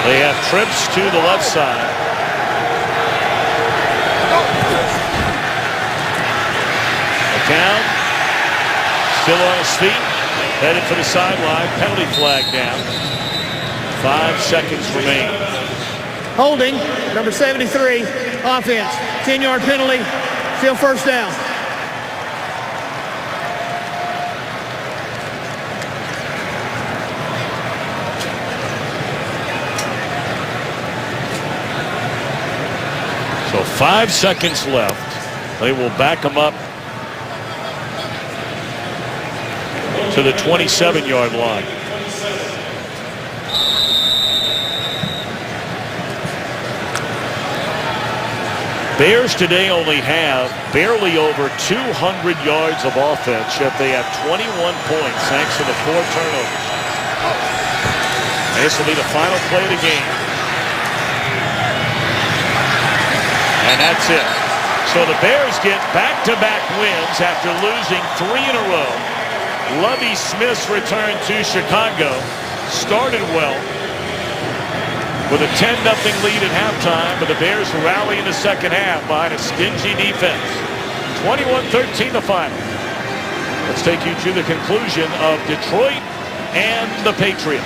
They have trips to the left side. McCown still on his feet, headed for the sideline. Penalty flag down. 5 seconds remain. Holding, number 73, offense. 10-yard penalty, still first down. So 5 seconds left. They will back them up to the 27-yard line. Bears today only have barely over 200 yards of offense, yet they have 21 points thanks to the 4 turnovers. This will be the final play of the game. And that's it. So the Bears get back-to-back wins after losing 3 in a row. Lovie Smith's return to Chicago started well with a 10-0 lead at halftime, but the Bears rally in the second half behind a stingy defense. 21-13 the final. Let's take you to the conclusion of Detroit and the Patriots.